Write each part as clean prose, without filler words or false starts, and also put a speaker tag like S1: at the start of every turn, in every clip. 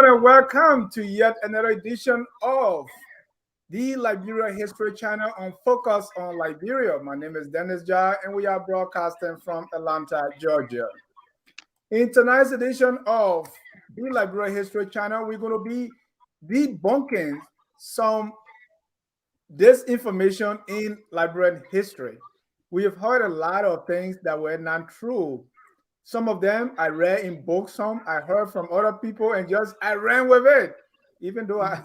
S1: And welcome to yet another edition of the Liberia History Channel on Focus on Liberia. My name is Dennis Jar, and we are broadcasting from Atlanta, Georgia. In tonight's edition of the Liberia History Channel, we're going to be debunking some disinformation in Liberian history. We have heard a lot of things that were not true. Some of them I read in books, some I heard from other people, and just I ran with it, even though I.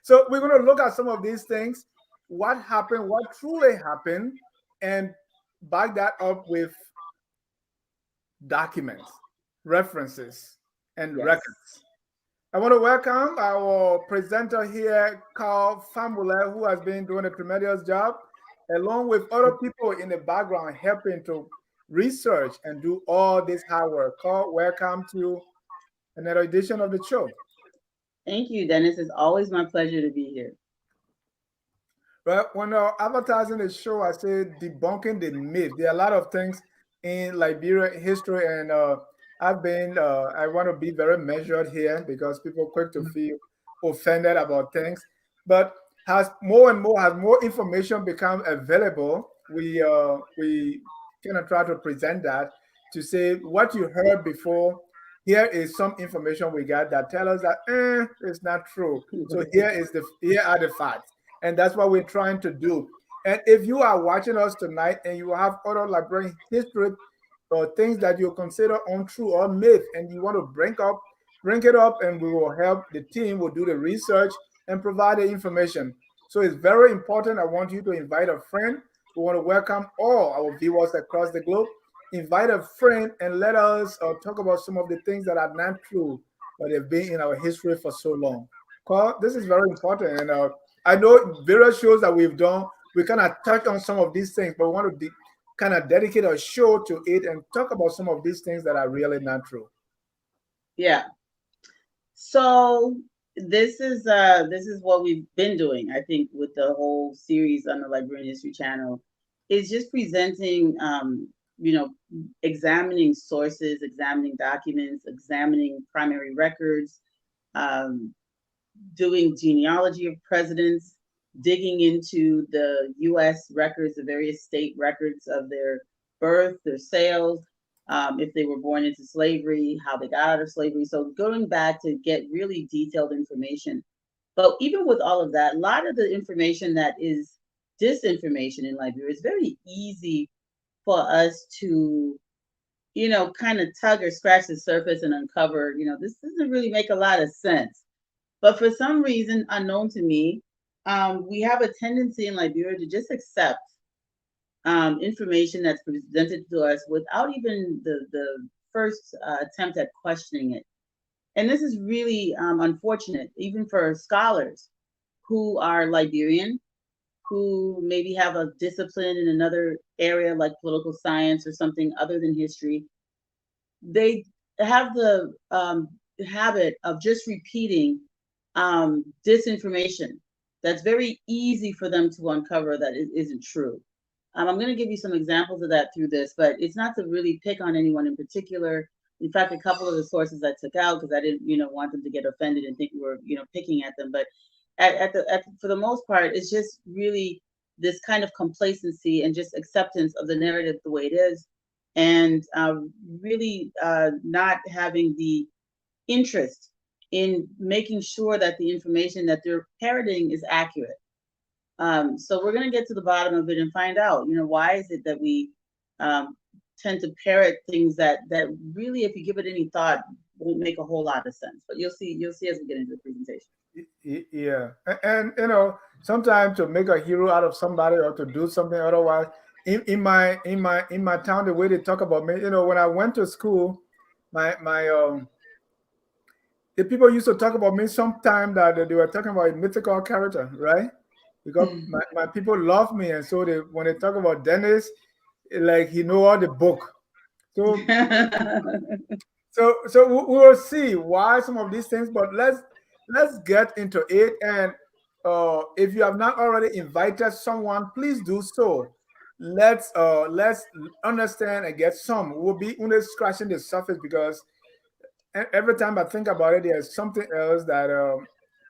S1: So we're going to look at some of these things, what happened, what truly happened, and back that up with documents, references, and
S2: Yes.
S1: records. I want to welcome our presenter here, Carl Famula, who has been doing a tremendous job, along with other people in the background helping to research and do all this hard work. Carl, welcome to another edition of the show.
S2: Thank you, Dennis. It's always my pleasure to be here.
S1: Well, when advertising the show, I say debunking the myth. There are a lot of things in Liberia history, and I want to be very measured here because people quick to feel offended about things. But as more information become available, we kind of try to present that to say what you heard before. Here is some information we got that tell us that it's not true. So here are the facts, and that's what we're trying to do. And if you are watching us tonight and you have other Liberian history or things that you consider untrue or myth, and you want to bring it up, and we will help. The team will do the research and provide the information. So it's very important. I want you to invite a friend. We want to welcome all our viewers across the globe. Invite a friend and let us talk about some of the things that are not true, but they've been in our history for so long. Carl, this is very important. And I know various shows that we've done, we kind of touch on some of these things, but we want to kind of dedicate a show to it and talk about some of these things that are really not true.
S2: Yeah. So this is what we've been doing, I think, with the whole series on the Liberian History Channel, is just presenting you know, examining sources, examining documents, examining primary records, um, doing genealogy of presidents, digging into the U.S. records, the various state records of their birth, their sales, if they were born into slavery, how they got out of slavery. So going back to get really detailed information. But even with all of that, a lot of the information that is disinformation in Liberia is very easy for us to, kind of tug or scratch the surface and uncover, this doesn't really make a lot of sense. But for some reason unknown to me, we have a tendency in Liberia to just accept information that's presented to us without even the first attempt at questioning it. And this is really unfortunate, even for scholars who are Liberian, who maybe have a discipline in another area like political science or something other than history. They have the habit of just repeating disinformation that's very easy for them to uncover that it isn't true. I'm going to give you some examples of that through this, but it's not to really pick on anyone in particular. In fact, a couple of the sources I took out because I didn't, want them to get offended and think we were, picking at them. But for the most part, it's just really this kind of complacency and just acceptance of the narrative the way it is, and really not having the interest in making sure that the information that they're parroting is accurate. So we're going to get to the bottom of it and find out, why is it that we tend to parrot things that really, if you give it any thought, won't make a whole lot of sense. But you'll see as we get into the presentation.
S1: Yeah, and sometimes to make a hero out of somebody or to do something otherwise. In my town, the way they talk about me, when I went to school, my the people used to talk about me sometime that they were talking about a mythical character, right? Because my people love me, and so when they talk about Dennis, like he know all the book. So so we will see why some of these things, but let's get into it. And if you have not already invited someone, please do so. Let's understand and get some. We'll be only scratching the surface because every time I think about it, there's something else that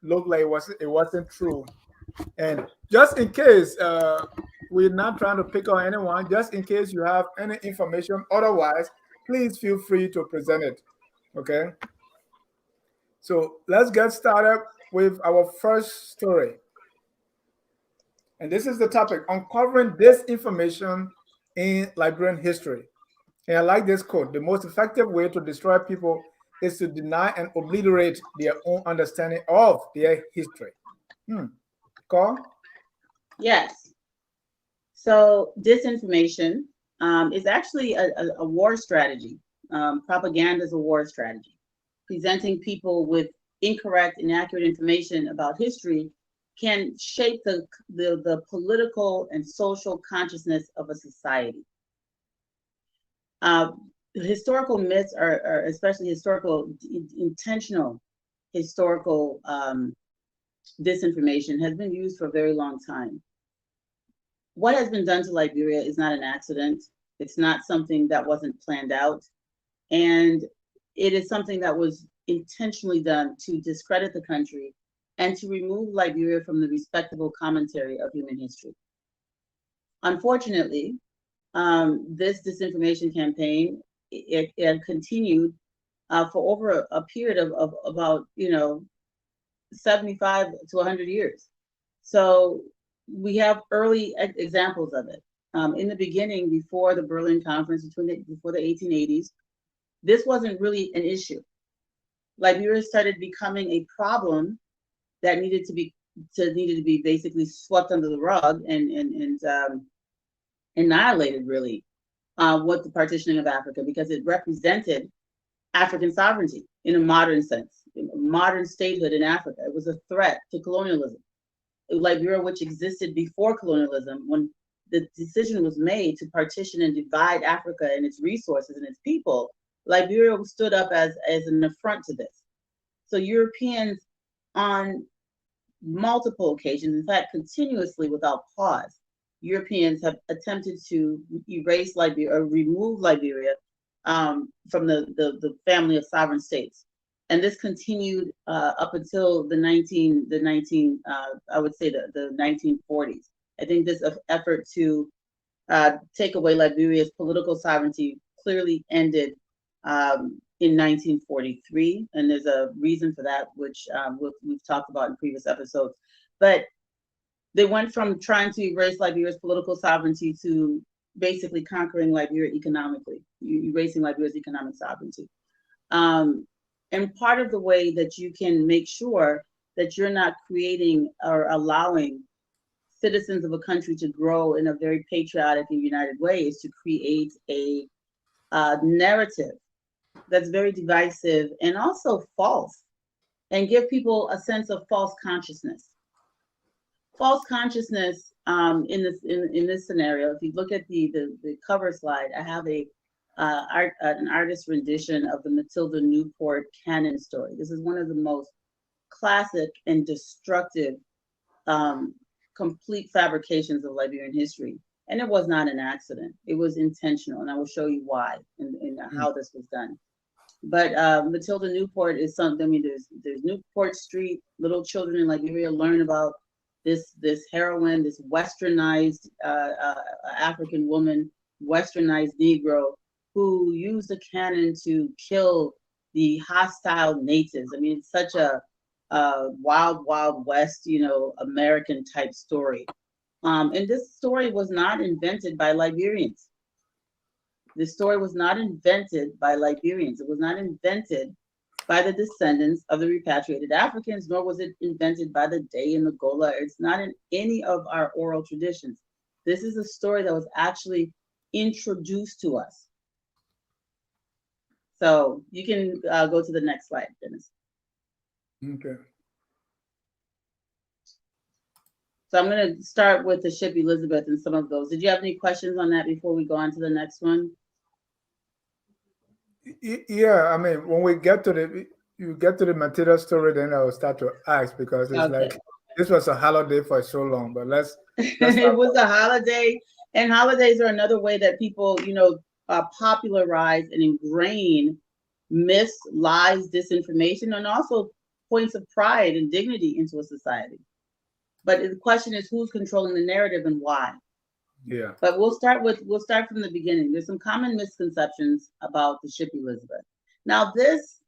S1: looked like it wasn't true. And just in case we're not trying to pick on anyone, just in case you have any information otherwise, please feel free to present it. Okay. So let's get started with our first story. And this is the topic: uncovering disinformation in Liberian history. And I like this quote: the most effective way to destroy people is to deny and obliterate their own understanding of their history. Hmm. Call?
S2: Yes. So disinformation is actually a war strategy. Propaganda is a war strategy. Presenting people with incorrect, inaccurate information about history can shape the political and social consciousness of a society. Uh, Historical myths are especially intentional historical disinformation has been used for a very long time. What has been done to Liberia is not an accident. It's not something that wasn't planned out. And it is something that was intentionally done to discredit the country and to remove Liberia from the respectable commentary of human history. Unfortunately, this disinformation campaign it continued for over a period of about 75 to 100 years. So we have early examples of it. In the beginning, before the Berlin Conference, before the 1880s, this wasn't really an issue. Liberia started becoming a problem that needed to be basically swept under the rug and annihilated, really, with the partitioning of Africa, because it represented African sovereignty in a modern sense, in a modern statehood in Africa. It was a threat to colonialism. Liberia, which existed before colonialism, when the decision was made to partition and divide Africa and its resources and its people, Liberia stood up as an affront to this. So Europeans, on multiple occasions, in fact, continuously without pause, Europeans have attempted to erase Liberia or remove Liberia from the family of sovereign states. And this continued up until the 1940s. I think this effort to take away Liberia's political sovereignty clearly ended in 1943, and there's a reason for that, which we've talked about in previous episodes. But they went from trying to erase Liberia's political sovereignty to basically conquering Liberia economically, erasing Liberia's economic sovereignty. And part of the way that you can make sure that you're not creating or allowing citizens of a country to grow in a very patriotic and united way is to create a narrative that's very divisive and also false, and give people a sense of false consciousness. False consciousness in this scenario. If you look at the cover slide, I have an artist rendition of the Matilda Newport canon story. This is one of the most classic and destructive complete fabrications of Liberian history. And it was not an accident. It was intentional, and I will show you why and how this was done. But Matilda Newport is something. I mean, there's Newport Street. Little children in Liberia learn about this heroine, this westernized African woman, westernized Negro, who used a cannon to kill the hostile natives. I mean, it's such a wild, wild west, American type story. And this story was not invented by Liberians. This story was not invented by Liberians. It was not invented by the descendants of the repatriated Africans, nor was it invented by the Dey and the Gola. It's not in any of our oral traditions. This is a story that was actually introduced to us. So you can go to the next slide, Dennis.
S1: Okay.
S2: So I'm going to start with the ship Elizabeth and some of those. Did you have any questions on that before we go on to the next one?
S1: Yeah, I mean, when we get to the Matilda story, then I will start to ask, because it's like this was a holiday for so long. But let's
S2: it was a holiday, and holidays are another way that people, popularize and ingrain myths, lies, disinformation, and also points of pride and dignity into a society. But the question is who's controlling the narrative and why?
S1: Yeah.
S2: But we'll start from the beginning. There's some common misconceptions about the ship Elizabeth. Now,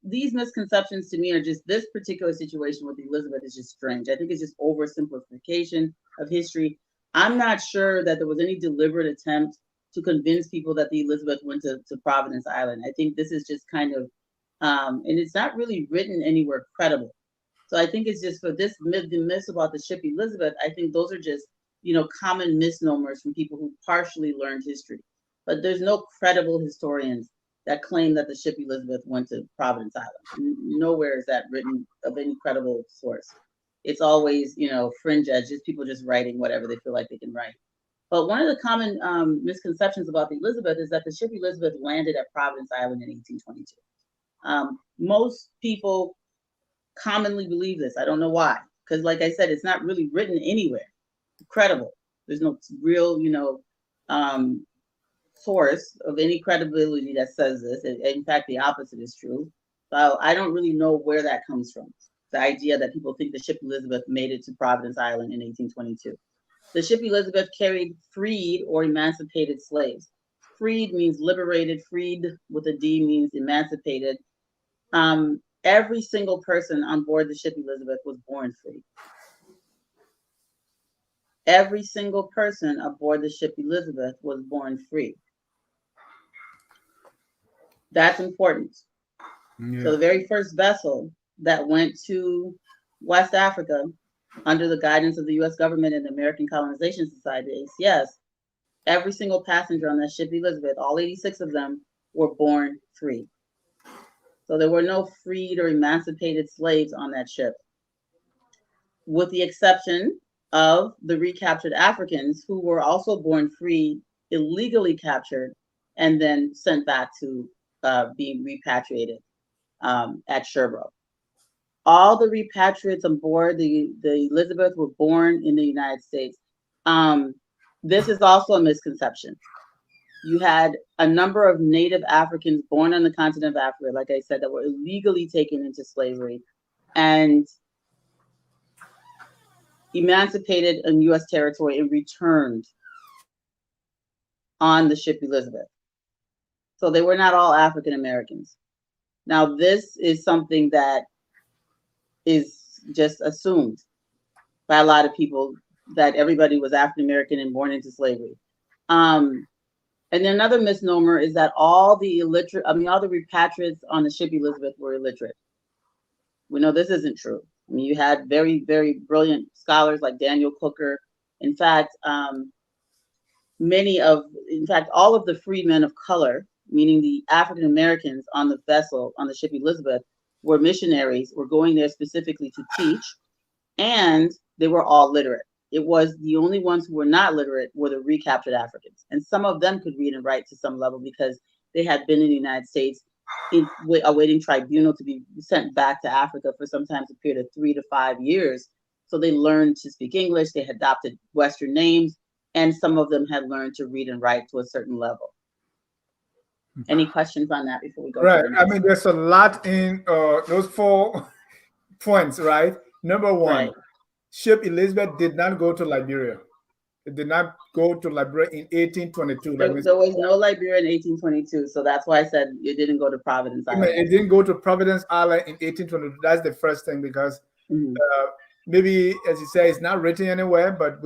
S2: these misconceptions to me are just this particular situation with Elizabeth is just strange. I think it's just oversimplification of history. I'm not sure that there was any deliberate attempt to convince people that the Elizabeth went to Providence Island. I think this is just kind of, and it's not really written anywhere credible. So I think it's just for this myth, the myths about the ship Elizabeth, I think those are just, common misnomers from people who partially learned history. But there's no credible historians that claim that the ship Elizabeth went to Providence Island. Nowhere is that written of any credible source. It's always, fringe edge, just people just writing whatever they feel like they can write. But one of the common misconceptions about the Elizabeth is that the ship Elizabeth landed at Providence Island in 1822. Most people commonly believe this. I don't know why. Because, like I said, it's not really written anywhere. Credible. There's no real, um, source of any credibility that says this. In fact, the opposite is true. So I don't really know where that comes from. The idea that people think the ship Elizabeth made it to Providence Island in 1822. The ship Elizabeth carried freed or emancipated slaves. Freed means liberated. Freed with a D means emancipated. Every single person on board the ship Elizabeth was born free. Every single person aboard the ship Elizabeth was born free. That's important. So
S1: Yeah.
S2: the very first vessel that went to West Africa under the guidance of the U.S. government and the American Colonization Society, ACS, every single passenger on that ship Elizabeth, all 86 of them, were born free. So there were no freed or emancipated slaves on that ship, with the exception of the recaptured Africans who were also born free, illegally captured, and then sent back to be repatriated at Sherbro. All the repatriates on board the Elizabeth were born in the United States. This is also a misconception. You had a number of native Africans born on the continent of Africa, like I said, that were illegally taken into slavery and emancipated in U.S. territory and returned on the ship Elizabeth. So they were not all African Americans. Now, this is something that is just assumed by a lot of people that everybody was African American and born into slavery. And then another misnomer is that all the repatriates on the ship Elizabeth were illiterate. We know this isn't true. I mean, you had very, very brilliant scholars like Daniel Cooker. In fact, all of the freedmen of color, meaning the African Americans on the vessel, on the ship Elizabeth, were missionaries, were going there specifically to teach, and they were all literate. It was the only ones who were not literate were the recaptured Africans. And some of them could read and write to some level because they had been in the United States awaiting tribunal to be sent back to Africa for sometimes a period of 3 to 5 years. So they learned to speak English, they adopted Western names, and some of them had learned to read and write to a certain level. Any questions on that before we go
S1: Right.
S2: to the
S1: I
S2: next?
S1: mean, there's a lot in those 4 points, right? Number one,
S2: Right.
S1: ship Elizabeth did not go to Liberia. It did not go to Liberia in 1822. Like Mr.
S2: There was no Liberia in 1822, so that's why I said it didn't go to Providence Island.
S1: It didn't go to Providence Island in 1822. That's the first thing because
S2: Mm-hmm.
S1: maybe, as you say, it's not written anywhere, but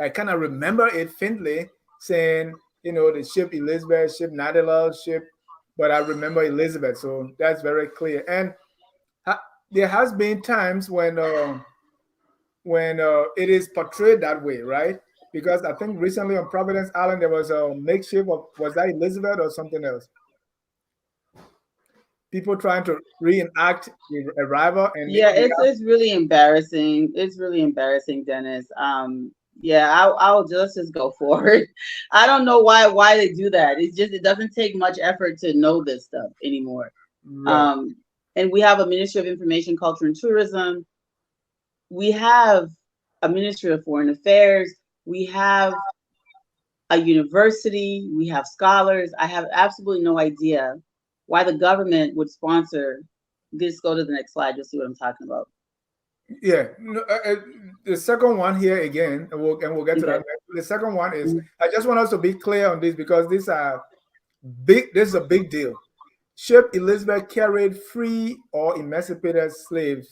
S1: I kind of remember it faintly saying, the ship Elizabeth, ship Nadila, ship, but I remember Elizabeth, so that's very clear. And there has been times when it is portrayed that way, right? Because I think recently on Providence Island there was a makeshift of, was that Elizabeth or something else? People trying to reenact the arrival and
S2: Yeah,
S1: we
S2: it's really embarrassing. It's really embarrassing, Dennis. Yeah, I'll just go forward. I don't know why they do that. It doesn't take much effort to know this stuff anymore.
S1: right.
S2: Um, and we have a Ministry of Information, Culture, and Tourism. We have a Ministry of Foreign Affairs. We have a university. We have scholars. I have absolutely no idea why the government would sponsor. Just go to the next slide. You'll see what I'm talking about.
S1: Yeah, no, the second one here again, and we'll get to that
S2: Okay.
S1: next. The second one is, I just want us to be clear on this because these are big. This is a big deal. Ship Elizabeth carried free or emancipated slaves.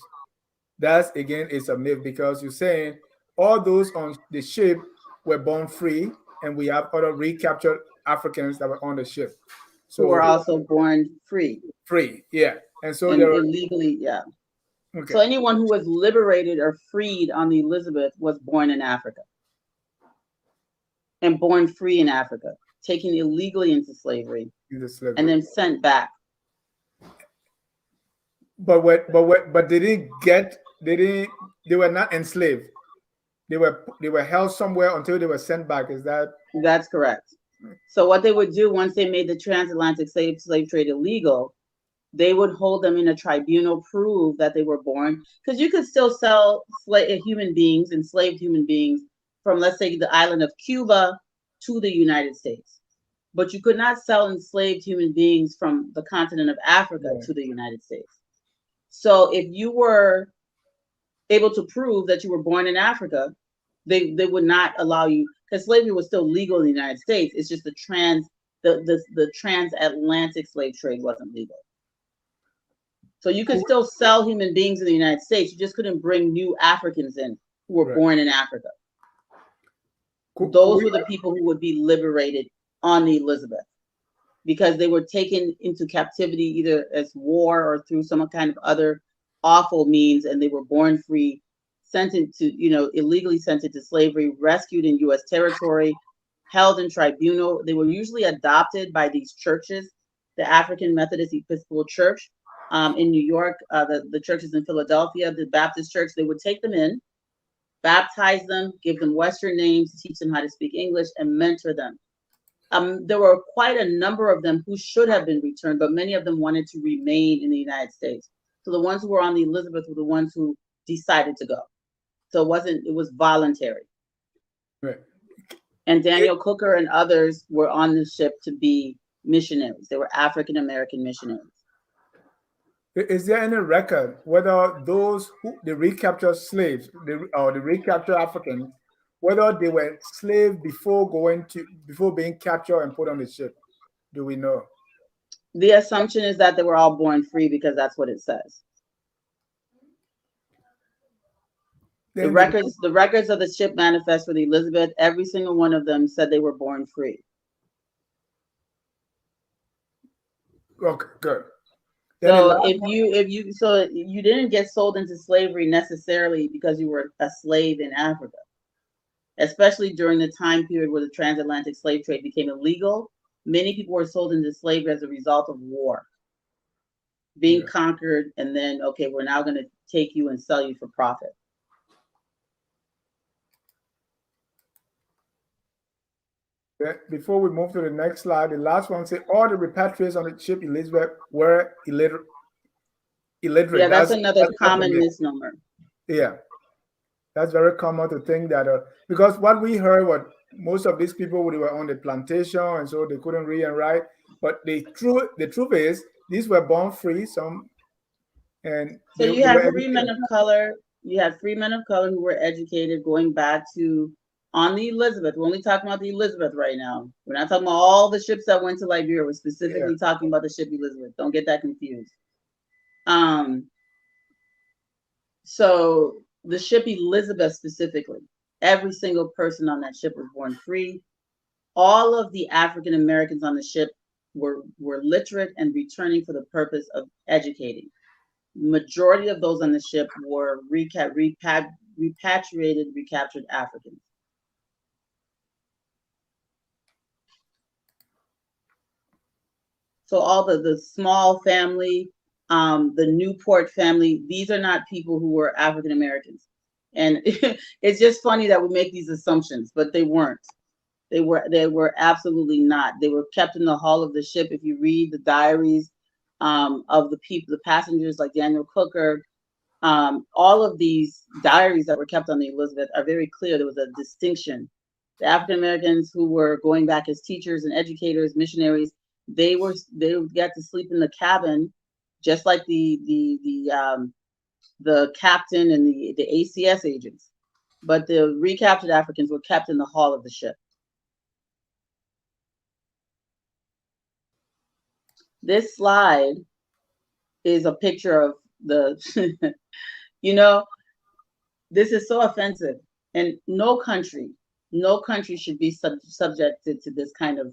S1: That's again is a myth because you're saying all those on the ship were born free, and we have other recaptured Africans that were on the ship.
S2: Who were
S1: So
S2: also born free
S1: free, yeah, and so
S2: and
S1: there are
S2: illegally, yeah.
S1: okay,
S2: So anyone who was liberated or freed on the Elizabeth was born in Africa and born free in Africa, taken illegally into slavery,
S1: in the
S2: and
S1: slavery.
S2: then sent back.
S1: But they didn't get they were not enslaved. They were held somewhere until they were sent back. Is that
S2: That's correct. So what they would do once they made the transatlantic slave trade illegal, they would hold them in a tribunal, prove that they were born, because you could still sell human beings, enslaved human beings, from, let's say, the island of Cuba to the United States. But you could not sell enslaved human beings from the continent of Africa
S1: yeah,
S2: to the United States. So if you were able to prove that you were born in Africa, they would not allow you, because slavery was still legal in the United States. It's just the transatlantic slave trade wasn't legal. So you could still sell human beings in the United States. You just couldn't bring new Africans in who were
S1: right?
S2: born in Africa.
S1: Could
S2: Those
S1: we,
S2: were the people who would be liberated on the Elizabeth, because they were taken into captivity either as war or through some kind of other awful means, and they were born free, sent into, illegally sent into slavery, rescued in U.S. territory, held in tribunal. They were usually adopted by these churches, the African Methodist Episcopal Church in New York, the churches in Philadelphia, the Baptist Church. They would take them in, baptize them, give them Western names, teach them how to speak English, and mentor them. There were quite a number of them who should have been returned, but many of them wanted to remain in the United States. So the ones who were on the Elizabeth were the ones who decided to go. So it was voluntary.
S1: right.
S2: And Daniel Cooker and others were on the ship to be missionaries. They were African American missionaries.
S1: Is there any record whether those who the recaptured slaves, or the recaptured Africans, whether they were slaves before being captured and put on the ship? Do we know?
S2: The assumption is that they were all born free because that's what it says. The
S1: Then
S2: records of the ship manifest for the Elizabeth, every single one of them said they were born free.
S1: okay, good. Then the
S2: So
S1: last
S2: you didn't get sold into slavery necessarily because you were a slave in Africa, especially during the time period where the transatlantic slave trade became illegal. Many people were sold into slavery as a result of war, being
S1: yeah.
S2: conquered, and then, okay, we're now going to take you and sell you for profit.
S1: Before we move to the next slide, the last one says all the repatriates on the ship Elizabeth were illiterate.
S2: Yeah, that's
S1: That's
S2: another
S1: that's a
S2: common
S1: myth.
S2: misnomer.
S1: Yeah, that's very common to think that because what we heard, what most of these people they were on the plantation and so they couldn't read and write. But the truth is these were born free. Some and
S2: So
S1: they
S2: you
S1: were
S2: had free men
S1: educated.
S2: of color. You had free men of color who were educated, going back to on the Elizabeth. We're only talking about the Elizabeth right now. We're not talking about all the ships that went to Liberia. We're
S1: Yeah,
S2: specifically talking about the ship Elizabeth. Don't get that confused. Um, so the ship Elizabeth specifically, every single person on that ship was born free. All of the African Americans on the ship were literate and returning for the purpose of educating. Majority of those on the ship were repatriated, recaptured Africans. So all the small family, the Newport family, these are not people who were African Americans. And it's just funny that we make these assumptions, but they weren't. They were absolutely not. They were kept in the hull of the ship. If you read the diaries of the people, the passengers like Daniel Cooker, all of these diaries that were kept on the Elizabeth are very clear. There was a distinction. The African Americans who were going back as teachers and educators, missionaries, They got to sleep in the cabin, just like the captain and the ACS agents. But the recaptured Africans were kept in the hull of the ship. This slide is a picture of the, you know, this is so offensive, and no country should be subjected to this kind of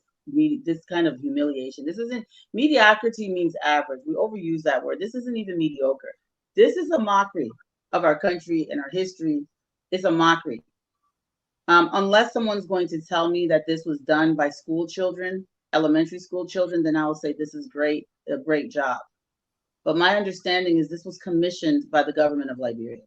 S2: humiliation. This isn't mediocrity means average. We overuse that word. This isn't even mediocre. This is a mockery of our country and our history. It's a mockery. Unless someone's going to tell me that this was done by school children, elementary school children, then I will say this is great, a great job. But my understanding is this was commissioned by the government of Liberia.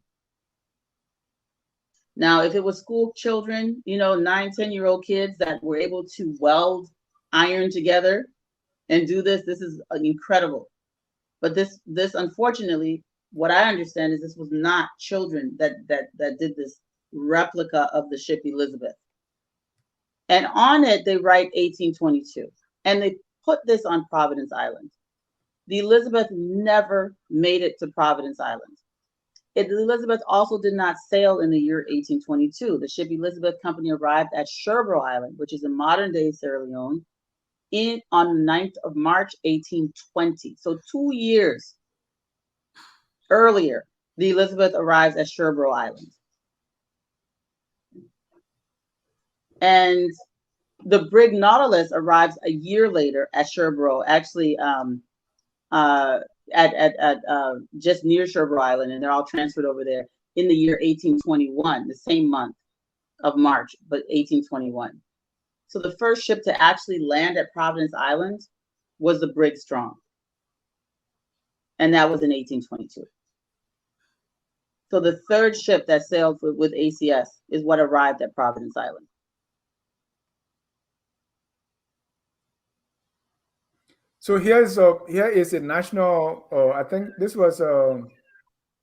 S2: Now, if it was school children, 9, 10-year-old kids that were able to weld iron together and do this is incredible. But this unfortunately, what I understand is this was not children that did this replica of the ship Elizabeth. And on it, they write 1822. And they put this on Providence Island. The Elizabeth never made it to Providence Island. Elizabeth also did not sail in the year 1822. The ship Elizabeth Company arrived at Sherbro Island, which is in modern-day Sierra Leone, on the 9th of March, 1820. So 2 years earlier, the Elizabeth arrives at Sherbro Island. And the brig Nautilus arrives a year later at Sherbro, actually at just near Sherbro Island, and they're all transferred over there in the year 1821, the same month of March, but 1821. So the first ship to actually land at Providence Island was the brig Strong, and that was in 1822. So the third ship that sailed with ACS is what arrived at Providence Island.
S1: So here is a national. I think this was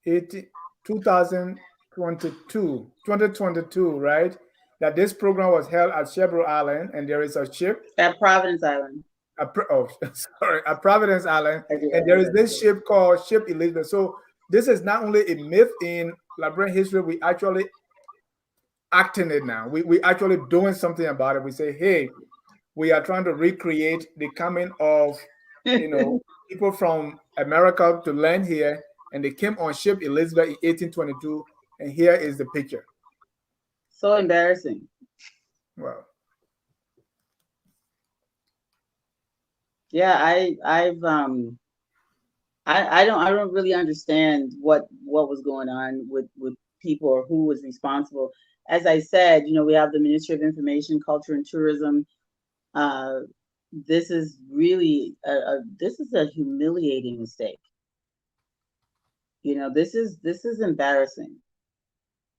S1: 2022, right? That this program was held at Sherbro Island, and there is a ship
S2: at Providence Island.
S1: At Providence Island, and there is this ship called Ship Elizabeth. So this is not only a myth in Liberian history. We actually acting it now. We actually doing something about it. We say, hey, we are trying to recreate the coming of people from America to land here, and they came on ship Elizabeth in 1822, and here is the picture.
S2: So embarrassing.
S1: Wow.
S2: Yeah, I don't really understand what was going on with people or who was responsible. As I said, we have the Ministry of Information, Culture, and Tourism. This is really this is a humiliating mistake. This is embarrassing.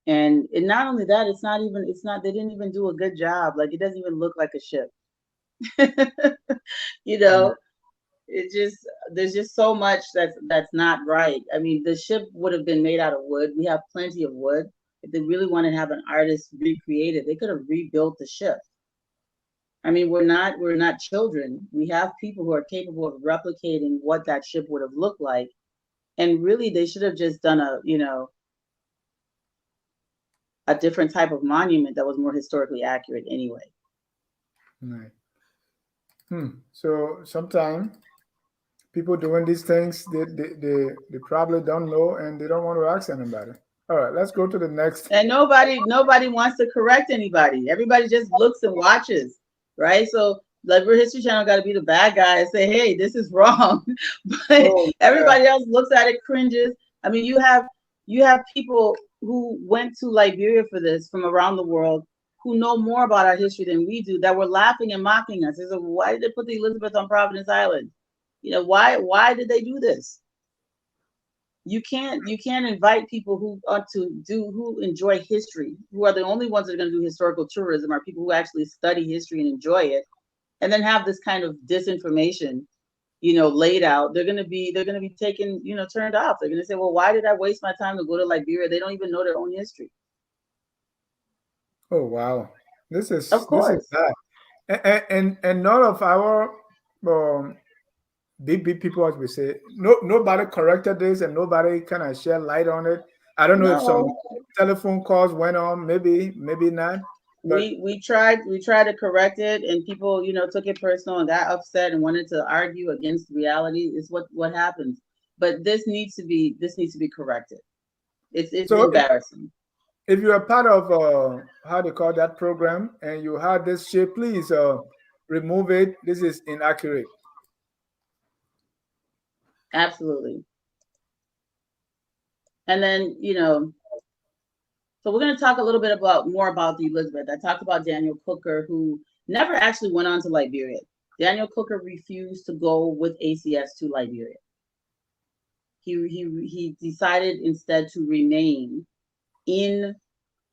S2: And not only that, they didn't even do a good job. Like, it doesn't even look like a ship. There's just so much that's not right. I mean, the ship would have been made out of wood. We have plenty of wood. If they really want to have an artist recreate it, they could have rebuilt the ship. I mean, we're not children. We have people who are capable of replicating what that ship would have looked like. And really, they should have just done a different type of monument that was more historically accurate anyway.
S1: Right. So sometimes people doing these things, they probably don't know, and they don't want to ask anybody. All right, let's go to the next.
S2: And nobody wants to correct anybody. Everybody just looks and watches, right? So Liberian History Channel got to be the bad guy and say, hey, this is wrong. But everybody else looks at it, cringes. I mean, you have people who went to Liberia for this from around the world, who know more about our history than we do, that were laughing and mocking us. They said, why did they put the Elizabeth on Providence Island? Why did they do this? You can't invite people who enjoy history, who are the only ones that are going to do historical tourism, are people who actually study history and enjoy it, and then have this kind of disinformation, laid out. They're going to be taken, turned off. They're going to say, well, why did I waste my time to go to Liberia? They don't even know their own history.
S1: Oh wow, this is
S2: of course.
S1: This is bad. And none of our um, big people, as we say, nobody corrected this and nobody kind of shed light on it. I don't know if some
S2: No,
S1: telephone calls went on, maybe not, but
S2: we tried to correct it, and people, took it personal and got upset and wanted to argue against reality. Is what happens. But this needs to be corrected. It's
S1: so
S2: embarrassing.
S1: if you're a part of how they call that program and you had this shape, please remove it. This is inaccurate.
S2: Absolutely. And then, so we're going to talk a little bit more about the Elizabeth. I talked about Daniel Cooker, who never actually went on to Liberia. Daniel Cooker refused to go with ACS to Liberia. He decided instead to remain in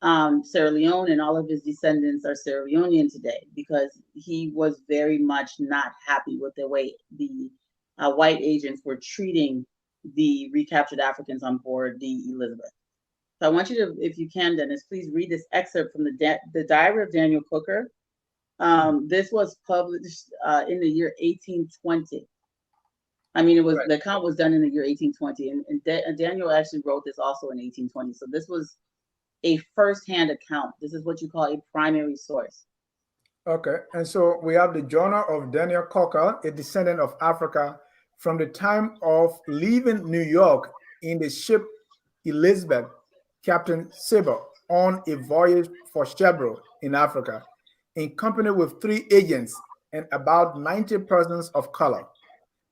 S2: Sierra Leone, and all of his descendants are Sierra Leonean today, because he was very much not happy with the way the white agents were treating the recaptured Africans on board the Elizabeth. So I want you to, if you can, Dennis, please read this excerpt from the diary of Daniel Cooker. This was published in the year 1820. I mean,
S1: Right.
S2: the account was done in the year 1820, and Daniel actually wrote this also in 1820. So this was a first-hand account. This is what you call a primary source.
S1: Okay. And so we have the journal of Daniel Cocker, a descendant of Africa, from the time of leaving New York in the ship Elizabeth, Captain Sabre, on a voyage for Chebro in Africa, in company with three agents and about 90 persons of color: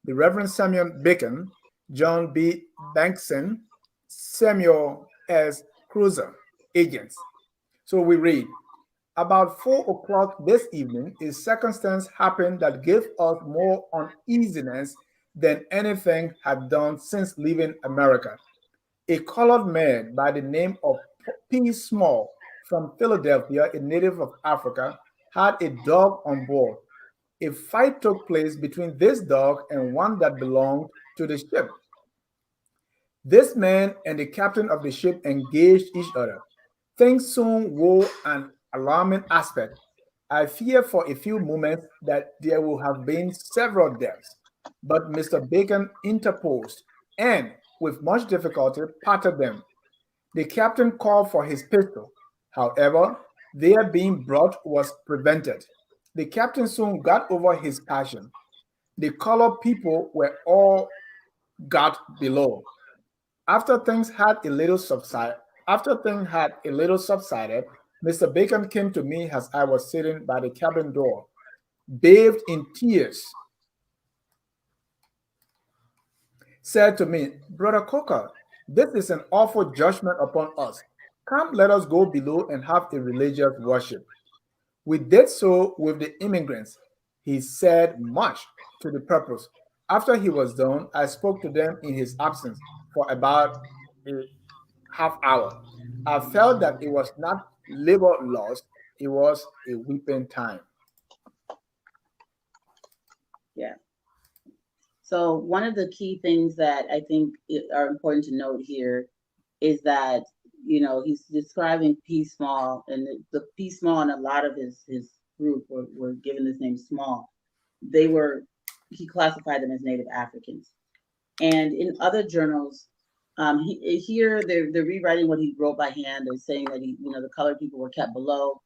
S1: the Reverend Samuel Bacon, John B. Bankson, Samuel S. Cruiser, agents. So we read, about 4 o'clock this evening, a circumstance happened that gave us more uneasiness than anything had done since leaving America. A colored man by the name of P. Small from Philadelphia, a native of Africa, had a dog on board. A fight took place between this dog and one that belonged to the ship. This man and the captain of the ship engaged each other. Things soon wore an alarming aspect. I fear for a few moments that there will have been several deaths, but Mr. Bacon interposed and, with much difficulty, parted them. The captain called for his pistol. However, their being brought was prevented. The captain soon got over his passion. The colored people were all got below. After things had a little subsided, Mr. Bacon came to me as I was sitting by the cabin door, bathed in tears, said to me, Brother Coker, this is an awful judgment upon us. Come, let us go below and have a religious worship. We did so with the immigrants. He said much to the purpose. After he was done, I spoke to them in his absence for about a half hour. I felt that it was not labor lost, it was a weeping time.
S2: Yeah. So one of the key things that I think are important to note here is that, he's describing P Small, and the P Small and a lot of his group were given this name Small. They were He classified them as Native Africans. And in other journals, here they're rewriting what he wrote by hand. They're saying that the colored people were kept below.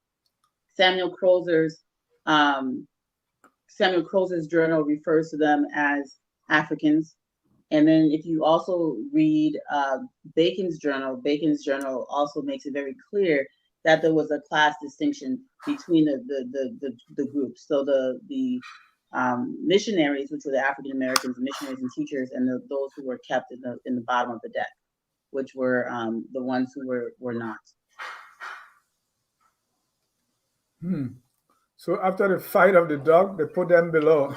S2: Samuel Crozer's um, Samuel Crozer's journal refers to them as Africans. And then if you also read Bacon's journal also makes it very clear that there was a class distinction between the groups. So the missionaries, which were the African Americans, missionaries and teachers, and those who were kept in the bottom of the deck, which were the ones who were not.
S1: Hmm. So after the fight of the dog, they put them below.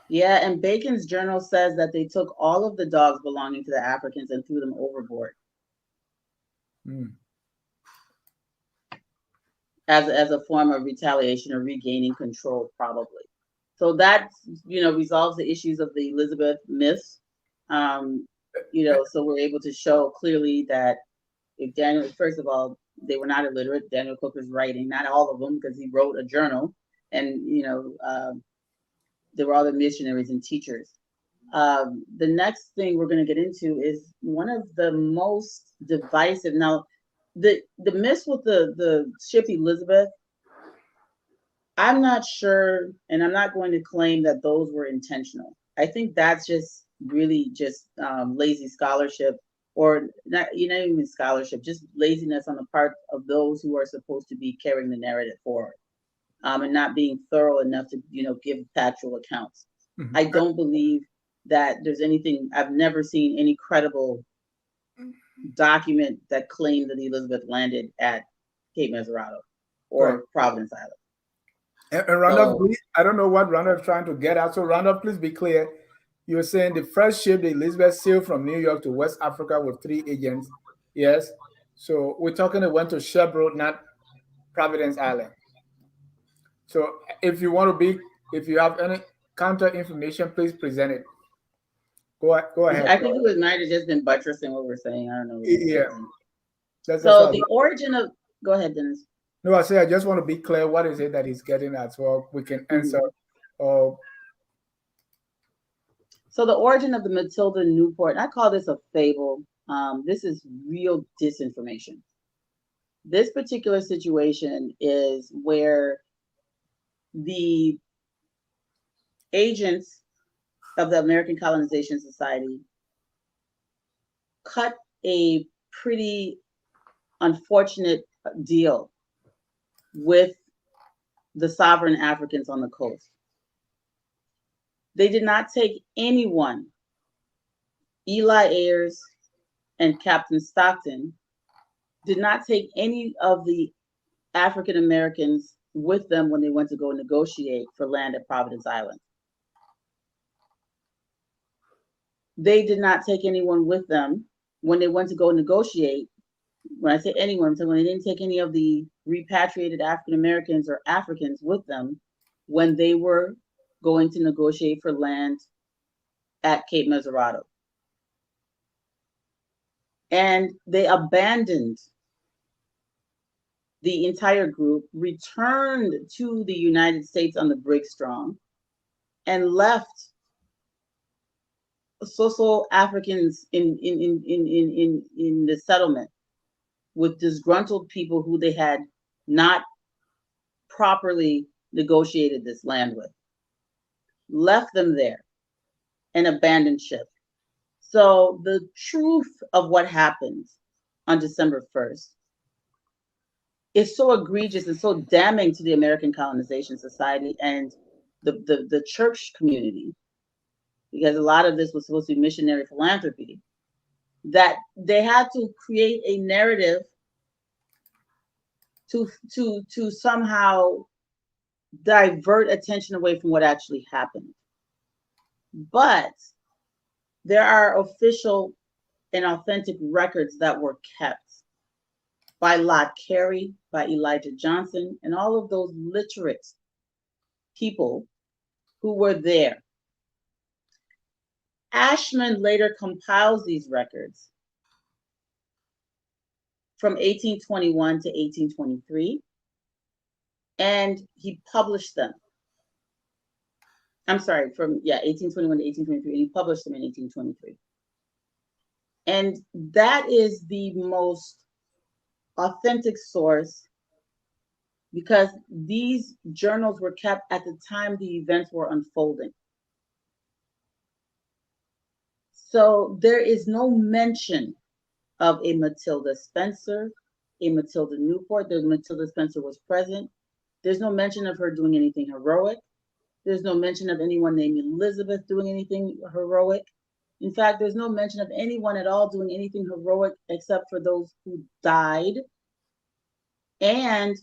S2: Yeah, and Bacon's journal says that they took all of the dogs belonging to the Africans and threw them overboard
S1: Hmm.
S2: as a form of retaliation or regaining control, probably. So that resolves the issues of the Elizabeth myths. Um, so we're able to show clearly that if Daniel, first of all, they were not illiterate. Daniel Cooker's writing, not all of them, because he wrote a journal, and There were other missionaries and teachers. The next thing we're going to get into is one of the most divisive. Now, the miss with the ship Elizabeth, I'm not sure, and I'm not going to claim that those were intentional. I think that's just really just lazy scholarship, or not, not even scholarship, just laziness on the part of those who are supposed to be carrying the narrative forward, and not being thorough enough to give factual accounts.
S1: Mhm.
S2: I don't believe that there's anything. I've never seen any credible document that claimed that Elizabeth landed at Cape Meserado
S1: Right.
S2: or Providence Island.
S1: And Randolph,
S2: So
S1: I don't know what Randolph is trying to get at. So Randolph, please be clear. You were saying the first ship, the Elizabeth, sailed from New York to West Africa with 3 agents. Yes. So we're talking it went to Sherbrooke, not Providence Island. So if you have any counter information, please present it. Go ahead.
S2: I think it might have just been buttressing what we're saying. I don't know what he was
S1: Yeah,
S2: saying.
S1: that's
S2: So
S1: what.
S2: the origin of go ahead, Dennis.
S1: No, I say I just want to be clear. What is it that he's getting at, so we can answer.
S2: Mhm.
S1: Oh,
S2: So the origin of the Matilda Newport, I call this a fable. This is real disinformation. This particular situation is where the agents of the American Colonization Society cut a pretty unfortunate deal with the sovereign Africans on the coast. They did not take anyone, Eli Ayers and Captain Stockton, did not take any of the African Americans with them when they went to go negotiate for land at Providence Island. They did not take anyone with them when they went to go negotiate. When I say anyone, so when they didn't take any of the repatriated African Americans or Africans with them when they were going to negotiate for land at Cape Meserado. And they abandoned the entire group, returned to the United States on the Brig Strong, and left social Africans in the settlement with disgruntled people who they had not properly negotiated this land with, left them there and abandoned ship. So the truth of what happened on December 1st is so egregious and so damning to the American Colonization Society and the church community, because a lot of this was supposed to be missionary philanthropy, that they had to create a narrative to somehow divert attention away from what actually happened. But there are official and authentic records that were kept by Lot Carey, by Elijah Johnson, and all of those literate people who were there. Ashman later compiles these records from 1821 to 1823, and he published them. I'm sorry, from 1821 to 1823, and he published them in 1823. And that is the most authentic source because these journals were kept at the time the events were unfolding. So there is no mention of a Matilda Spencer, a Matilda Newport. The Matilda Spencer was present. There's no mention of her doing anything heroic. There's no mention of anyone named Elizabeth doing anything heroic. In fact, there's no mention of anyone at all doing anything heroic except for those who died. And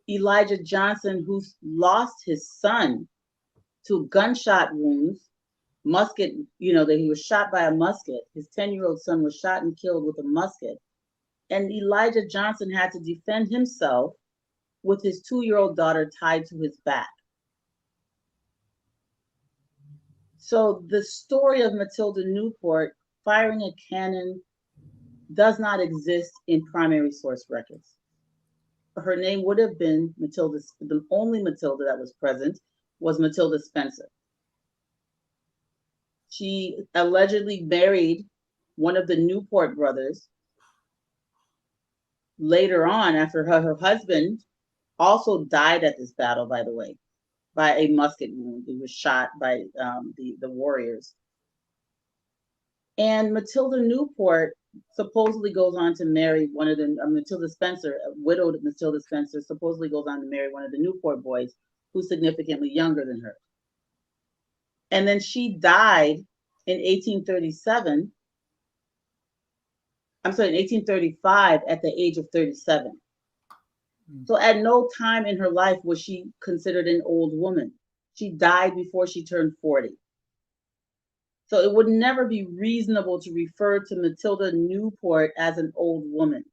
S2: Elijah Johnson, who lost his son to gunshot wounds, musket, that he was shot by a musket. His 10-year-old son was shot and killed with a musket. And Elijah Johnson had to defend himself with his 2-year-old daughter tied to his back. So the story of Matilda Newport firing a cannon does not exist in primary source records. Her name would have been Matilda. The only Matilda that was present was Matilda Spencer. She allegedly married one of the Newport brothers later on after her husband also died at this battle, by the way, by a musket wound. He was shot by the warriors. And Matilda Newport supposedly goes on to marry one of the Matilda Spencer, widowed Matilda Spencer, supposedly goes on to marry one of the Newport boys who's significantly younger than her. And then she died in 1837. I'm sorry, in 1835 at the age of 37. So at no time in her life was she considered an old woman. She died before she turned 40. So it would never be reasonable to refer to Matilda Newport as an old woman.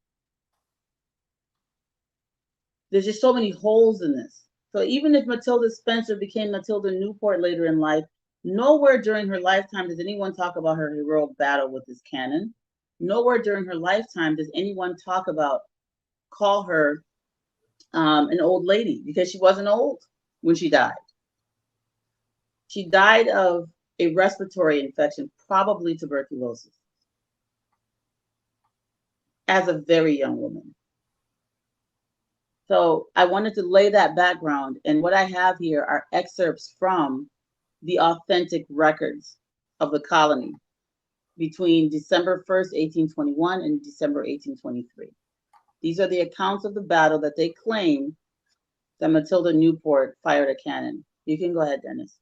S2: There's just so many holes in this. So even if Matilda Spencer became Matilda Newport later in life, nowhere during her lifetime does anyone talk about her heroic battle with this cannon. Nowhere during her lifetime does anyone call her an old lady, because she wasn't old when she died. She died of a respiratory infection, probably tuberculosis, as a very young woman. So I wanted to lay that background, and what I have here are excerpts from the authentic records of the colony between December 1st, 1821 and December 1823. These are the accounts of the battle that they claim that Matilda Newport fired a cannon. You can go ahead, Dennis.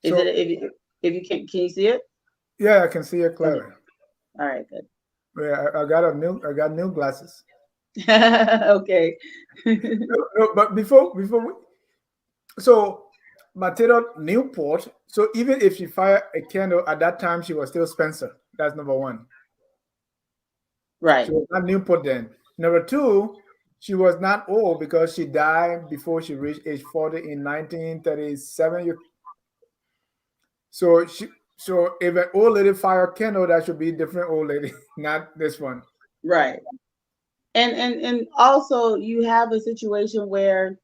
S2: Is
S1: So,
S2: it if you can you see it?
S1: yeah, I can see it clearly.
S2: Okay. All right, good.
S1: Yeah, I got new glasses.
S2: Okay.
S1: No, but before we, so Matilda Newport. So even if she fired a candle at that time, she was still Spencer. That's number one.
S2: Right.
S1: She was not Newport then. Number two, she was not old because she died before she reached age 40 in 1937. So if an old lady fire a candle, that should be a different old lady, not this one.
S2: Right. And also you have a situation where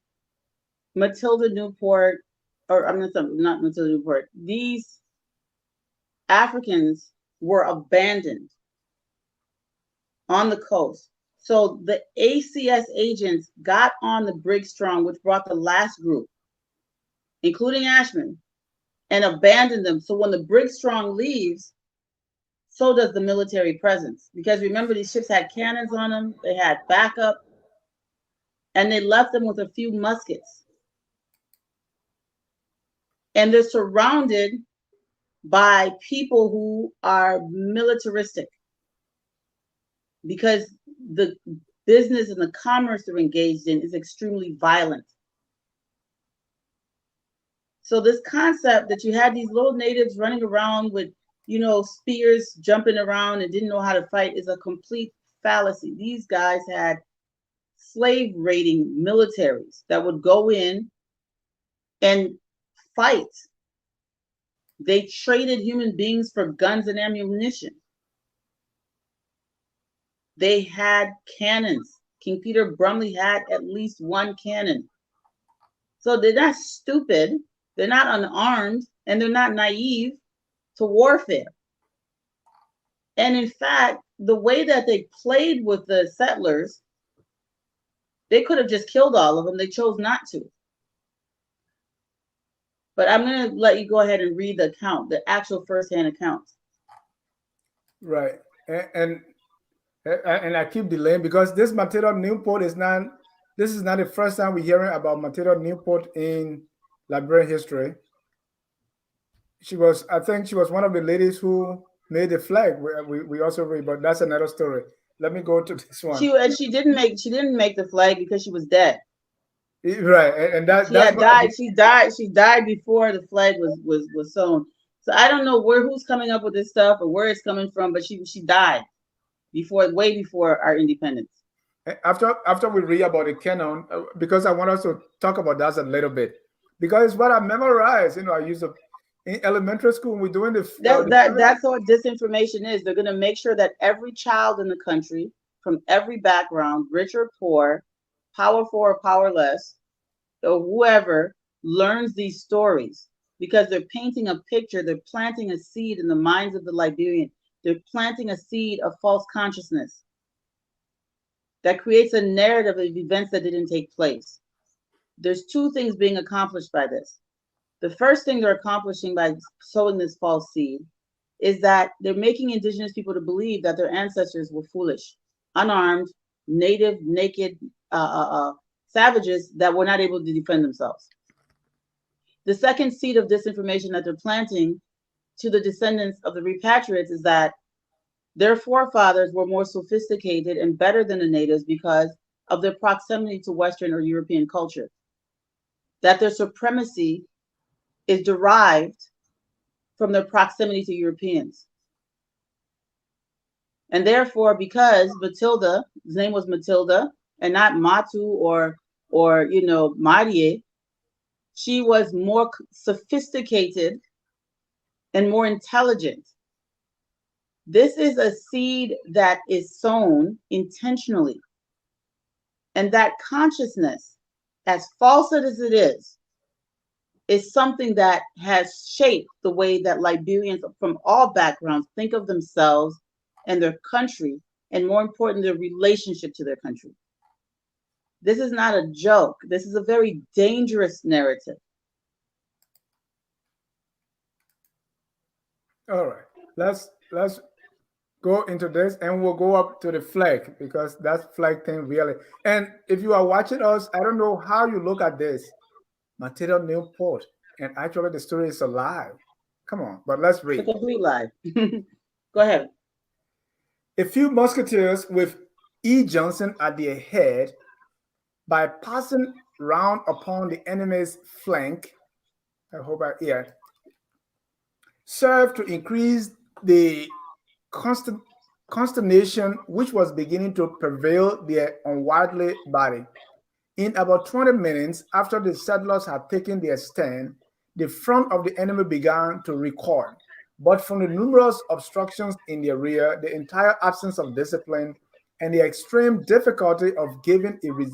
S2: Matilda Newport, or I'm not Matilda Newport, these Africans were abandoned on the coast. So the ACS agents got on the Brig Strong, which brought the last group, including Ashman, and abandoned them. So when the Brig Strong leaves, so does the military presence. Because remember, these ships had cannons on them, they had backup, and they left them with a few muskets. And they're surrounded by people who are militaristic, because the business and the commerce they're engaged in is extremely violent. So this concept that you had these little natives running around with, spears jumping around and didn't know how to fight is a complete fallacy. These guys had slave raiding militaries that would go in and fight. They traded human beings for guns and ammunition. They had cannons. King Peter Brumley had at least one cannon. So they're not stupid, they're not unarmed, and they're not naive to warfare. And in fact, the way that they played with the settlers, they could have just killed all of them. They chose not to. But I'm going to let you go ahead and read the account, the actual firsthand accounts.
S1: Right. And I keep delaying because this Matilda Newport is not the first time we're hearing about Matilda Newport in Liberian history. I think she was one of the ladies who made the flag. We also read, but that's another story. Let me go to this one.
S2: She didn't make the flag because she was dead.
S1: Right, and that's
S2: died. She died before the flag was sewn. So I don't know who's coming up with this stuff or where it's coming from, but she died way before our independence.
S1: After we read about the canon, because I want us to talk about that a little bit, because it's what I memorized. I use in elementary school when we're doing
S2: that's what disinformation is. They're going to make sure that every child in the country, from every background, rich or poor, powerful or powerless, or whoever learns these stories, because they're painting a picture, they're planting a seed in the minds of the Liberian. They're planting a seed of false consciousness that creates a narrative of events that didn't take place. There's two things being accomplished by this. The first thing they're accomplishing by sowing this false seed is that they're making indigenous people to believe that their ancestors were foolish, unarmed, native, naked savages that were not able to defend themselves. The second seed of disinformation that they're planting to the descendants of the repatriates is that their forefathers were more sophisticated and better than the natives because of their proximity to Western or European culture, that their supremacy is derived from their proximity to Europeans. And therefore, because Matilda, his name was Matilda, and not Matu or Marie, she was more sophisticated and more intelligent. This is a seed that is sown intentionally. And that consciousness, as false as it is something that has shaped the way that Liberians from all backgrounds think of themselves and their country, and more important, their relationship to their country. This is not a joke. This is a very dangerous narrative.
S1: All right, let's go into this, and we'll go up to the flag, because that flag thing really. And if you are watching us, I don't know how you look at this. Matilda Newport, and actually the story is alive. Come on, but let's
S2: It's a
S1: read.
S2: complete lie. Go ahead.
S1: A few musketeers with E. Johnson at their head, by passing round upon the enemy's flank, I hope served to increase the consternation which was beginning to prevail their unwieldy body. In about 20 minutes after the settlers had taken their stand, the front of the enemy began to recoil. But from the numerous obstructions in their rear, the entire absence of discipline, and the extreme difficulty of giving a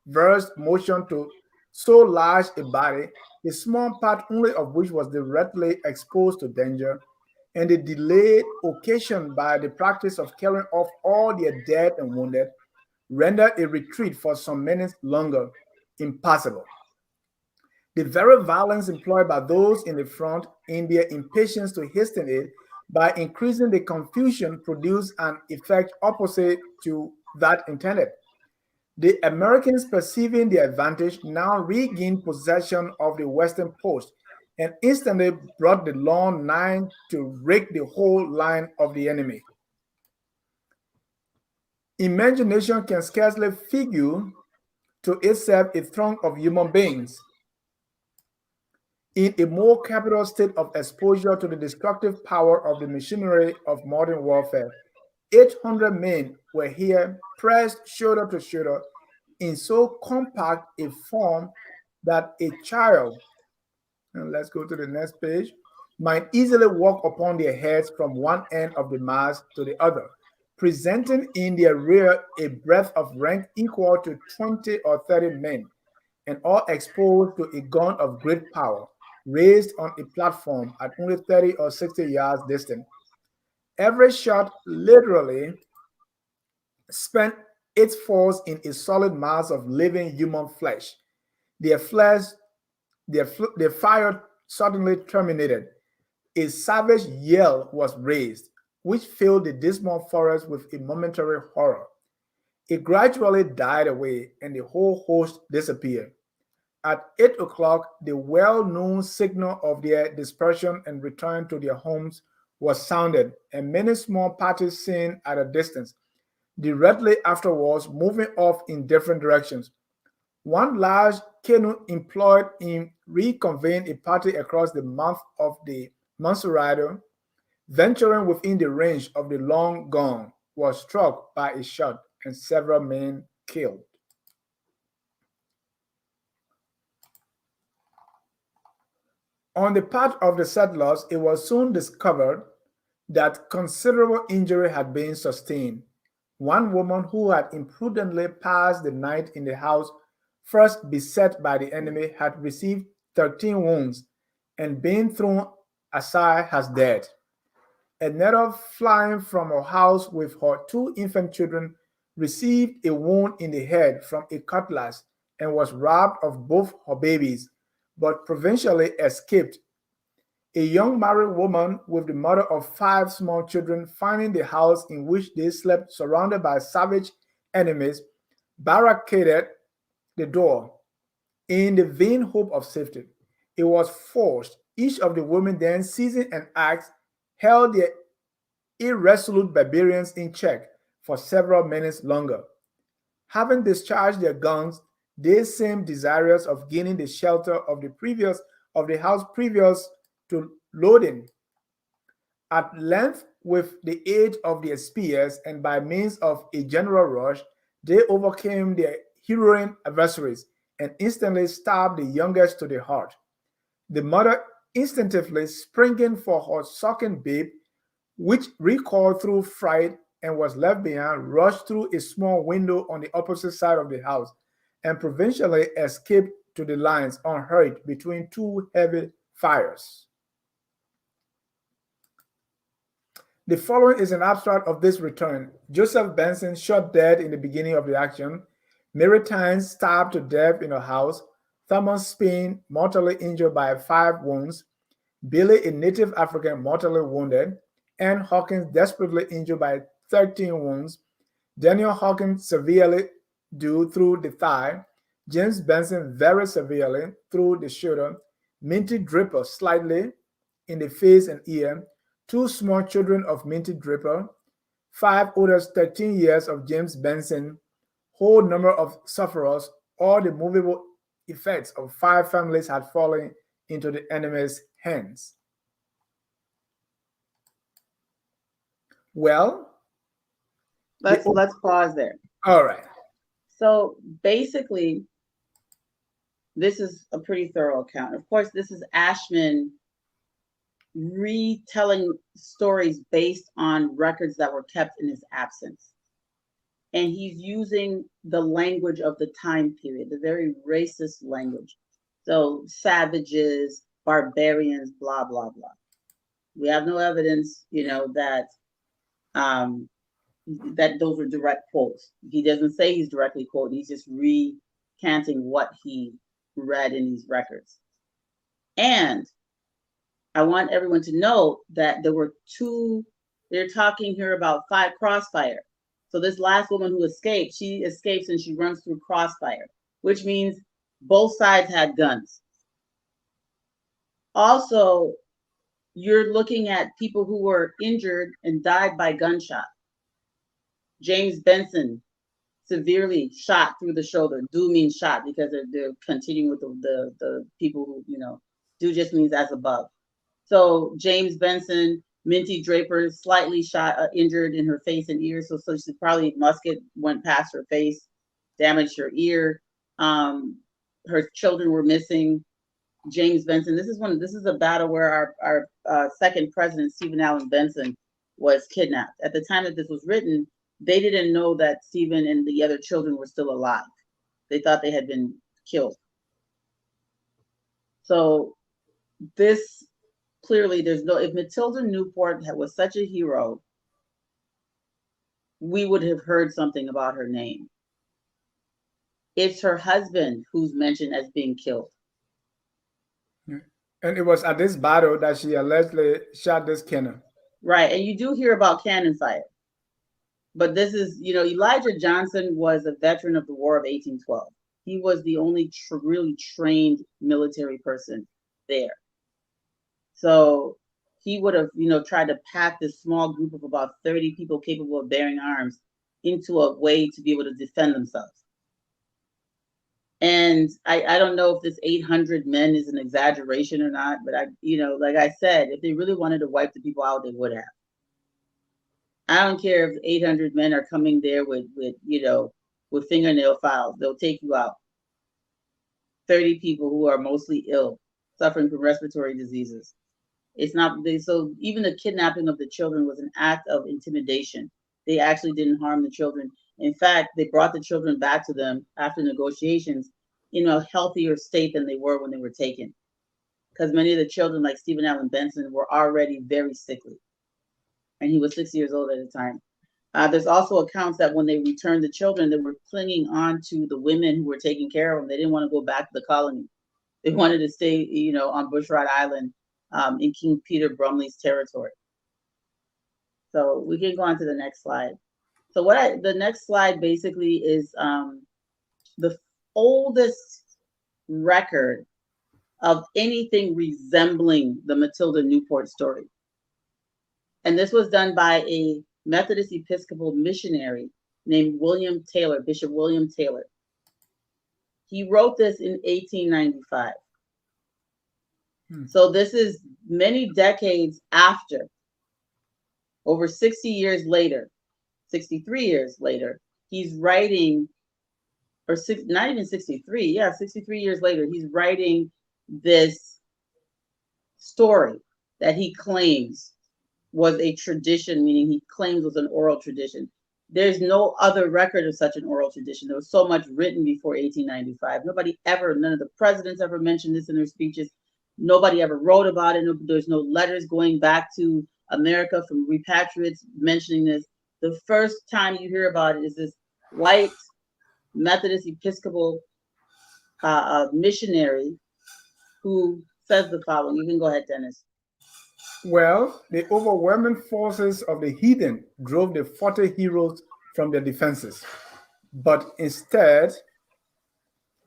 S1: reversed motion to so large a body, the small part only of which was directly exposed to danger, and the delay occasioned by the practice of carrying off all their dead and wounded, rendered a retreat for some minutes longer impossible. The very violence employed by those in the front in their impatience to hasten it by increasing the confusion produced an effect opposite to that intended. The Americans, perceiving the advantage, now regained possession of the western post and instantly brought the long nine to rake the whole line of the enemy. Imagination can scarcely figure to itself a throng of human beings in a more capital state of exposure to the destructive power of the machinery of modern warfare. 800 men were here pressed shoulder to shoulder in so compact a form that a child, and let's go to the next page, might easily walk upon their heads from one end of the mass to the other, presenting in their rear a breadth of rank equal to 20 or 30 men, and all exposed to a gun of great power, raised on a platform at only 30 or 60 yards distant. Every shot literally spent its force in a solid mass of living human flesh. Their flesh, their fire suddenly terminated. A savage yell was raised, which filled the dismal forest with a momentary horror. It gradually died away, and the whole host disappeared. At 8 o'clock, the well-known signal of their dispersion and return to their homes was sounded, and many small parties seen at a distance, directly afterwards moving off in different directions. One large canoe employed in reconveying a party across the mouth of the Mansurado, venturing within the range of the long gun, was struck by a shot and several men killed. On the part of the settlers, it was soon discovered that considerable injury had been sustained. One woman who had imprudently passed the night in the house first beset by the enemy, had received 13 wounds and been thrown aside as dead. Another, flying from her house with her two infant children, received a wound in the head from a cutlass and was robbed of both her babies, but provincially escaped. A young married woman with the mother of five small children, finding the house in which they slept surrounded by savage enemies, barricaded the door in the vain hope of safety. It was forced. Each of the women, then seizing an axe, held the irresolute barbarians in check for several minutes longer. Having discharged their guns, they seemed desirous of gaining the shelter of the house previous to loading. At length, with the aid of their spears and by means of a general rush, they overcame their heroine adversaries and instantly stabbed the youngest to the heart. The mother, instinctively springing for her sucking babe, which recoiled through fright and was left behind, rushed through a small window on the opposite side of the house and provincially escaped to the lines unhurt between two heavy fires. The following is an abstract of this return. Joseph Benson shot dead in the beginning of the action. Mary Tynes stabbed to death in her house. Thomas Spain mortally injured by 5 wounds. Billy, a native African, mortally wounded. Ann Hawkins desperately injured by 13 wounds. Daniel Hawkins severely due through the thigh. James Benson very severely through the shoulder. Minty Draper slightly in the face and ear. Two small children of Minty Draper. 5 others 13 years of James Benson. Whole number of sufferers. All the movable effects of 5 families had fallen into the enemy's hands. Well,
S2: let's pause there.
S1: All right.
S2: So basically, this is a pretty thorough account. Of course, this is Ashman retelling stories based on records that were kept in his absence. And he's using the language of the time period, the very racist language. So savages, barbarians, blah, blah, blah. We have no evidence, that that those are direct quotes. He doesn't say he's directly quoting, he's just recanting what he read in these records. And I want everyone to know that there were they're talking here about 5 crossfire. So this last woman who escaped, she escapes and she runs through crossfire, which means both sides had guns. Also, you're looking at people who were injured and died by gunshot. James Benson, severely shot through the shoulder. Do means shot because they're continuing with the people who, do just means as above. So James Benson, Minty Draper, slightly shot, injured in her face and ear. So she probably musket went past her face, damaged her ear. Her children were missing. James Benson. This is a battle where our second president, Stephen Allen Benson, was kidnapped. At the time that this was written, they didn't know that Stephen and the other children were still alive. They thought they had been killed. So this clearly, if Matilda Newport was such a hero, we would have heard something about her name. It's her husband who's mentioned as being killed.
S1: And it was at this battle that she allegedly shot this cannon.
S2: Right, and you do hear about cannon fire. But this is, Elijah Johnson was a veteran of the War of 1812. He was the only really trained military person there. So he would have, tried to pack this small group of about 30 people capable of bearing arms into a way to be able to defend themselves. And I don't know if this 800 men is an exaggeration or not, but like I said, if they really wanted to wipe the people out, they would have. I don't care if 800 men are coming there with fingernail files. They'll take you out. 30 people who are mostly ill, suffering from respiratory diseases. So even the kidnapping of the children was an act of intimidation. They actually didn't harm the children. In fact, they brought the children back to them after negotiations in a healthier state than they were when they were taken. Because many of the children, like Stephen Allen Benson, were already very sickly. And he was 6 years old at the time. There's also accounts that when they returned the children, they were clinging on to the women who were taking care of them. They didn't want to go back to the colony. They wanted to stay, on Bushrod Island, in King Peter Brumley's territory. So we can go on to the next slide. So the next slide basically is the oldest record of anything resembling the Matilda Newport story. And this was done by a Methodist Episcopal missionary named Bishop William Taylor. He wrote this in 1895. So this is many decades after, over 60 years later, 63 years later, he's writing, not even 63, 63 years later, he's writing this story that he claims was a tradition, meaning he claims was an oral tradition. There's no other record of such an oral tradition. There was so much written before 1895. None of the presidents ever mentioned this in their speeches. Nobody ever wrote about it. There's no letters going back to America from repatriates mentioning this. The first time you hear about it is this white Methodist Episcopal missionary who says the following. You can go ahead, Dennis.
S1: Well, the overwhelming forces of the heathen drove the 40 heroes from their defenses. But instead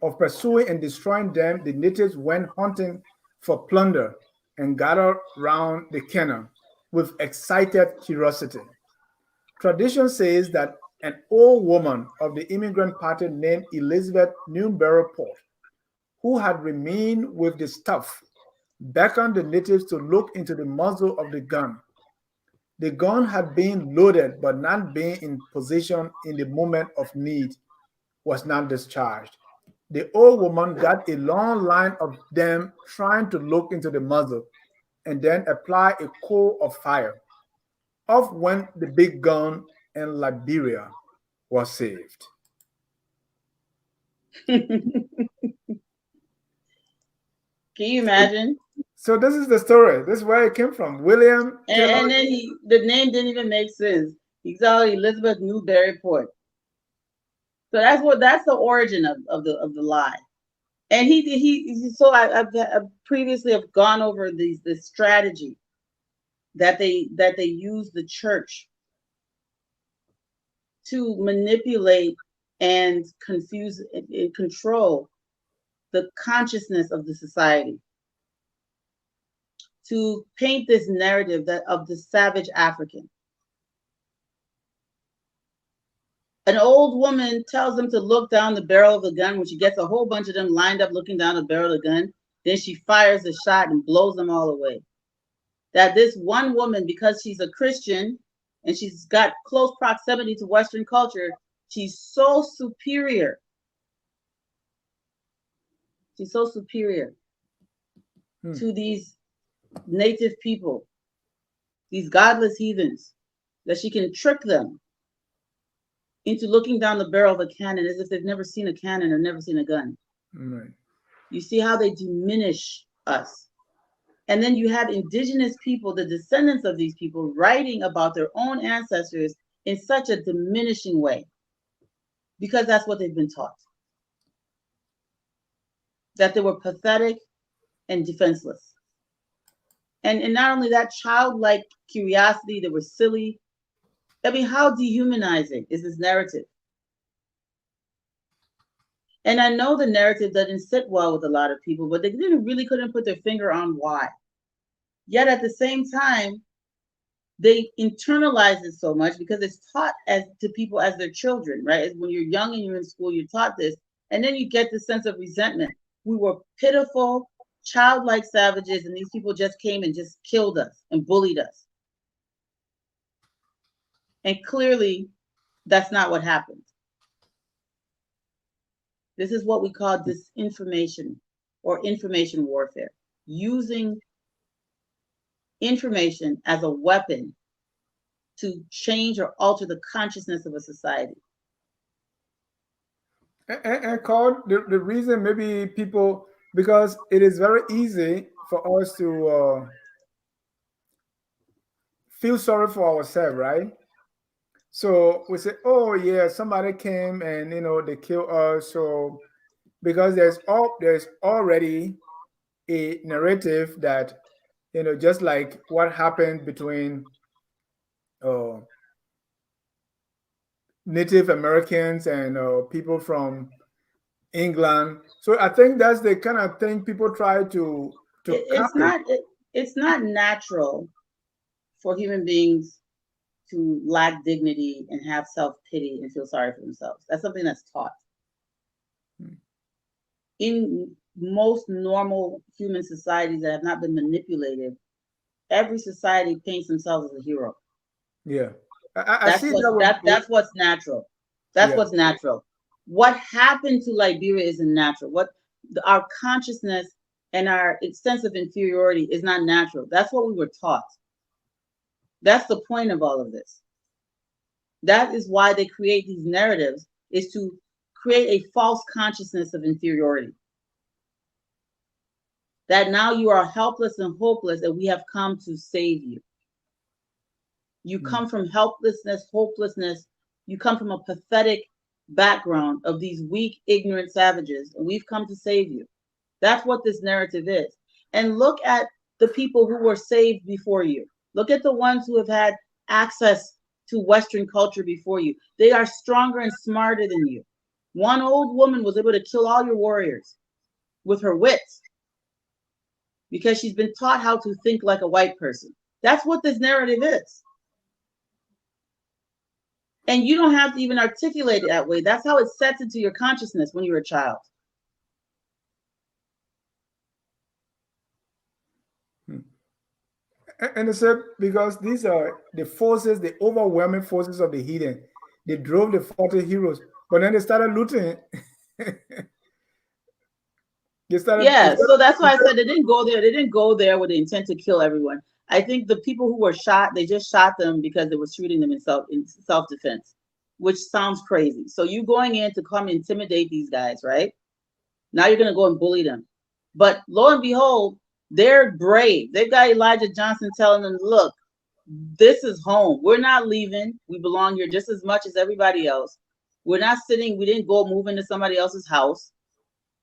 S1: of pursuing and destroying them, the natives went hunting for plunder and gathered round the cannon with excited curiosity. Tradition says that an old woman of the immigrant party named Elizabeth Newport, who had remained with the staff, beckoned the natives to look into the muzzle of the gun. The gun had been loaded but not being in position in the moment of need was not discharged. The old woman got a long line of them trying to look into the muzzle and then apply a coal of fire. Off went the big gun and Liberia was saved.
S2: Can you imagine?
S1: So this is the story. This is where it came from. William Taylor.
S2: And then the name didn't even make sense. He's called Elizabeth Newport. So that's the origin of the lie. And I previously have gone over this strategy that they use the church to manipulate and confuse and control the consciousness of the society, to paint this narrative of the savage African. An old woman tells them to look down the barrel of the gun. When she gets a whole bunch of them lined up looking down the barrel of the gun, then she fires a shot and blows them all away. That this one woman, because she's a Christian and she's got close proximity to Western culture, she's so superior. She's so superior to these native people, these godless heathens, that she can trick them into looking down the barrel of a cannon as if they've never seen a cannon or never seen a gun.
S1: Right.
S2: You see how they diminish us. And then you have indigenous people, the descendants of these people, writing about their own ancestors in such a diminishing way, because that's what they've been taught. That they were pathetic and defenseless. And not only that, childlike curiosity, they were silly. I mean, how dehumanizing is this narrative? And I know the narrative doesn't sit well with a lot of people, but they couldn't put their finger on why. Yet at the same time, they internalize it so much because it's taught to people as their children, right? When you're young and you're in school, you're taught this. And then you get the sense of resentment. We were pitiful, childlike savages, and these people just came and just killed us and bullied us. And clearly, that's not what happened. This is what we call disinformation or information warfare, using information as a weapon to change or alter the consciousness of a society.
S1: And called the reason maybe people, because it is very easy for us to feel sorry for ourselves, right? So we say, oh yeah, somebody came and they killed us. So because there's already a narrative that just like what happened between uh, Native Americans and people from England. So I think that's the kind of thing people try to
S2: It's
S1: copy.
S2: not it's not natural for human beings to lack dignity and have self-pity and feel sorry for themselves. That's something that's taught. In most normal human societies that have not been manipulated, every society paints themselves as a hero.
S1: Yeah, I see that
S2: That's what's natural. That's
S1: yeah.
S2: what's natural. What happened to Liberia isn't natural. Our consciousness and our sense of inferiority is not natural. That's what we were taught. That's the point of all of this. That is why they create these narratives, is to create a false consciousness of inferiority. That now you are helpless and hopeless, and we have come to save you. You
S1: Mm.
S2: come from helplessness, hopelessness. You come from a pathetic background of these weak, ignorant savages, and we've come to save you. That's what this narrative is. And look at the people who were saved before you. Look at the ones who have had access to Western culture before you. They are stronger and smarter than you. One old woman was able to kill all your warriors with her wits because she's been taught how to think like a white person. That's what this narrative is. And you don't have to even articulate it that way. That's how it sets into your consciousness when you're a child.
S1: Mm. And they said because these are the forces, the overwhelming forces of the heathen. They drove the 40 heroes, but then they started looting. they started
S2: Yeah,
S1: instead,
S2: so that's why I
S1: instead,
S2: said they didn't go there. They didn't go there with the intent to kill everyone. I think the people who were shot, they just shot them because they were shooting them in self defense, which sounds crazy. So you going in to come intimidate these guys, right? Now you're gonna go and bully them. But lo and behold, they're brave. They've got Elijah Johnson telling them, look, this is home. We're not leaving. We belong here just as much as everybody else. We're not sitting, we didn't go move into somebody else's house.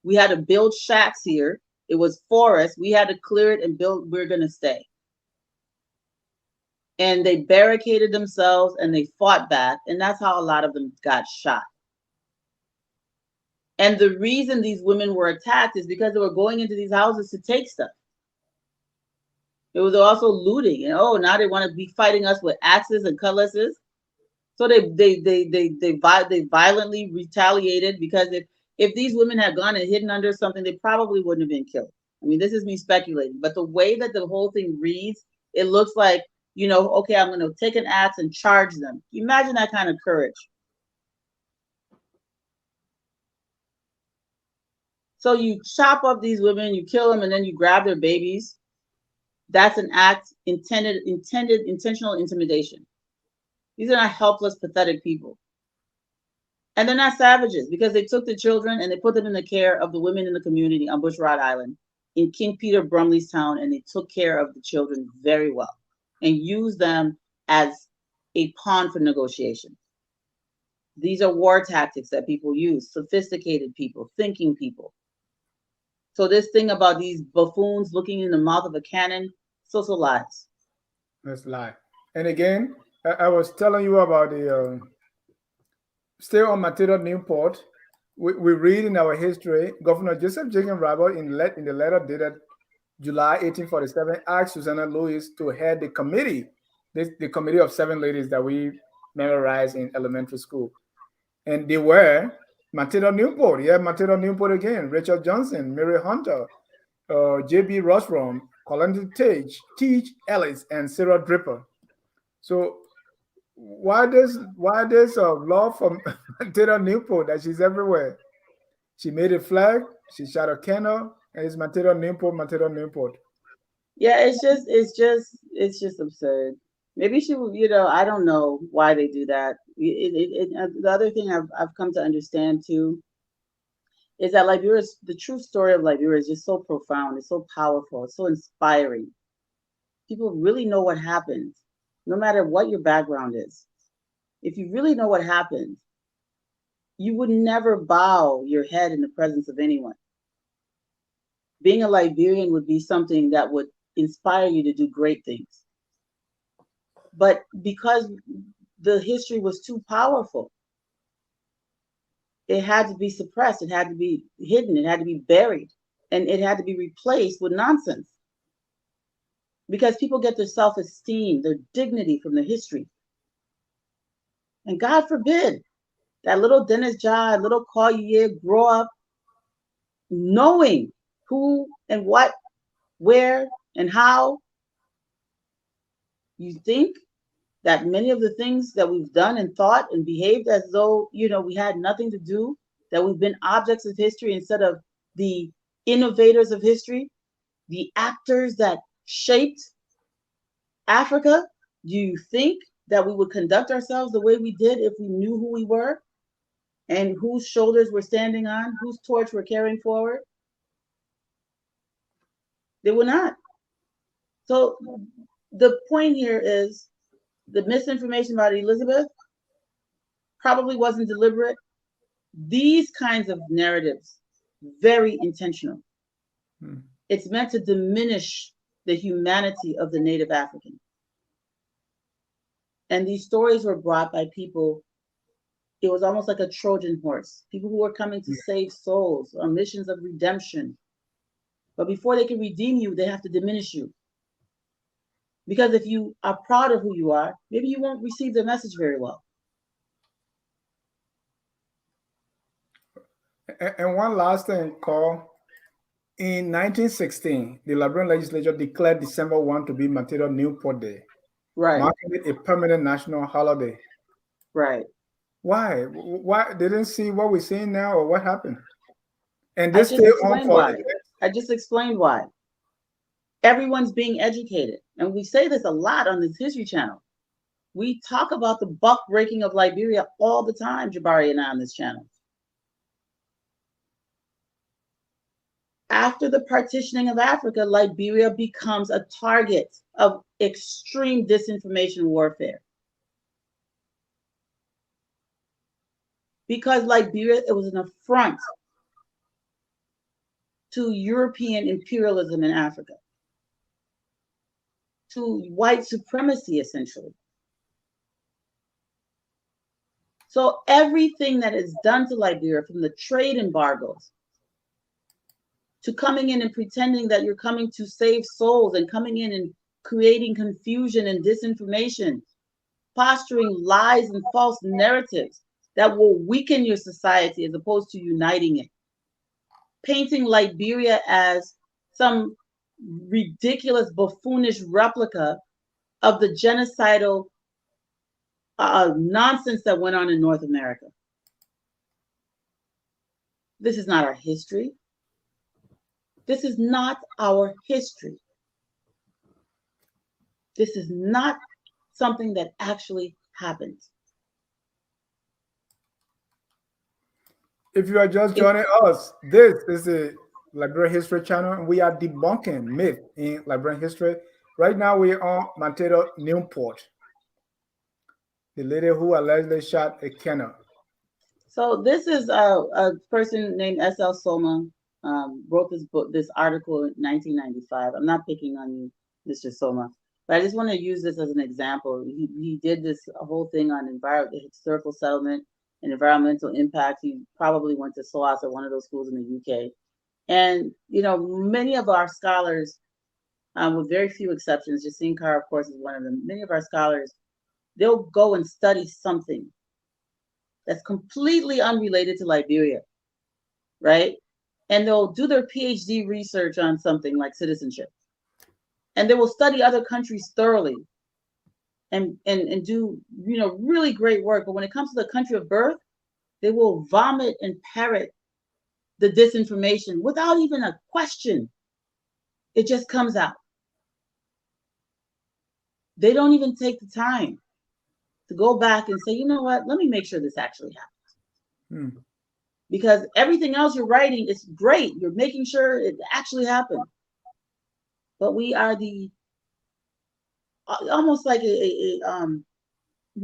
S2: We had to build shacks here. It was forest. We had to clear it and build, we're gonna stay. And they barricaded themselves and they fought back, and that's how a lot of them got shot. And the reason these women were attacked is because they were going into these houses to take stuff. It was also looting, and oh, now they want to be fighting us with axes and cutlasses. So they violently retaliated, because if these women had gone and hidden under something, they probably wouldn't have been killed. I mean, this is me speculating, but the way that the whole thing reads, it looks like, okay, I'm going to take an axe and charge them. Imagine that kind of courage. So you chop up these women, you kill them, and then you grab their babies. That's an act intentional intimidation. These are not helpless, pathetic people. And they're not savages, because they took the children and they put them in the care of the women in the community on Bushrod Island in King Peter Brumley's town, and they took care of the children very well and used them as a pawn for negotiation. These are war tactics that people use, sophisticated people, thinking people. So this thing about these buffoons looking in the mouth of a cannon, so lies.
S1: let's lie. And again, I was telling you about the still on Matilda Newport. We read in our history, Governor Joseph Jacob Robert in the letter dated July 1847 asked Susanna Lewis to head the committee, the committee of 7 ladies that we memorized in elementary school. And they were Matilda Newport, yeah, Matilda Newport again, Rachel Johnson, Mary Hunter, J.B. Rosrom, Colin Teach Ellis, and Sarah Dripper. So why there's a law from Matilda Newport that she's everywhere? She made a flag, she shot a candle, and it's Matilda Newport, Matilda Newport.
S2: Yeah, it's just absurd. Maybe she will, I don't know why they do that. The other thing I've come to understand too is that the true story of Liberia is just so profound, it's so powerful, it's so inspiring. People really know what happened, no matter what your background is. If you really know what happened, you would never bow your head in the presence of anyone. Being a Liberian would be something that would inspire you to do great things. But because the history was too powerful, it had to be suppressed, it had to be hidden, it had to be buried, and it had to be replaced with nonsense. Because people get their self-esteem, their dignity from the history. And God forbid that little Dennis John, little Yeyia grow up knowing who and what, where, and how. You think that many of the things that we've done and thought and behaved as though, we had nothing to do, that we've been objects of history instead of the innovators of history, the actors that shaped Africa? Do you think that we would conduct ourselves the way we did if we knew who we were and whose shoulders we're standing on, whose torch we're carrying forward? They would not. So the point here is the misinformation about Elizabeth probably wasn't deliberate. These kinds of narratives, very intentional. It's meant to diminish the humanity of the native African. And these stories were brought by people. It was almost like a Trojan horse. People who were coming to save souls on missions of redemption. But before they can redeem you, they have to diminish you. Because if you are proud of who you are, maybe you won't receive the message very well.
S1: And one last thing, Carl. In 1916, the Liberian legislature declared December 1 to be Matilda Newport Day,
S2: Right.
S1: marking it a permanent national holiday.
S2: Right.
S1: Why? Why? They didn't see what we're seeing now, or what happened? And
S2: I
S1: this
S2: just
S1: stay on
S2: explained
S1: for
S2: why. I just explained why. Everyone's being educated. And we say this a lot on this History Channel. We talk about the buck breaking of Liberia all the time, Jabari and I on this channel. After the partitioning of Africa, Liberia becomes a target of extreme disinformation warfare. Because Liberia, it was an affront to European imperialism in Africa, to white supremacy, essentially. So everything that is done to Liberia, from the trade embargoes to coming in and pretending that you're coming to save souls and coming in and creating confusion and disinformation, posturing lies and false narratives that will weaken your society as opposed to uniting it, painting Liberia as some ridiculous, buffoonish replica of the genocidal nonsense that went on in North America. This is not our history. This is not our history. This is not something that actually happened.
S1: If you are just joining us, this is the Liberian History Channel, and we are debunking myth in Liberian history. Right now, we are on Matilda Newport, the lady who allegedly shot a Kenner.
S2: So this is a person named S.L. Soma, wrote this article in 1995. I'm not picking on you, Mr. Soma, but I just want to use this as an example. He did this whole thing on historical settlement and environmental impact. He probably went to SOAS at one of those schools in the UK. And, many of our scholars, with very few exceptions, Jacine Carr, of course, is one of them. Many of our scholars, they'll go and study something that's completely unrelated to Liberia, right? And they'll do their PhD research on something like citizenship. And they will study other countries thoroughly and do, really great work. But when it comes to the country of birth, they will vomit and parrot the disinformation without even a question. It just comes out. They don't even take the time to go back and say, you know what, let me make sure this actually happened. because everything else you're writing is great. You're making sure it actually happened. But we are the almost like we're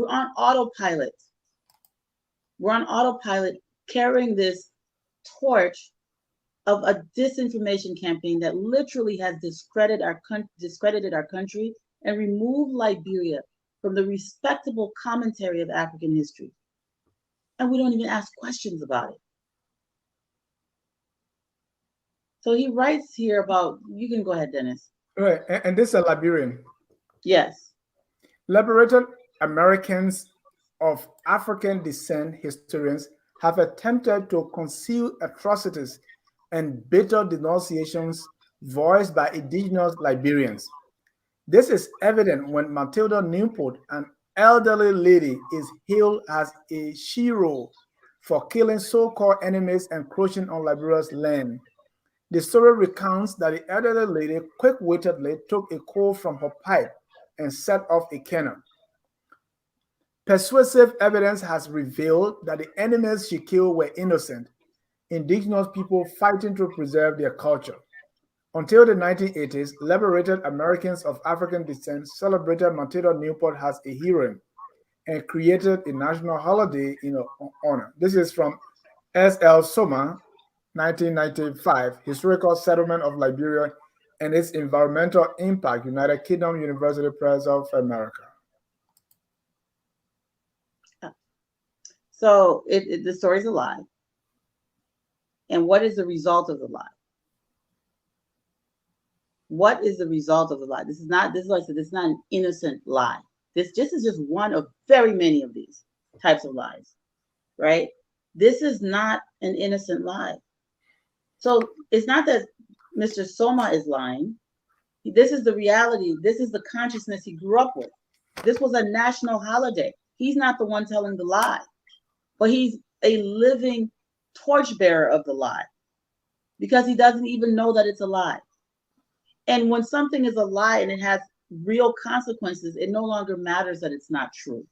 S2: on autopilot. We're on autopilot carrying this torch of a disinformation campaign that literally has discredited our country and removed Liberia from the respectable commentary of African history. And we don't even ask questions about it. So he writes here about, you can go ahead, Dennis.
S1: Right, and this is a Liberian.
S2: Yes.
S1: Liberated Americans of African descent historians have attempted to conceal atrocities and bitter denunciations voiced by indigenous Liberians. This is evident when Matilda Newport, an elderly lady, is hailed as a hero for killing so-called enemies encroaching on Liberia's land. The story recounts that the elderly lady quick-wittedly took a coal from her pipe and set off a cannon. Persuasive evidence has revealed that the enemies she killed were innocent, indigenous people fighting to preserve their culture. Until the 1980s, liberated Americans of African descent celebrated Matilda Newport as a hero and created a national holiday in her honor. This is from S.L. Soma, 1995, Historical Settlement of Liberia and its Environmental Impact, United Kingdom University Press of America.
S2: So the story's a lie. And what is the result of the lie? What is the result of the lie? This is like I said, this is not an innocent lie. This is just one of very many of these types of lies, right? This is not an innocent lie. So it's not that Mr. Soma is lying. This is the reality. This is the consciousness he grew up with. This was a national holiday. He's not the one telling the lie, but he's a living torchbearer of the lie because he doesn't even know that it's a lie. And when something is a lie and it has real consequences, it no longer matters that it's not true.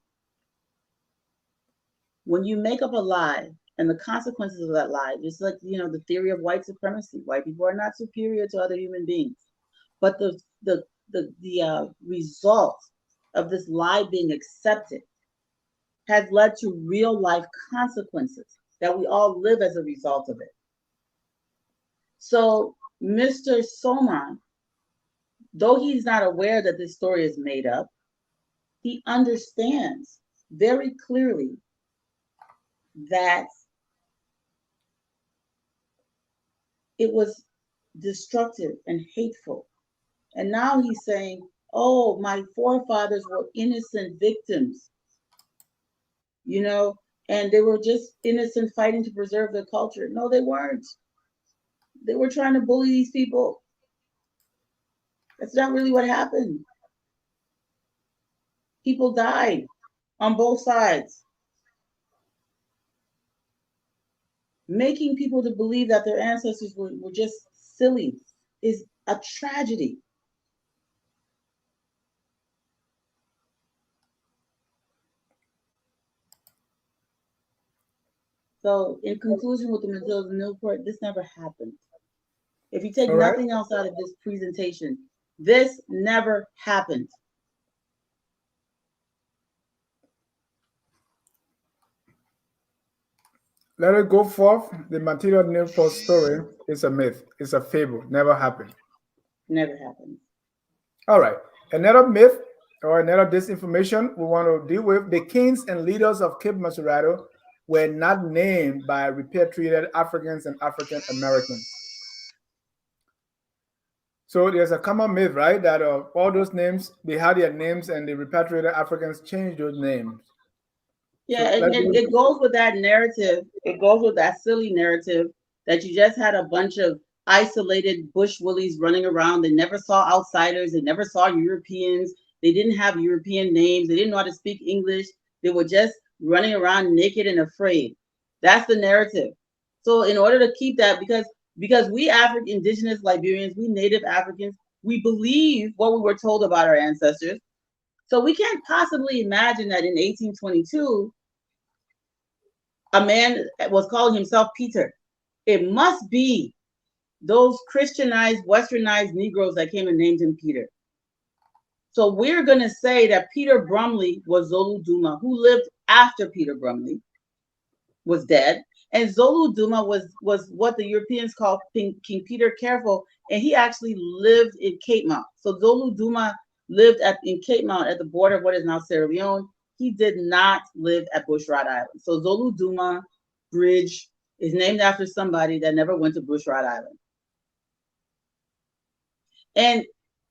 S2: When you make up a lie and the consequences of that lie, just like, the theory of white supremacy, white people are not superior to other human beings. But the result of this lie being accepted has led to real life consequences that we all live as a result of it. So Mr. Soma, though he's not aware that this story is made up, he understands very clearly that it was destructive and hateful. And now he's saying, oh, my forefathers were innocent victims, and they were just innocent fighting to preserve their culture. No, they weren't. They were trying to bully these people. That's not really what happened. People died on both sides. Making people to believe that their ancestors were just silly is a tragedy. So in conclusion with the Matilda Newport, this never happened. If you take nothing else out of this presentation, this never happened.
S1: Let it go forth. The Matilda Newport story is a myth. It's a fable. Never happened.
S2: Never happened.
S1: All right. Another myth or another disinformation we want to deal with. The kings and leaders of Cape Masurado were not named by repatriated Africans and African Americans. So there's a common myth, right, that all those names, they had their names and the repatriated Africans changed those names.
S2: Yeah, so it goes with that narrative. It goes with that silly narrative that you just had a bunch of isolated bush willies running around. They never saw outsiders. They never saw Europeans. They didn't have European names. They didn't know how to speak English. They were just running around naked and afraid. That's the narrative. So in order to keep that, because we indigenous Liberians, we native Africans, we believe what we were told about our ancestors. So we can't possibly imagine that in 1822, A man was calling himself Peter. It must be those Christianized, westernized Negroes that came and named him Peter. So we're going to say that Peter Brumley was Zolu Duma, who lived after Peter Brumley was dead. And Zolu Duma was what the Europeans call King Peter Careful, and he actually lived in Cape Mount. So Zolu Duma lived in Cape Mount at the border of what is now Sierra Leone. He did not live at Bushrod Island. So Zolu Duma Bridge is named after somebody that never went to Bushrod Island. And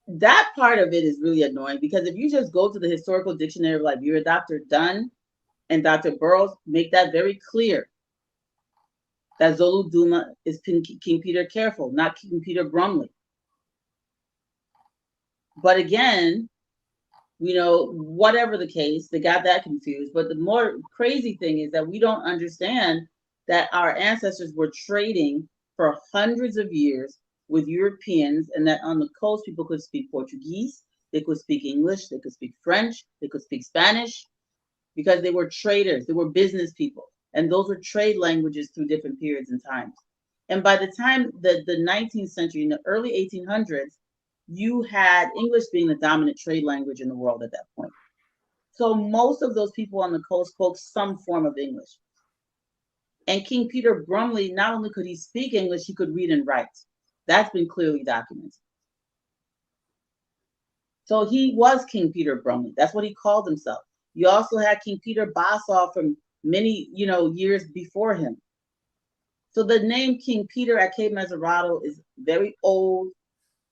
S2: that part of it is really annoying because if you just go to the Historical Dictionary of Liberia, Dr. Dunn and Dr. Burroughs make that very clear that Zolu Duma is King Peter Careful, not King Peter Brumley. But again, whatever the case, they got that confused. But the more crazy thing is that we don't understand that our ancestors were trading for hundreds of years with Europeans, and that on the coast, people could speak Portuguese, they could speak English, they could speak French, they could speak Spanish, because they were traders, they were business people. And those were trade languages through different periods and times. And by the time the 19th century, in the early 1800s, you had English being the dominant trade language in the world at that point. So most of those people on the coast spoke some form of English. And King Peter Brumley, not only could he speak English, he could read and write. That's been clearly documented. So he was King Peter Brumley. That's what he called himself. You also had King Peter Bosa from many, years before him. So the name King Peter at Cape Mesurado is very old.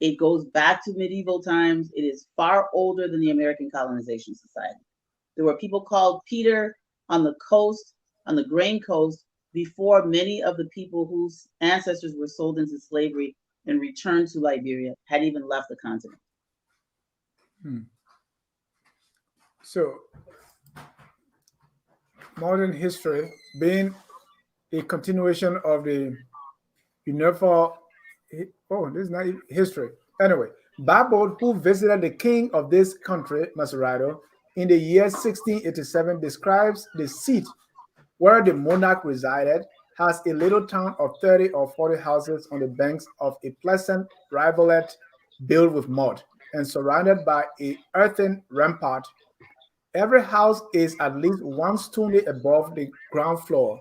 S2: It goes back to medieval times. It is far older than the American Colonization Society. There were people called Peter on the coast, on the Grain Coast, before many of the people whose ancestors were sold into slavery and returned to Liberia had even left the continent.
S1: So, modern history being a continuation of the universal. Oh, this is not history. Anyway, Babod, who visited the king of this country, Maserado, in the year 1687, describes the seat where the monarch resided has a little town of 30 or 40 houses on the banks of a pleasant rivulet built with mud and surrounded by a earthen rampart. Every house is at least one story above the ground floor,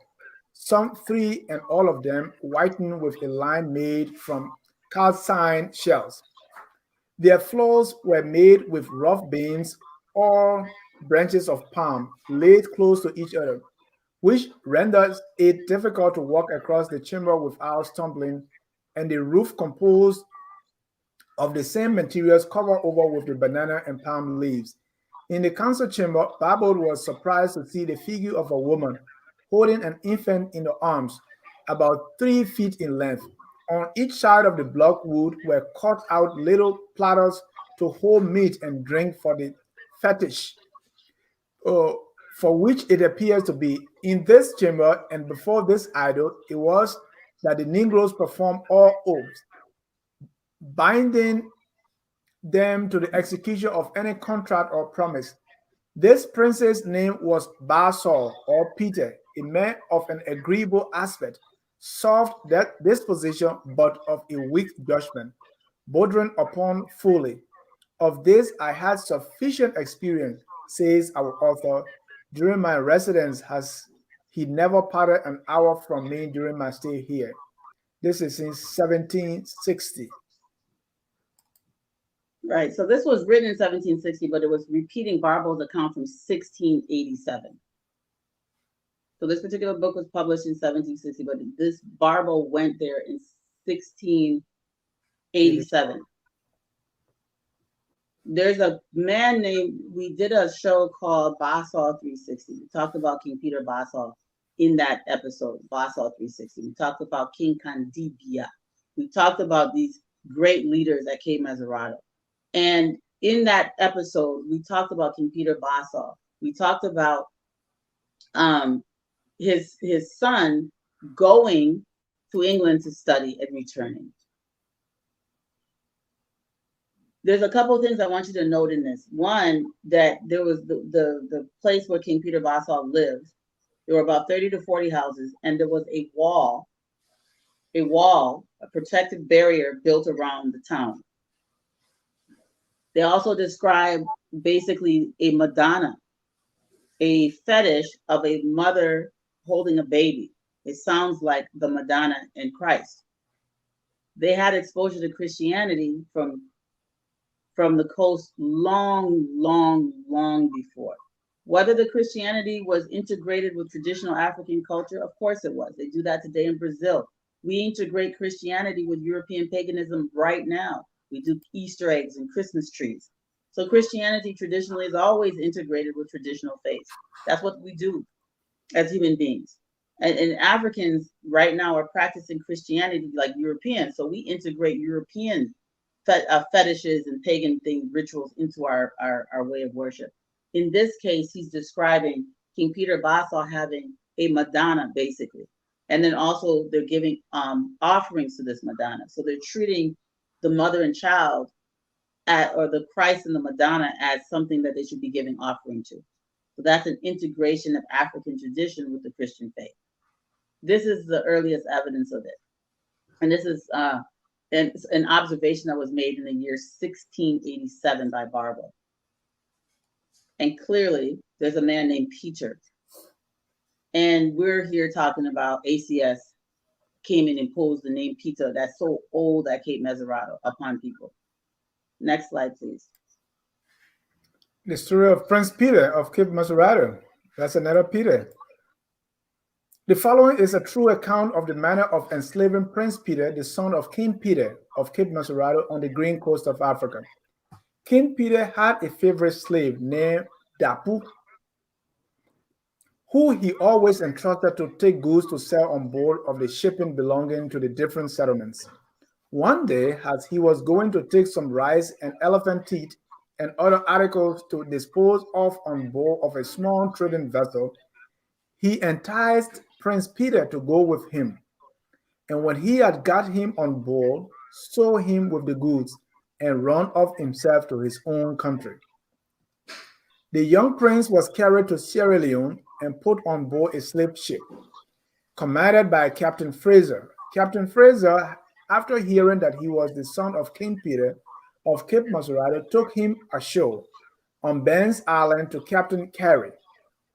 S1: some three, and all of them whitened with a lime made from calcined shells. Their floors were made with rough beams or branches of palm laid close to each other, which renders it difficult to walk across the chamber without stumbling, and the roof composed of the same materials covered over with the banana and palm leaves. In the council chamber, Babel was surprised to see the figure of a woman holding an infant in her arms, about 3 feet in length. On each side of the block wood were cut out little platters to hold meat and drink for the fetish, uh, for which it appears to be. In this chamber and before this idol, it was that the Negroes performed all oaths, binding them to the execution of any contract or promise. This prince's name was Basol or Peter, a man of an agreeable aspect, soft disposition, but of a weak judgment, bordering upon folly. Of this I had sufficient experience, says our author. During my residence has he never parted an hour from me during my stay here. This is in 1760.
S2: Right. So this was written in 1760, but it was repeating Barbauld's account from 1687. So this particular book was published in 1760, but this Barbauld went there in 1687. There's a man named, we did a show called Bosaw 360. We talked about King Peter Bosaw in that episode, Bosaw 360. We talked about King Kandibia. We talked about these great leaders that came as Arado. And in that episode, we talked about King Peter Bosaw. We talked about his son going to England to study and returning. There's a couple of things I want you to note in this. One, that there was the place where King Peter Bosaw lived. There were about 30 to 40 houses, and there was a protective barrier built around the town. They also describe basically a Madonna, a fetish of a mother holding a baby. It sounds like the Madonna in Christ. They had exposure to Christianity from the coast long, long, long before. Whether the Christianity was integrated with traditional African culture, of course it was. They do that today in Brazil. We integrate Christianity with European paganism right now. We do Easter eggs and Christmas trees. So Christianity traditionally is always integrated with traditional faiths. That's what we do as human beings. And Africans right now are practicing Christianity like Europeans. So we integrate European fetishes and pagan things, rituals into our way of worship. In this case, he's describing King Peter Basa having a Madonna, basically. And then also they're giving offerings to this Madonna. So they're treating the mother and child or the Christ and the Madonna as something that they should be giving offering to. So that's an integration of African tradition with the Christian faith. This is the earliest evidence of it. And this is an observation that was made in the year 1687 by Barber. And clearly, there's a man named Peter. And we're here talking about ACS came and imposed the name Peter that's so old at Cape Mesurado upon people. Next slide, please.
S1: The story of Prince Peter of Cape Mesurado. That's another Peter. The following is a true account of the manner of enslaving Prince Peter, the son of King Peter of Cape Mesurado on the green coast of Africa. King Peter had a favorite slave named Dapu, who he always entrusted to take goods to sell on board of the shipping belonging to the different settlements. One day, as he was going to take some rice and elephant teeth and other articles to dispose of on board of a small trading vessel, he enticed Prince Peter to go with him. And when he had got him on board, sold him with the goods, and run off himself to his own country. The young prince was carried to Sierra Leone and put on board a slave ship, commanded by Captain Fraser. Captain Fraser, after hearing that he was the son of King Peter of Cape Mesurado, took him ashore on Ben's Island to Captain Carey,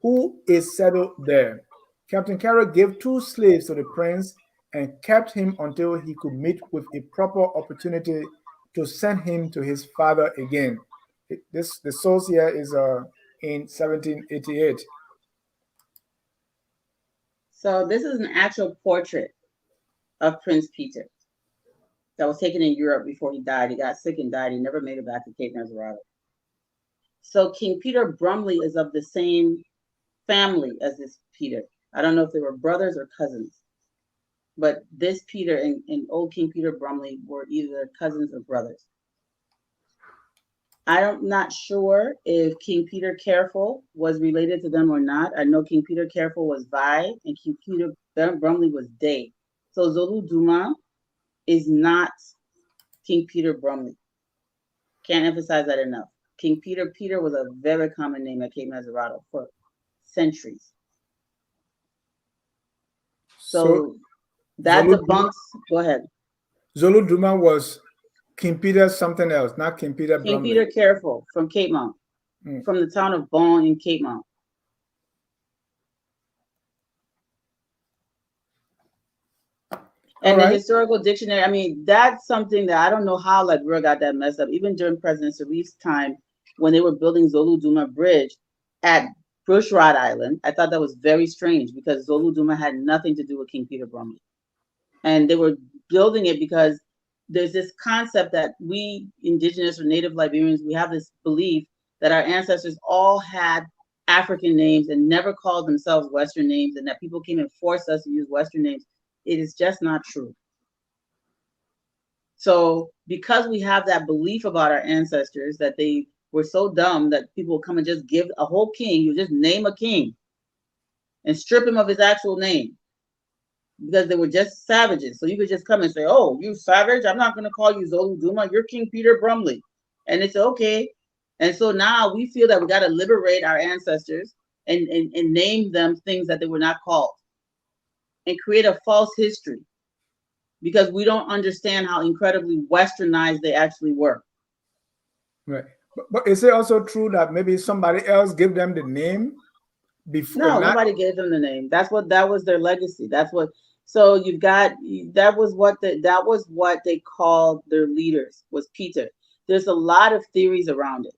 S1: who is settled there. Captain Carey gave 2 slaves to the prince and kept him until he could meet with a proper opportunity to send him to his father again. The source here is in 1788.
S2: So this is an actual portrait of Prince Peter that was taken in Europe before he died. He got sick and died. He never made it back to Cape Mesurado. So King Peter Brumley is of the same family as this Peter. I don't know if they were brothers or cousins, but this Peter and old King Peter Brumley were either cousins or brothers. I'm not sure if King Peter Careful was related to them or not. I know King Peter Careful was Vi and King Peter Brumley was Day. So Zolu Duma is not King Peter Brumley. Can't emphasize that enough. King Peter was a very common name at Cape Mesurado for centuries. So that debunks. Go ahead.
S1: Zolu Duma was King Peter something else, not King Peter
S2: King
S1: Brumley.
S2: Peter Careful from Cape Mount, from the town of Bosa in Cape Mount. And the historical dictionary, I mean, that's something that I don't know how Liberia got that messed up. Even during President Sirleaf's time, when they were building Zolu Duma Bridge at Bushrod Island, I thought that was very strange because Zolu Duma had nothing to do with King Peter Brumley. And they were building it because there's this concept that we indigenous or native Liberians, we have this belief that our ancestors all had African names and never called themselves Western names, and that people came and forced us to use Western names. It is just not true. So because we have that belief about our ancestors that they were so dumb that people will come and just give a whole king, you just name a king and strip him of his actual name because they were just savages. So you could just come and say, oh, you savage, I'm not going to call you Zolu Duma, you're King Peter Brumley. And it's okay. And so now we feel that we got to liberate our ancestors and name them things that they were not called and create a false history because we don't understand how incredibly westernized they actually were.
S1: Right. But is it also true that maybe somebody else gave them the name before?
S2: No,
S1: Not
S2: nobody gave them the name. That was their legacy. That's what. So you've got that was what they called their leaders was Peter. There's a lot of theories around it.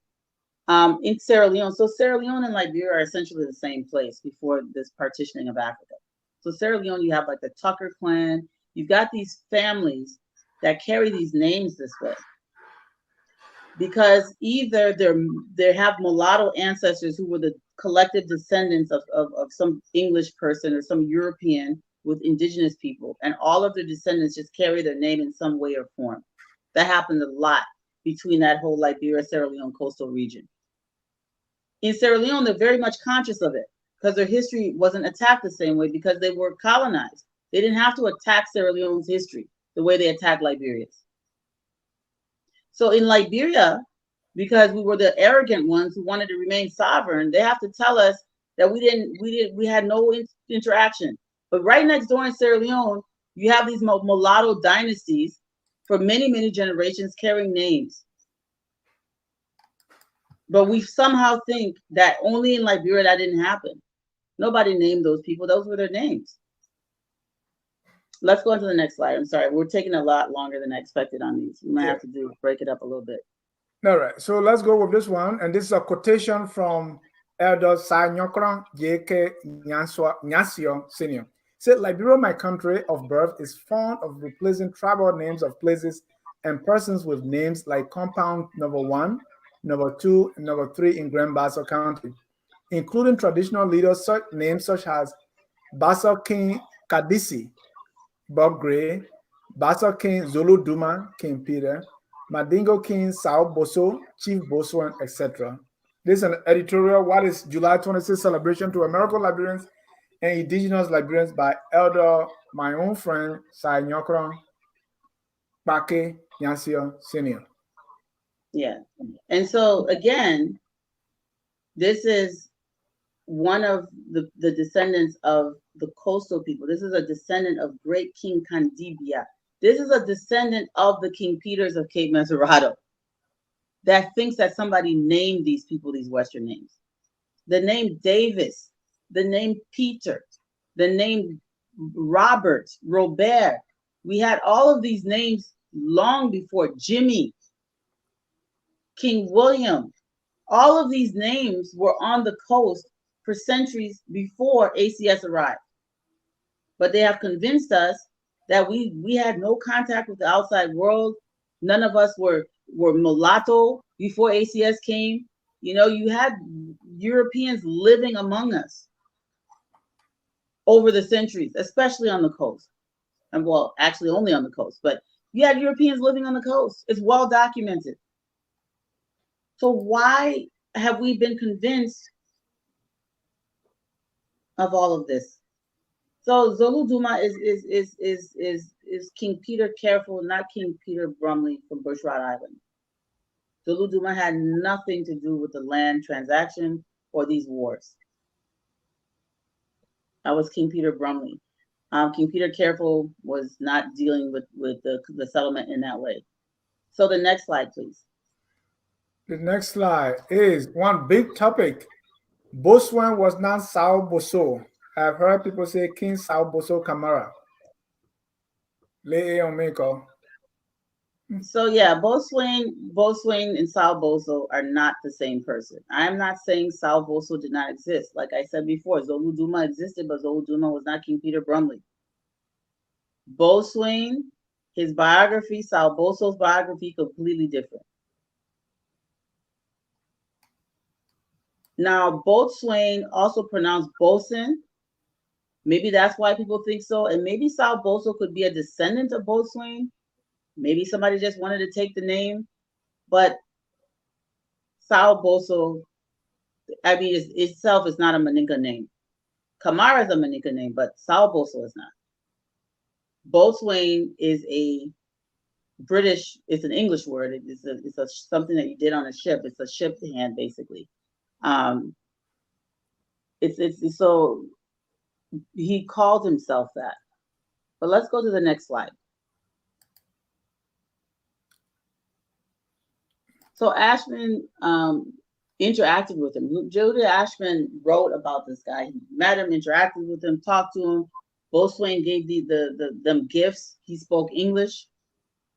S2: In Sierra Leone, so Sierra Leone and Liberia are essentially the same place before this partitioning of Africa. So Sierra Leone, you have like the Tucker clan. You've got these families that carry these names this way because either they have mulatto ancestors who were the collective descendants of some English person or some European with indigenous people, and all of their descendants just carry their name in some way or form. That happened a lot between that whole Liberia, Sierra Leone coastal region. In Sierra Leone, they're very much conscious of it because their history wasn't attacked the same way because they were colonized. They didn't have to attack Sierra Leone's history the way they attacked Liberia's. So in Liberia, because we were the arrogant ones who wanted to remain sovereign, they have to tell us that we had no interaction. But right next door in Sierra Leone, you have these mulatto dynasties for many, many generations carrying names. But we somehow think that only in Liberia that didn't happen. Nobody named those people. Those were their names. Let's go on to the next slide. I'm sorry. We're taking a lot longer than I expected on these. We might have to break it up a little bit.
S1: All right. So let's go with this one. And this is a quotation from Elder Sai Nyokron J.K. Nyasio Sr. Said, Liberia, my country of birth, is fond of replacing tribal names of places and persons with names like compound number 1, number 2, and number 3 in Grand Bassa County, including traditional leaders such names such as Bassa King Kadisi, Bob Gray, Bassa King Zolu Duma, King Peter, Mandingo King Sao Boso, Chief Boso, etc. This is an editorial, What is July 26th Celebration to American Liberians and Indigenous Liberians by Elder, my own friend, Sai Nyokron Pake Yansio Sr.
S2: Yeah. And so again, this is one of the descendants of the coastal people. This is a descendant of great King Kandibia. This is a descendant of the King Peters of Cape Mesurado that thinks that somebody named these people these Western names. The name Davis, the name Peter, the name Robert, Robert. We had all of these names long before Jimmy, King William. All of these names were on the coast for centuries before ACS arrived. But they have convinced us that we had no contact with the outside world. None of us were mulatto before ACS came. You know, you had Europeans living among us over the centuries, especially on the coast. And well, actually only on the coast, but you had Europeans living on the coast. It's well documented. So why have we been convinced of all of this? So Zolu Duma is King Peter Careful, not King Peter Brumley from Bushrod Island. Zolu Duma had nothing to do with the land transaction or these wars. That was King Peter Brumley. King Peter Careful was not dealing with the settlement in that way. So the next slide, please.
S1: The next slide is one big topic. Boswan was not Sao Boso. I've heard people say King Sao Boso Kamara. Le Omeko.
S2: So yeah, Boswain and Sal Boso are not the same person. I'm not saying Sal Boso did not exist. Like I said before, Zolu Duma existed, but Zolu Duma was not King Peter Brumley. Boswain, his biography, Sal Boso's biography, completely different. Now, Boatswain also pronounced Bosun. Maybe that's why people think so. And maybe Sal Boso could be a descendant of Boatswain. Maybe somebody just wanted to take the name. But Sal Boso, I mean, itself is not a Maninka name. Kamara is a Maninka name, but Sal Boso is not. Boatswain is a British, it's an English word. It's something that you did on a ship. It's a ship hand, basically. It's so he called himself that. But let's go to the next slide. So Ashman interacted with him. Judah Ashman wrote about this guy. He met him, interacted with him, talked to him. Boatswain gave them gifts. He spoke English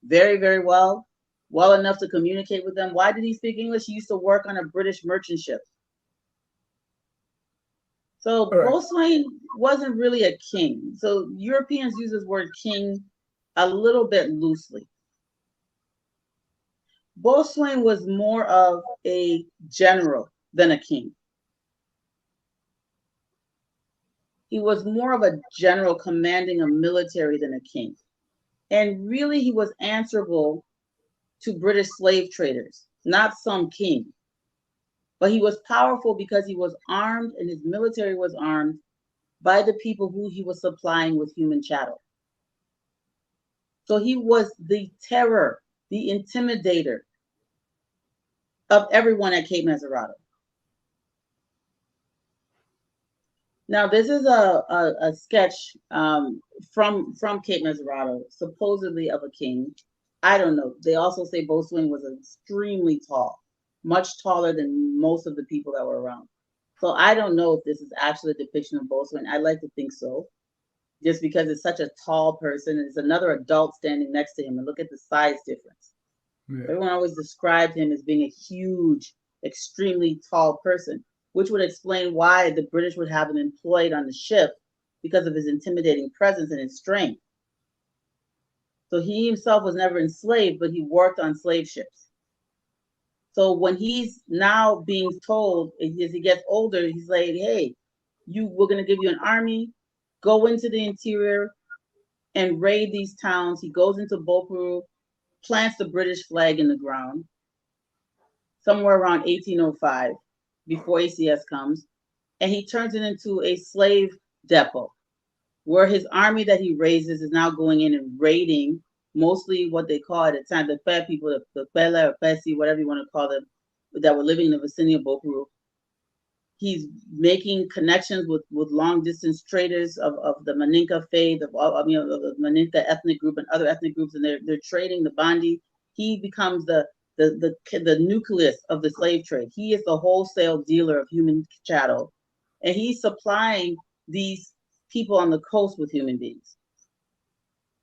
S2: very, very well enough to communicate with them. Why did he speak English? He used to work on a British merchant ship. So
S1: All right.
S2: Boatswain wasn't really a king. So Europeans use this word king a little bit loosely. Boatswain was more of a general than a king. He was more of a general commanding a military than a king. And really, he was answerable to British slave traders, not some king. But he was powerful because he was armed and his military was armed by the people who he was supplying with human chattel. So he was the terror, the intimidator of everyone at Cape Meserado. Now, this is a sketch from Cape Meserado, supposedly of a king. I don't know. They also say Boatswain was extremely tall, much taller than most of the people that were around. So I don't know if this is actually a depiction of Boatswain. I'd like to think so, just because it's such a tall person. And there's another adult standing next to him, and look at the size difference. Yeah. Everyone always described him as being a huge, extremely tall person, which would explain why the British would have him employed on the ship because of his intimidating presence and his strength. So he himself was never enslaved, but he worked on slave ships. So when he's now being told, as he gets older, he's like, hey, we're going to give you an army, go into the interior and raid these towns. He goes into Bopuru, plants the British flag in the ground, somewhere around 1805, before ACS comes, and he turns it into a slave depot, where his army that he raises is now going in and raiding mostly what they call at the time the Fair people, the Pele or Pesi, whatever you want to call them, that were living in the vicinity of Bopuru. He's making connections with long distance traders of the Maninka faith, of the Maninka ethnic group and other ethnic groups, and they're trading the Bandi. He becomes the nucleus of the slave trade. He is the wholesale dealer of human chattel, and he's supplying these people on the coast with human beings.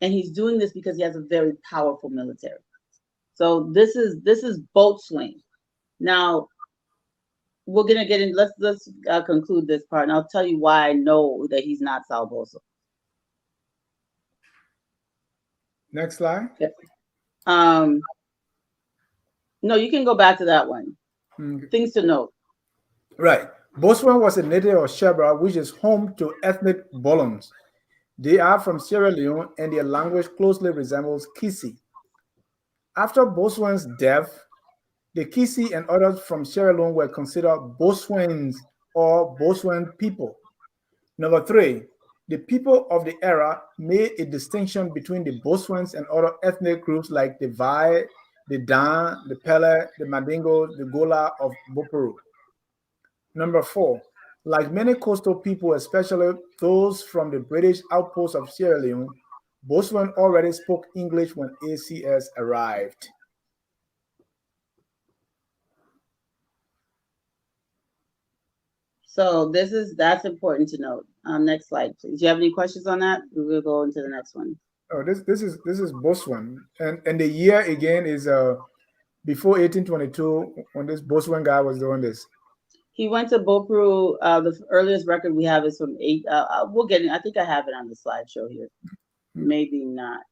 S2: And he's doing this because he has a very powerful military. So this is Boatswain. Now we're gonna get in. Let's conclude this part, and I'll tell you why I know that he's not Salboso.
S1: Next slide.
S2: Okay. No, you can go back to that one. Things to note.
S1: Right. Boatswain was a native of Shebra, which is home to ethnic Bolons. They are from Sierra Leone, and their language closely resembles Kisi. After Boatswain's death, the Kisi and others from Sierra Leone were considered Boatswains or Boatswain people. Number 3, the people of the era made a distinction between the Boatswains and other ethnic groups like the Vai, the Dan, the Pele, the Mandingo, the Gola of Bopuru. Number 4, like many coastal people, especially those from the British outposts of Sierra Leone, Boatswain already spoke English when ACS arrived.
S2: So that's important to note. Next slide, please. Do you have any questions on that? We will go into the next one.
S1: Oh, this is Boatswain, and the year again is before 1822 when this Boatswain guy was doing this.
S2: He went to Bopuru. The earliest record we have is from we'll get it. I think I have it on the slideshow here. Maybe not.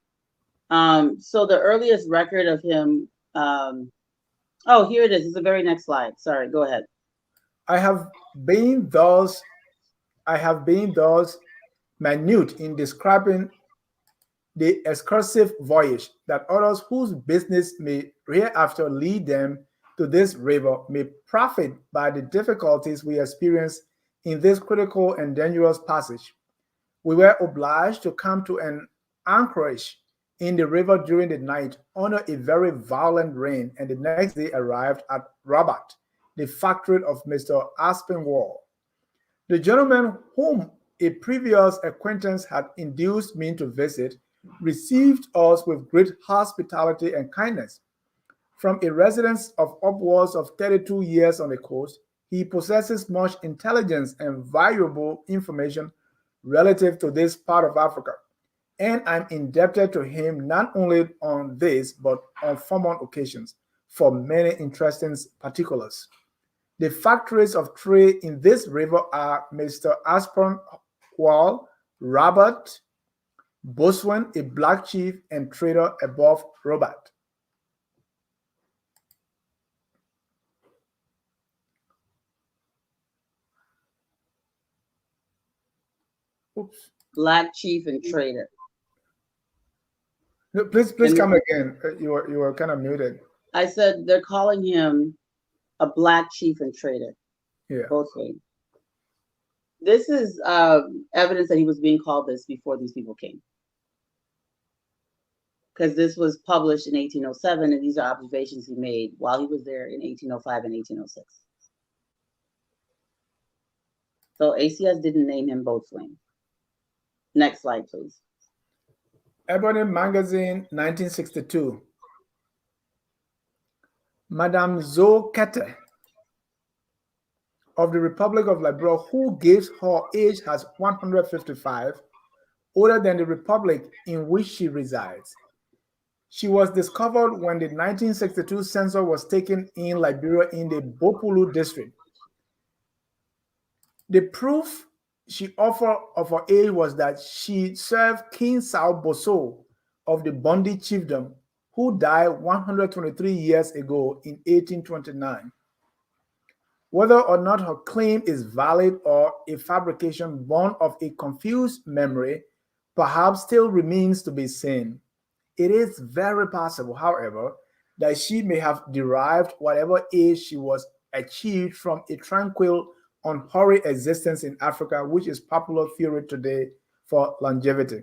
S2: So the earliest record of him. Oh, here it is. It's the very next slide. Sorry. Go ahead.
S1: I have been thus minute in describing the excursive voyage, that others whose business may hereafter lead them to this river may profit by the difficulties we experience in this critical and dangerous passage. We were obliged to come to an anchorage in the river during the night under a very violent rain, and the next day arrived at Rabat, the factory of Mr. Aspinwall. The gentleman whom a previous acquaintance had induced me to visit received us with great hospitality and kindness. From a residence of upwards of 32 years on the coast, he possesses much intelligence and valuable information relative to this part of Africa, and I'm indebted to him not only on this but on former occasions for many interesting particulars. The factories of trade in this river are Mr. Aspinwall, Robert, Boswan, a black chief and trader above Robert. Oops.
S2: Black chief and trader.
S1: No, please
S2: And
S1: come again. You were kind of muted.
S2: I said they're calling him a black chief and trader,
S1: Yeah.
S2: both ways. This is evidence that he was being called this before these people came. Because this was published in 1807, and these are observations he made while he was there in 1805 and 1806. So ACS didn't name him boatswain. Next slide, please.
S1: Ebony Magazine, 1962. Madame Zoe Kete of the Republic of Liberia, who gives her age as 155, older than the republic in which she resides. She was discovered when the 1962 census was taken in Liberia in the Bopulu district. The proof she offered of her age was that she served King Sao Boso of the Bondi chiefdom, who died 123 years ago in 1829. Whether or not her claim is valid or a fabrication born of a confused memory perhaps still remains to be seen. It is very possible, however, that she may have derived whatever age she was achieved from a tranquil, unhurried existence in Africa, which is popular theory today for longevity.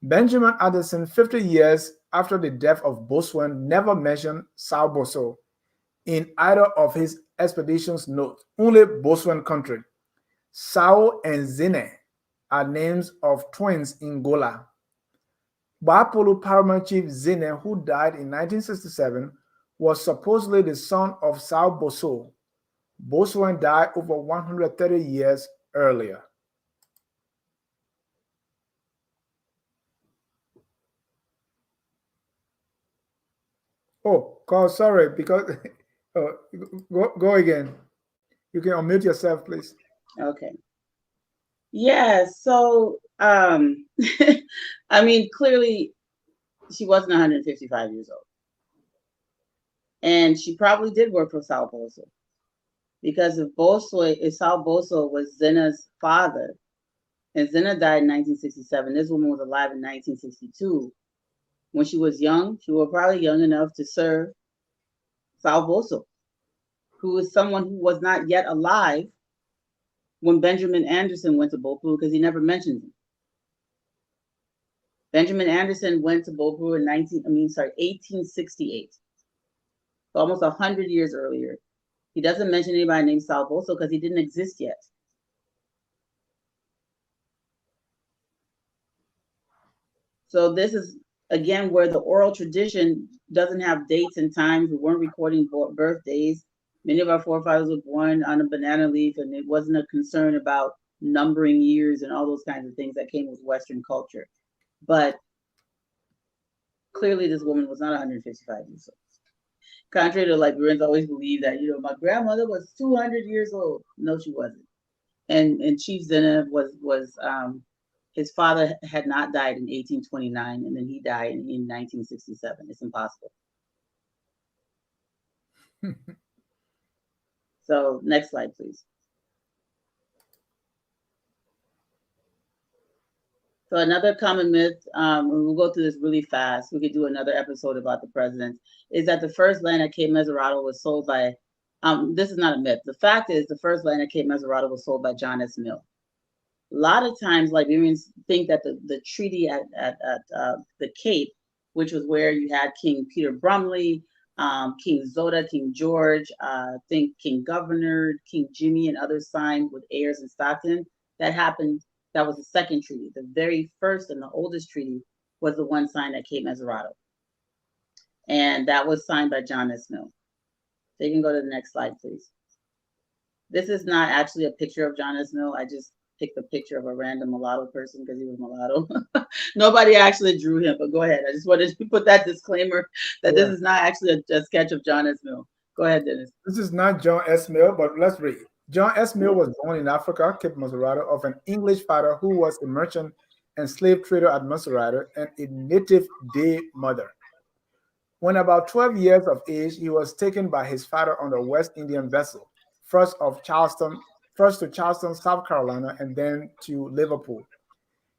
S1: Benjamin Addison, 50 years after the death of Boswan, never mentioned Sao Boso in either of his expeditions notes, only Boswan country. Sao and Zine are names of twins in Gola. Bapolu paramount chief Zine, who died in 1967, was supposedly the son of Sao Boso. Boswan died over 130 years earlier. Oh, Carl, sorry, because go again. You can unmute yourself, please.
S2: Okay. Yeah, so I mean, clearly she wasn't 155 years old. And she probably did work for Sal Boso. Because if Sal Boso was Zena's father, and Zena died in 1967, this woman was alive in 1962. When she was young, she was probably young enough to serve Sal Boso, who was someone who was not yet alive when Benjamin Anderson went to Bopu, because he never mentions him. Benjamin Anderson went to Bopu in 1868. So almost 100 years earlier. He doesn't mention anybody named Sal Boso because he didn't exist yet. So this is, again, where the oral tradition doesn't have dates and times. We weren't recording birthdays. Many of our forefathers were born on a banana leaf, and it wasn't a concern about numbering years and all those kinds of things that came with Western culture. But clearly this woman was not 155 years old. Contrary to Liberians always believe that, my grandmother was 200 years old. No, she wasn't. And Chief Zena was his father had not died in 1829, and then he died in 1967. It's impossible. So next slide, please. So another common myth, and we'll go through this really fast. We could do another episode about the presidents, is that the first land at Cape Mesurado was sold by, this is not a myth. The fact is the first land at Cape Mesurado was sold by John S. Mill. A lot of times Liberians think that the treaty at the Cape, which was where you had King Peter Brumley, King Zoda, King George, I think King Governor, King Jimmy, and others signed with Ayers and Stockton. That happened. That was the second treaty. The very first and the oldest treaty was the one signed at Cape Mesurado, and that was signed by John S. Mill. So you can go to the next slide, please. This is not actually a picture of John S. Mill. I just picked a picture of a random mulatto person because he was mulatto. Nobody actually drew him, but go ahead. I just wanted to put that disclaimer that this
S1: Yeah.
S2: is not actually a sketch of John S. Mill. Go ahead, Dennis.
S1: This is not John S. Mill, but let's read. John S. Mill was born in Africa, Cape Mesurado, of an English father who was a merchant and slave trader at Mesurado and a native Day mother. When about 12 years of age, he was taken by his father on a West Indian vessel, first to Charleston, South Carolina, and then to Liverpool.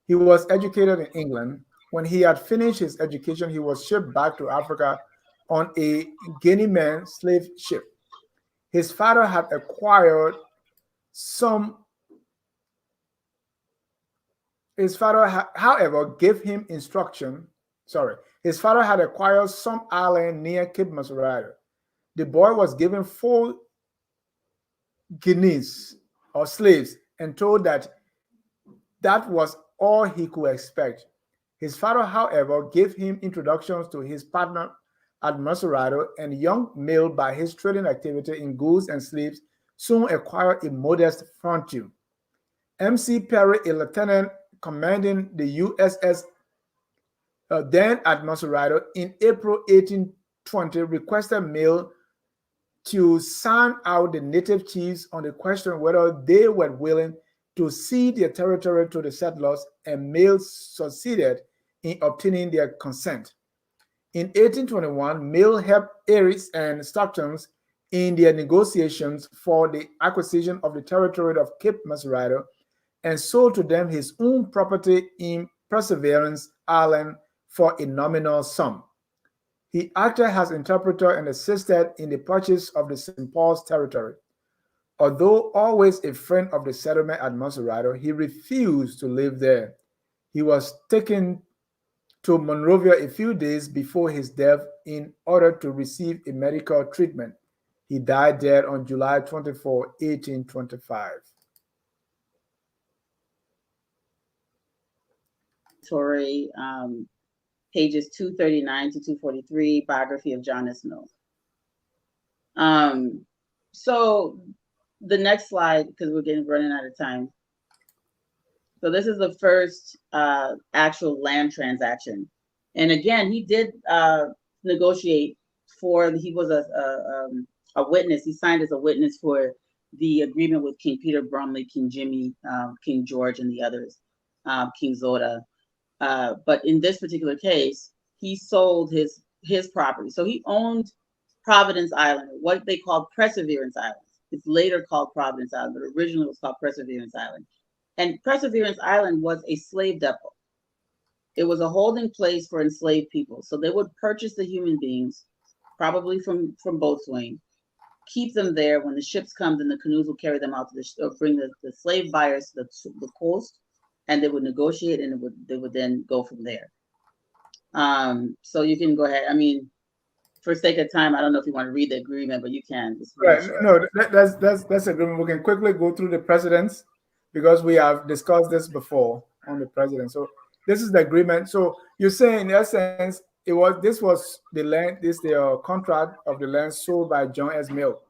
S1: He was educated in England. When he had finished his education, he was shipped back to Africa on a Guinean slave ship. His father had acquired some, however, gave him instruction. Sorry, his father had acquired some island near Cape Mesurado. The boy was given 4 guineas or slaves and told that that was all he could expect. His father, however, gave him introductions to his partner at Mesurado, and young Mill, by his trading activity in goods and slaves, soon acquired a modest fortune. M.C. Perry, a lieutenant commanding the USS then at Mesurado in April 1820, requested Mill to sound out the native chiefs on the question whether they were willing to cede their territory to the settlers, and Mill succeeded in obtaining their consent. In 1821, Mill helped Ayres and Stockton in their negotiations for the acquisition of the territory of Cape Mesurado and sold to them his own property in Perseverance Island for a nominal sum. He acted as interpreter and assisted in the purchase of the St. Paul's territory. Although always a friend of the settlement at Mesurado, he refused to live there. He was taken to Monrovia a few days before his death in order to receive a medical treatment. He died there on July 24, 1825.
S2: Tory, pages 239 to 243, biography of John S. Mill. So the next slide, because we're running out of time. So this is the first actual land transaction. And again, he did negotiate for, he was a witness. He signed as a witness for the agreement with King Peter Brumley, King Jimmy, King George, and the others, King Zoda. But in this particular case, he sold his property. So he owned Providence Island, what they called Perseverance Island. It's later called Providence Island, but originally it was called Perseverance Island. And Perseverance Island was a slave depot. It was a holding place for enslaved people. So they would purchase the human beings, probably from boatswain, keep them there. When the ships come, then the canoes will carry them out to bring the slave buyers to the coast, and they would negotiate, and they would then go from there. So you can go ahead. I mean, for sake of time, I don't know if you want to read the agreement, but you can. It's really short.
S1: No, that's agreement. We can quickly go through the precedents because we have discussed this before on the president. So this is the agreement. So you're saying, in essence, this was the land, the contract of the land sold by John S. Mill.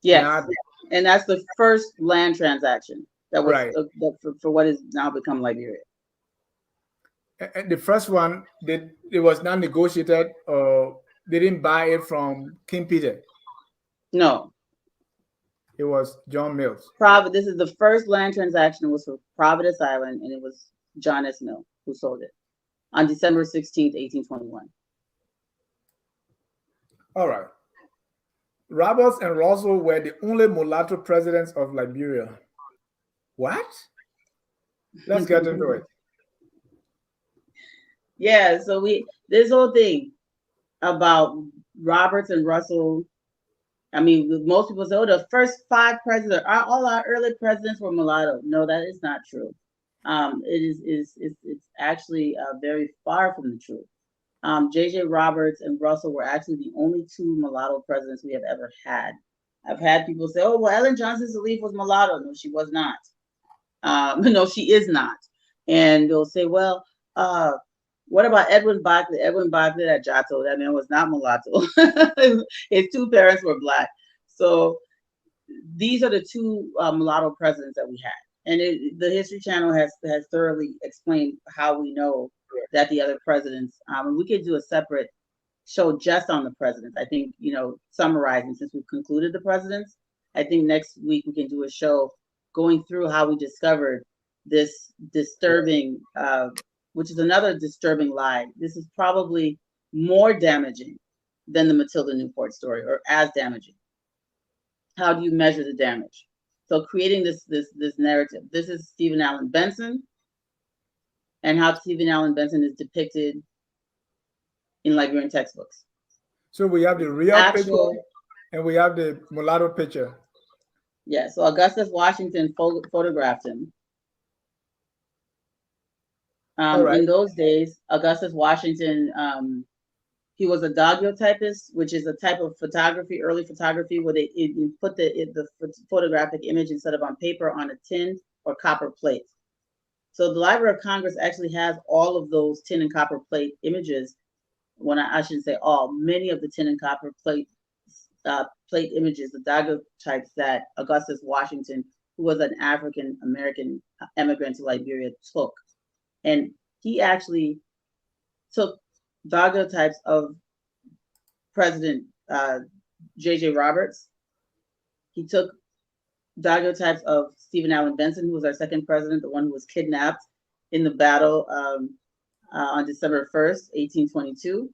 S2: Yes,
S1: Not,
S2: and that's the first land transaction that was
S1: right.
S2: For what has now become Liberia.
S1: And the first one, it was not negotiated, or they didn't buy it from King Peter.
S2: No.
S1: It was John Mills.
S2: This is the first land transaction. It was for Providence Island, and it was John S. Mill who sold it on December 16th, 1821.
S1: All right. Roberts and Russell were the only mulatto presidents of Liberia. What? Let's get into it.
S2: Yeah, so this whole thing about Roberts and Russell. I mean, most people say, "Oh, the first 5 presidents, all our early presidents were mulatto." No, that is not true. It's actually very far from the truth. J.J. Roberts and Russell were actually the only two mulatto presidents we have ever had. I've had people say, "Oh, well, Ellen Johnson Sirleaf was mulatto." No, she was not. No, she is not. And they'll say, "Well, uh, what about Edwin Barclay? Edwin Barclay at Jato, that man was not mulatto. His two parents were black." So these are the two mulatto presidents that we had, and the History Channel has thoroughly explained how we know that the other presidents. And we could do a separate show just on the presidents. I think, summarizing, since we've concluded the presidents. I think next week we can do a show going through how we discovered this disturbing, which is another disturbing lie. This is probably more damaging than the Matilda Newport story, or as damaging. How do you measure the damage? So creating this narrative. This is Stephen Allen Benson, and how Stephen Allen Benson is depicted in Liberian textbooks.
S1: So we have the real picture
S2: Actual,
S1: and we have the mulatto picture.
S2: yeah. So Augustus Washington photographed him.
S1: All right.
S2: In those days, Augustus Washington, he was a daguerreotypist, which is a type of photography, early photography, where you put the photographic image instead of on paper on a tin or copper plate. So the Library of Congress actually has all of those tin and copper plate images. I shouldn't say all, many of the tin and copper plate images, the daguerreotypes that Augustus Washington, who was an African American immigrant to Liberia, took. And he actually took daguerreotypes of President J.J. Roberts. He took daguerreotypes of Stephen Allen Benson, who was our second president, the one who was kidnapped in the battle on December 1st, 1822.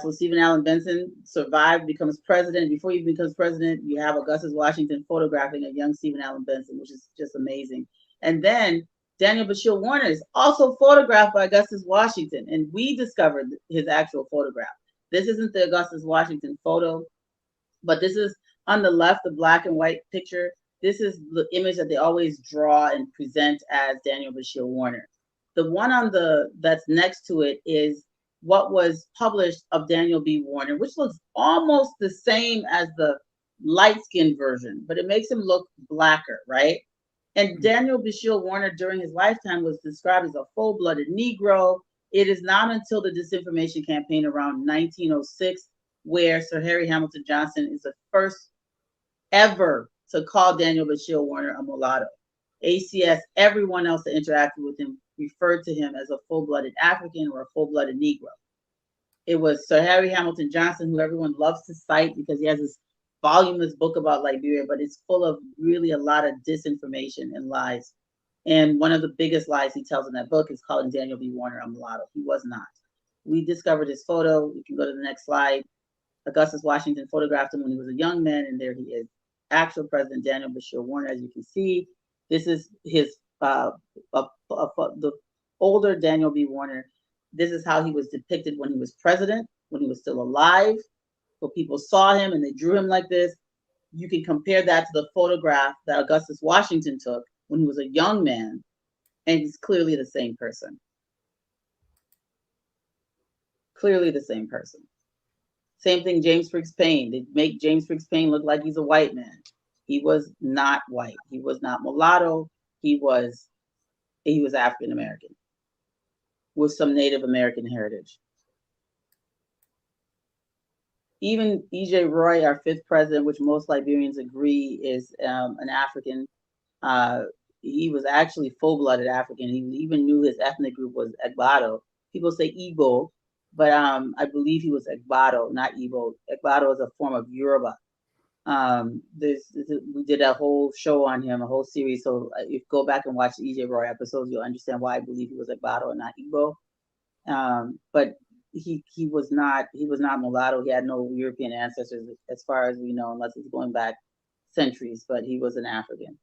S2: So Stephen Allen Benson survived, becomes president. Before he becomes president, you have Augustus Washington photographing a young Stephen Allen Benson, which is just amazing. And then Daniel Bashir Warner is also photographed by Augustus Washington, and we discovered his actual photograph. This isn't the Augustus Washington photo, but this is on the left, the black and white picture. This is the image that they always draw and present as Daniel Bashir Warner. The one that's next to it is what was published of Daniel B. Warner, which looks almost the same as the light-skinned version, but it makes him look blacker, right? And Daniel Bashir Warner during his lifetime was described as a full-blooded Negro. It is not until the Disinformation campaign around 1906 where Sir Harry Hamilton Johnson is the first ever to call Daniel Bashir Warner a mulatto. ACS, everyone else that interacted with him, referred to him as a full-blooded African or a full-blooded Negro. It was Sir Harry Hamilton Johnson, who everyone loves to cite because he has this voluminous book about Liberia, but it's full of really a lot of disinformation and lies. And one of the biggest lies he tells in that book is calling Daniel B. Warner a mulatto. He was not. We discovered his photo. We can go to the next slide. Augustus Washington photographed him when he was a young man, and there he is. Actual President Daniel Bashir Warner, as you can see. This is his the older Daniel B. Warner. This is how he was depicted when he was president, when he was still alive. So people saw him and they drew him like this. You can compare that to the photograph that Augustus Washington took when he was a young man, and he's clearly the same person. Clearly the same person. Same thing, James Briggs Payne. They make James Briggs Payne look like he's a white man. He was not white. He was not mulatto. He was African American with some Native American heritage. Even E.J. Roy, our fifth president, which most Liberians agree is an African, he was actually full-blooded African. He even knew his ethnic group was Egbado. People say Igbo, but I believe he was Egbado, not Igbo. Egbado is a form of Yoruba. We did a whole show on him, a whole series. So if you go back and watch the E.J. Roy episodes, you'll understand why I believe he was Egbado and not Igbo. But he was not mulatto. He had no European ancestors, as far as we know, unless it's going back centuries. But he was an African.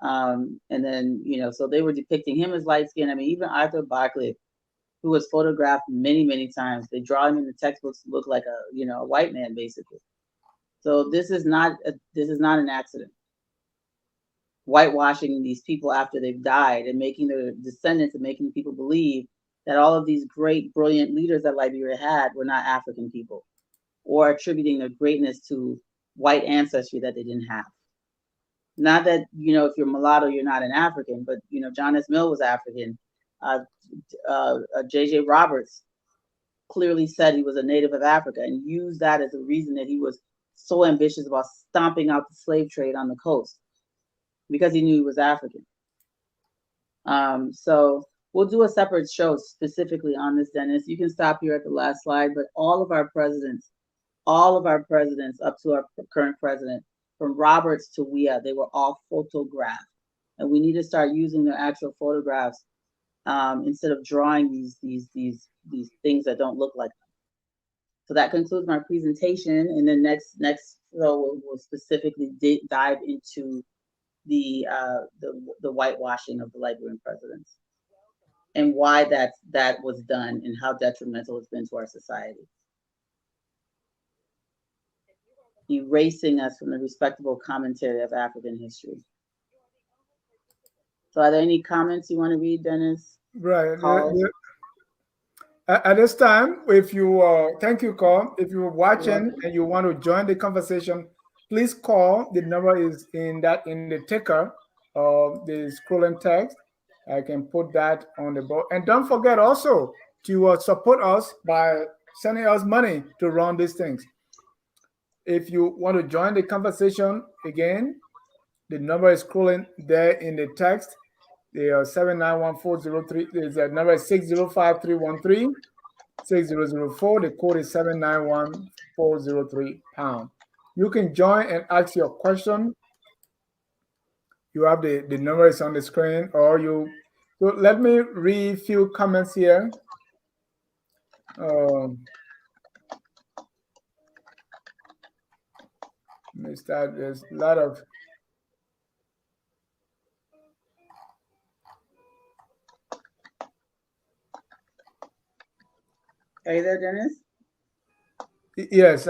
S2: And then so they were depicting him as light skinned. I mean, even Arthur Barclay, who was photographed many, many times, they draw him in the textbooks to look like a white man, basically. So this is not an accident. Whitewashing these people after they've died and making their descendants and making people believe that all of these great, brilliant leaders that Liberia had were not African people, or attributing their greatness to white ancestry that they didn't have. Not that, if you're mulatto, you're not an African, but, John S. Mill was African. Uh, J.J. Roberts clearly said he was a native of Africa and used that as a reason that he was so ambitious about stomping out the slave trade on the coast because he knew he was African. So we'll do a separate show specifically on this, Dennis. You can stop here at the last slide, but all of our presidents up to our current president, from Roberts to Weah, they were all photographed. And we need to start using their actual photographs instead of drawing these things that don't look like them. So that concludes my presentation. And then next show we'll specifically dive into the whitewashing of the Liberian presidents and why that was done and how detrimental it's been to our society, erasing us from the respectable commentary of African history. So are there any comments you want to read, Dennis?
S1: Right. At this time, if you thank you, Carl. If you're watching and you want to join the conversation, please call. The number is in the ticker of the scrolling text. I can put that on the board. And don't forget also to support us by sending us money to run these things. If you want to join the conversation again, the number is scrolling there in the text. The 791-403 is the number is 605-313. 6004. The code is 791-403#. You can join and ask your question. You have the number is on the screen, or so let me read a few comments here. Let me start. There's a lot of
S2: Are you there, Dennis?
S1: yes.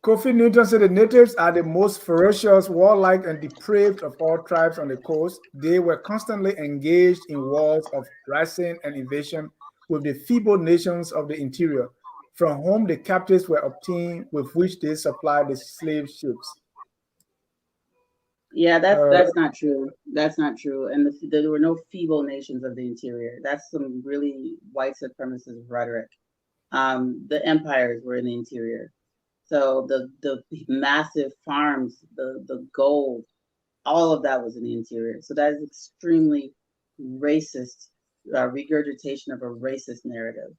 S1: Kofi Newton said the natives are the most ferocious, warlike, and depraved of all tribes on the coast. They were constantly engaged in wars of rising and invasion with the feeble nations of the interior, from whom the captives were obtained, with which they supplied the slave ships.
S2: Yeah, that's not true. That's not true. And there were no feeble nations of the interior. That's some really white supremacist rhetoric. The empires were in the interior. So the massive farms, the gold, all of that was in the interior. So that is extremely racist, regurgitation of a racist narrative.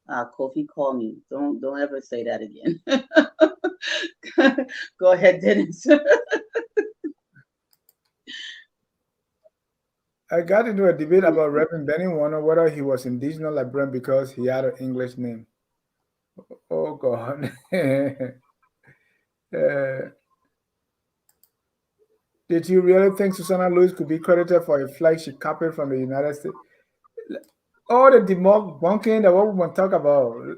S2: Kofi, call me. Don't ever say that again. Go ahead, Dennis.
S1: I got into a debate about Reverend Benny Warner, whether he was indigenous Liberian because he had an English name. Oh God. Did you really think Susanna Lewis could be credited for a flag she copied from the United States? All the debunking that what we want to talk about.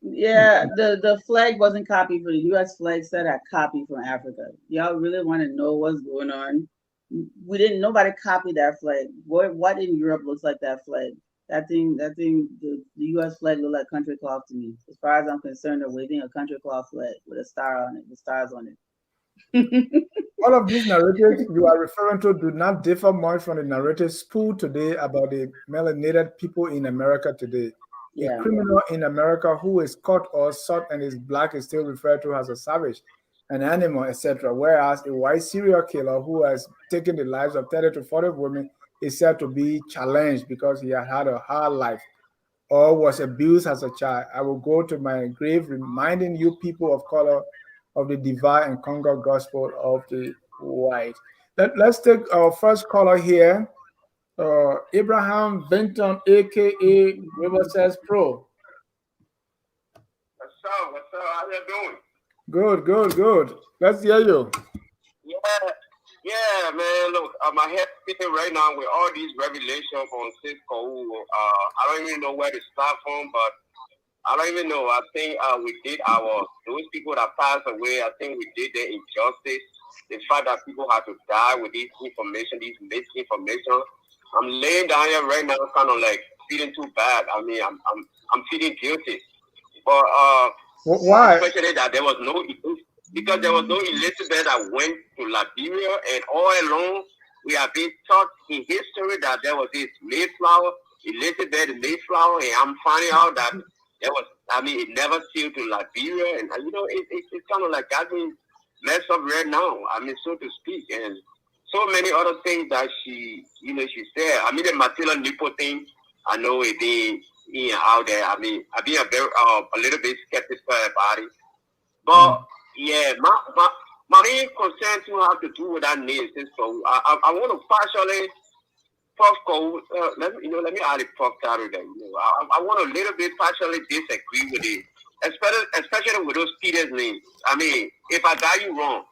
S2: Yeah, the flag wasn't copied from the U.S. flag said I copied from Africa. Y'all really want to know what's going on? Nobody copied that flag. What in Europe looks like that flag? That thing, the U.S. flag look like country cloth to me. As far as I'm concerned, they're waving a country cloth flag with a star on it, with stars on it.
S1: All of these narratives you are referring to do not differ much from the narratives spooled today about the melanated people in America today.
S2: Yeah.
S1: A criminal in America who is caught or sought and is black is still referred to as a savage, an animal, etc. Whereas a white serial killer who has taken the lives of 30 to 40 women is said to be challenged because he had a hard life or was abused as a child. I will go to my grave reminding you people of color of the divine and conquer gospel of the white. Let's take our first caller here. Abraham Benton, aka River Says Pro.
S3: What's up? What's up? How you doing?
S1: Good. Let's hear you.
S3: Yeah, man. Look, my head spinning right now with all these revelations from Cisco. I don't even know where to start from, but I don't even know. I think we did those people that passed away. I think we did their injustice. The fact that people had to die with this information, this misinformation. I'm laying down here right now, kind of like feeling too bad. I mean, I'm feeling guilty, but
S1: Why?
S3: especially that there was no because there was no Elizabeth that went to Liberia, and all along we have been taught in history that there was this Mayflower, Elizabeth Mayflower, and I'm finding out that there was. I mean, it never sailed to Liberia, and it's kind of like got me messed up right now. I mean, so to speak, and so many other things that she said. I mean, the Matilda Newport thing, I know it being out there. I mean, I've been a little bit skeptical about it, but yeah, my main concern to have to do with that name is so I want to partially puff go. Let me add a puff title there. I want a little bit partially disagree with it, especially with those Peter's names. I mean, if I got you wrong,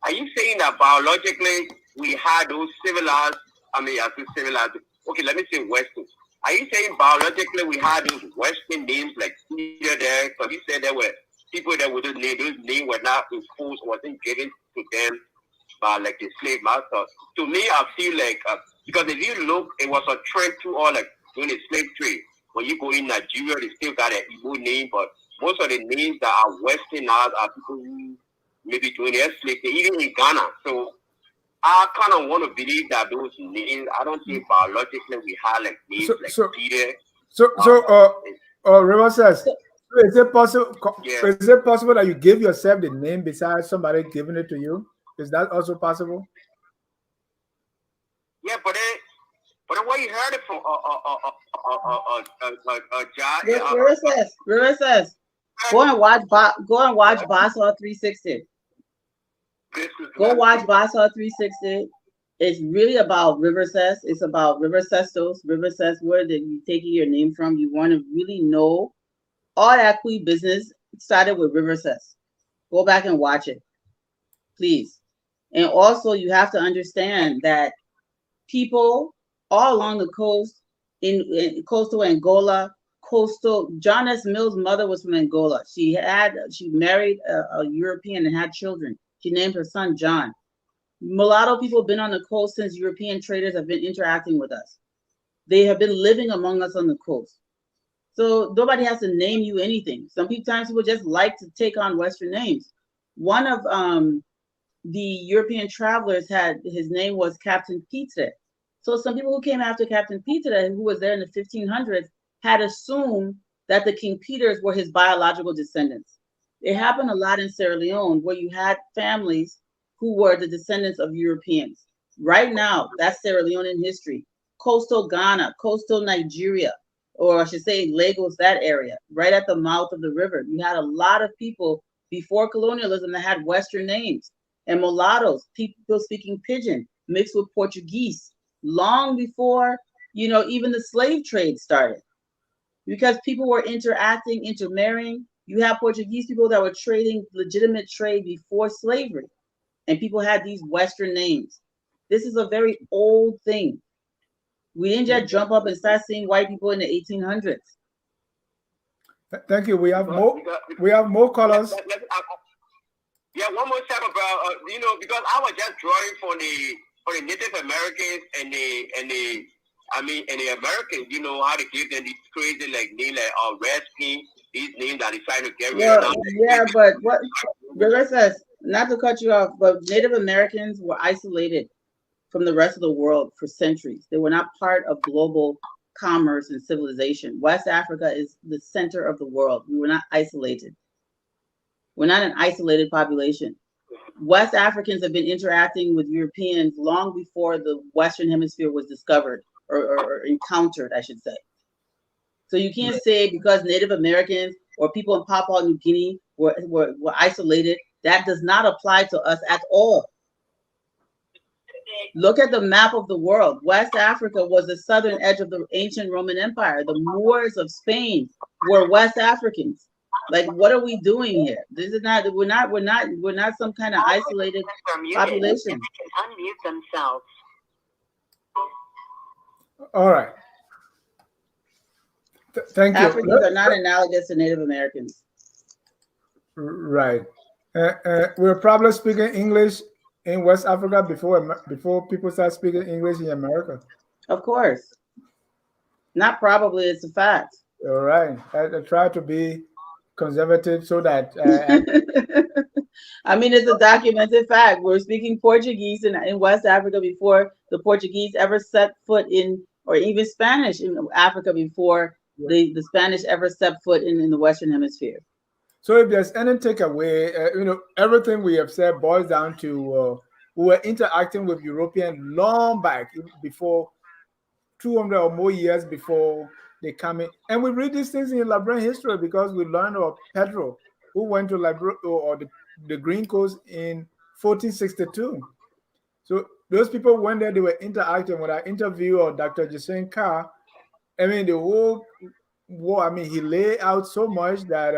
S3: are you saying that biologically we had those civilized? I mean, I say civilized. Okay, let me say Western. Are you saying biologically we had those Western names like Peter there? Because you said there were people that with those names were not enforced, wasn't given to them by like the slave master. To me, I feel like because if you look, it was a trend to all like during the slave trade. When you go in Nigeria, they still got an Igbo name, but most of the names that are Westernized are people who maybe doing their slave trade, even in Ghana. So I kind of want to believe that those names. I don't think biologically we had like names like Peter.
S1: River says,
S2: So,
S1: is it possible?
S3: Yeah.
S1: Is it possible that you give yourself the name besides somebody giving it to you? Is that also possible?
S3: Yeah, but what you heard it from
S2: River says, go and watch Bossa 360. Go watch Bossa 360. It's really about River Says. It's about River Sestos. River Says where that you taking your name from. You want to really know all that Kui business started with River Says. Go back and watch it, please. And also, you have to understand that people all along the coast, in coastal Angola, John S. Mill's mother was from Angola. She married a European and had children. She named her son John. Mulatto people have been on the coast since European traders have been interacting with us. They have been living among us on the coast. So nobody has to name you anything. Sometimes people just like to take on Western names. One of the European travelers his name was Captain Peter. So some people who came after Captain Peter, who was there in the 1500s, had assumed that the King Peters were his biological descendants. It happened a lot in Sierra Leone where you had families who were the descendants of Europeans. Right now, that's Sierra Leonean history. Coastal Ghana, coastal Nigeria, or I should say Lagos, that area, right at the mouth of the river. You had a lot of people before colonialism that had Western names. And mulattoes, people speaking pidgin, mixed with Portuguese, long before, even the slave trade started. Because people were intermarrying. You have Portuguese people that were trading legitimate trade before slavery. And people had these Western names. This is a very old thing. We didn't just jump up and start seeing white people in the 1800s.
S1: Thank you. We have more callers.
S3: Yeah, one more time about because I was just drawing for the Native Americans and the Americans, how to give them these crazy like name like Redskin, these names that they trying to get rid of.
S2: Yeah, but what River says, not to cut you off, but Native Americans were isolated from the rest of the world for centuries. They were not part of global commerce and civilization. West Africa is the center of the world. We were not isolated. We're not an isolated population. West Africans have been interacting with Europeans long before the Western Hemisphere was discovered or encountered, I should say. So you can't say because Native Americans or people in Papua New Guinea were isolated, that does not apply to us at all. Look at the map of the world. West Africa was the southern edge of the ancient Roman Empire. The Moors of Spain were West Africans. Like, what are we doing here? This is not. We're not some kind of isolated population.
S4: Unmute themselves.
S1: All right. Thank you.
S2: Africans are not analogous to Native Americans.
S1: Right. We're probably speaking English in West Africa before people start speaking English in America.
S2: Of course. Not probably, it's a fact.
S1: All right. I try to be conservative so that
S2: I mean, it's a documented fact. We're speaking Portuguese in West Africa before the Portuguese ever set foot in, or even Spanish in Africa before the Spanish ever stepped foot in the Western Hemisphere.
S1: so if there's any takeaway, everything we have said boils down to we were interacting with European long back before 200 or more years before they come in. And we read these things in Liberian history because we learned of Pedro, who went to Liberia or the Green Coast in 1462. So those people went there, they were interacting. When I interview Dr. Jason Carr, I mean, the whole war, I mean, he laid out so much that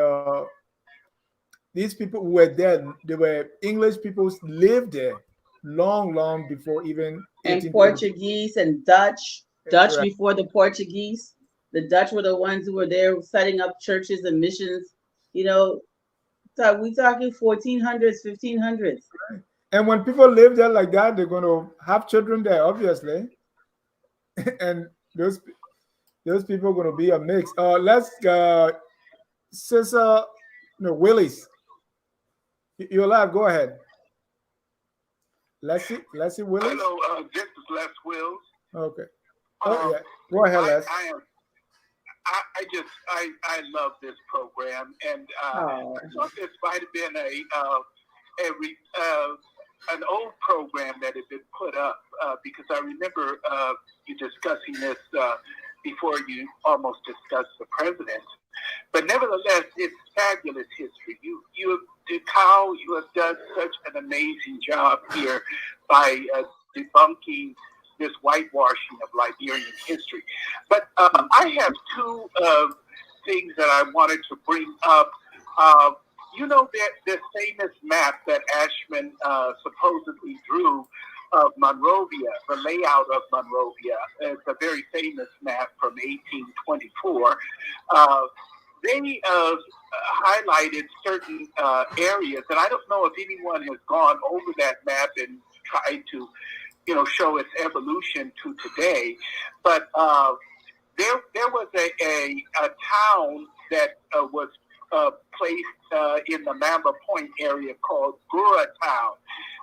S1: these people who were there, they were English people lived there long before even
S2: And
S1: 1820.
S2: Portuguese and Dutch
S1: Right.
S2: before the Portuguese. The Dutch were the ones who were there setting up churches and missions. You know, so we talking 1400s, 1500s.
S1: And when people live there like that, they're going to have children there, obviously, and those people are going to be a mix. Let's Cesar, no, Willis. You're alive. Go ahead. Leslie Willis.
S5: Hello, this is Les Wills.
S1: Okay. Oh yeah. Go ahead, Les.
S5: I love this program, and I thought this might have been an old program that had been put up because I remember you discussing this before you almost discussed the president. But nevertheless, it's fabulous history. Kyle, you have done such an amazing job here by debunking this whitewashing of Liberian history. But I have two things that I wanted to bring up. You know that this famous map that Ashman supposedly drew of Monrovia, the layout of Monrovia. It's a very famous map from 1824. They highlighted certain areas, and I don't know if anyone has gone over that map and tried to, show its evolution to today. But there was a town that was placed in the Mamba Point area called Gura Town.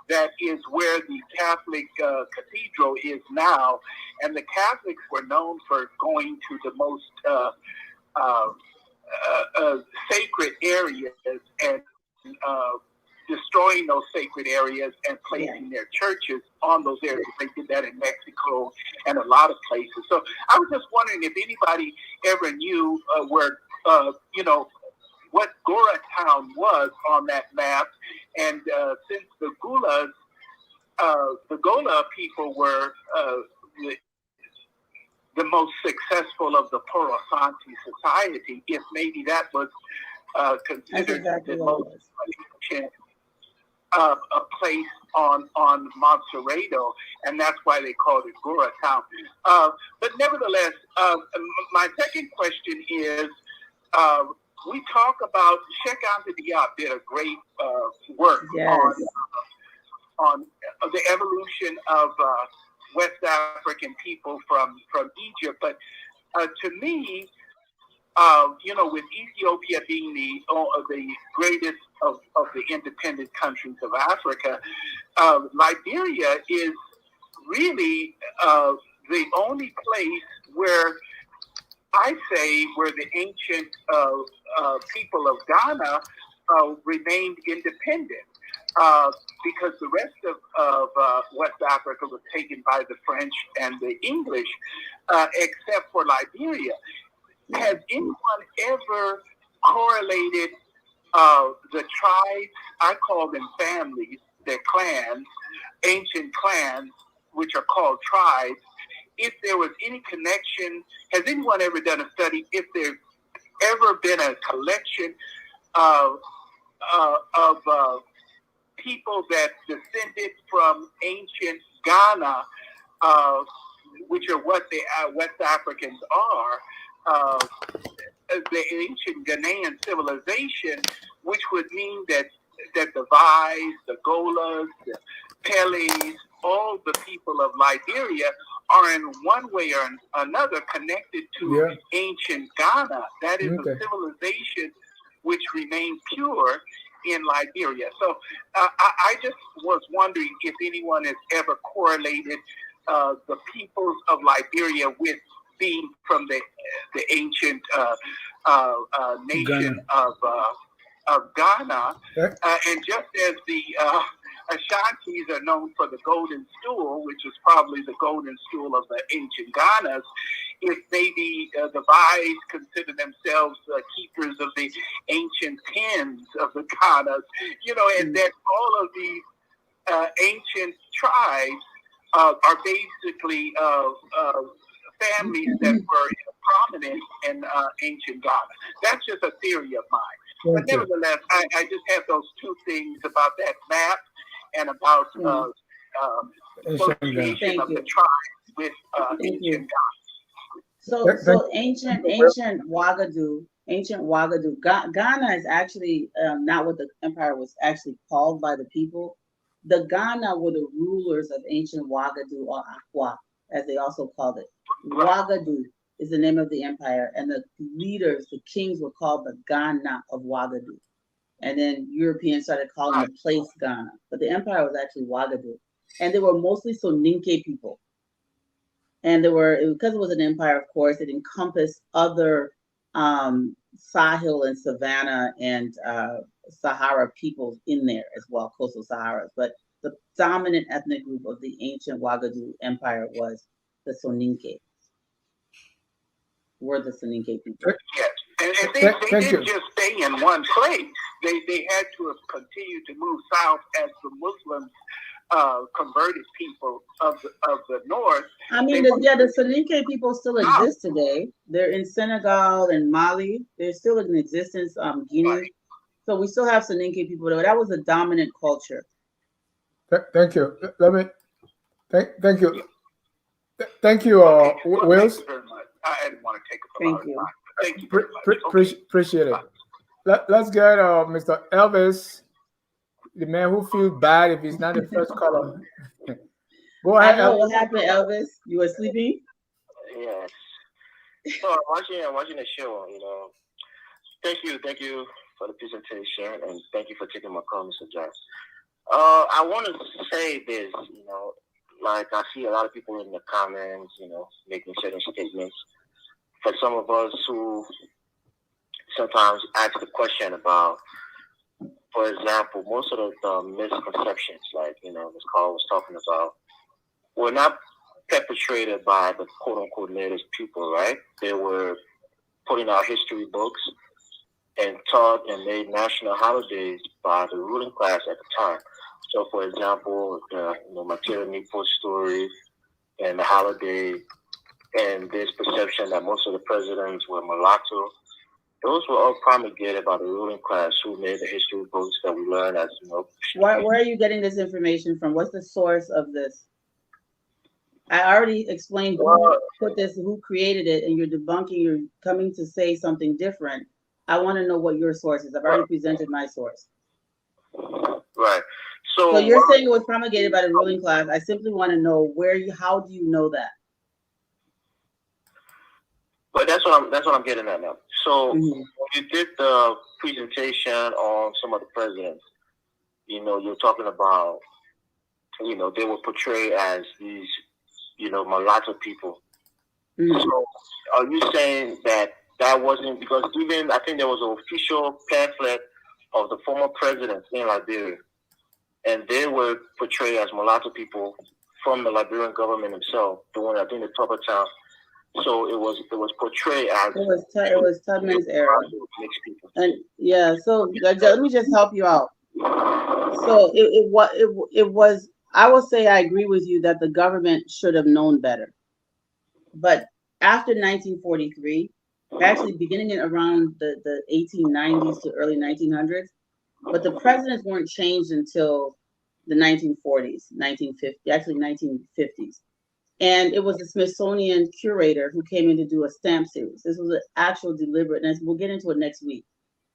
S5: That is where the Catholic cathedral is now. And the Catholics were known for going to the most sacred areas and destroying those sacred areas and placing their churches on those areas. They did that in Mexico and a lot of places. So I was just wondering if anybody ever knew where, what Gora Town was on that map. And since the Gola people were the most successful of the Porosanti society, if maybe that was considered the most ancient a place on Montserrado, and that's why they called it Gora Town. But nevertheless, my second question is, we talk about Sheikh Anta Diop did a great work on the evolution of West African people from Egypt. But to me, with Ethiopia being the greatest of the independent countries of Africa, Liberia is really the only place where I say where the ancient people of Ghana remained independent. Because the rest of West Africa was taken by the French and the English, except for Liberia. Has anyone ever correlated the tribes, I call them families, they're clans, ancient clans, which are called tribes, if there was any connection? Has anyone ever done a study if there's ever been a collection of people that descended from ancient Ghana, which are what the West Africans are, the ancient Ghanaian civilization, which would mean that the Vais, the Golas, the Peles, all the people of Liberia are in one way or another connected to ancient Ghana. That is a civilization which remained pure in Liberia. So I just was wondering if anyone has ever correlated the peoples of Liberia with being from the ancient nation of Ghana. And just as the Ashantis are known for the golden stool, which is probably the golden stool of the ancient Ghanas, if maybe the Vais consider themselves keepers of the ancient pens of the Ghanas, and that all of these ancient tribes are basically families that were prominent in ancient Ghana. That's just a theory of mine. But nevertheless, I just have those two things about that map and about association of the tribes with ancient Ghana.
S2: So ancient Ouagadougou, Ghana is actually not what the empire was actually called by the people. The Ghana were the rulers of ancient Ouagadougou, or Akwa, as they also called it. Ouagadougou is the name of the empire, and the leaders, the kings, were called the Ghana of Ouagadougou. And then Europeans started calling the place Ghana, but the empire was actually Ouagadougou, and they were mostly Soninke people. And because it was an empire, of course, it encompassed other Sahel and Savannah and Sahara peoples in there as well, coastal Saharas. But the dominant ethnic group of the ancient Ouagadougou Empire was the Soninke. Were the Soninke people.
S5: Yes. And they didn't just stay in one place. They had to have continued to move south as the Muslims converted people of the north.
S2: I mean, the Soninke people still exist today. They're in Senegal and Mali. They're still in existence, Guinea. Right. So we still have Soninke people there. That was a dominant culture.
S1: Thank you. Thank you. Thank you, Wills.
S5: Thank you very much. I didn't want to take up a lot of time. Thank you very much.
S1: Appreciate it. Let's get Mr. Elvis, the man who feels bad if he's not the first caller. Go ahead.
S2: I know what happened, Elvis. You were sleeping?
S3: Yes. So I'm watching the show. Thank you for the presentation, and thank you for taking my call, Mr. Josh. I want to say this. Like I see a lot of people in the comments, making certain statements. For some of us who sometimes ask the question about, for example, most of the misconceptions, like, this call was talking about, were not perpetrated by the quote-unquote native people, right? They were put in our history books and taught and made national holidays by the ruling class at the time. So, for example, the Matilda Newport story and the holiday and this perception that most of the presidents were mulatto, those were all promulgated by the ruling class who made the history books that we learn as,
S2: Where are you getting this information from? What's the source of this? I already explained who put this, who created it, and you're debunking, you're coming to say something different. I want to know what your source is. I've already presented my source.
S3: Right.
S2: So you're saying it was promulgated by the ruling class. I simply want to know how do you know that?
S3: But that's what I'm getting at now. So when you did the presentation on some of the presidents, you're talking about, they were portrayed as these, mulatto people. So are you saying that wasn't, because even I think there was an official pamphlet of the former presidents in Liberia, and they were portrayed as mulatto people from the Liberian government themselves, the one I think the proper town. So it was portrayed as
S2: it was Tubman's era. And yeah, so let me just help you out. So it was. I will say I agree with you that the government should have known better. But after 1943, actually beginning in around the 1890s to early 1900s, but the presidents weren't changed until the 1940s, 1950s. And it was the Smithsonian curator who came in to do a stamp series. This was an actual deliberate, and we'll get into it next week.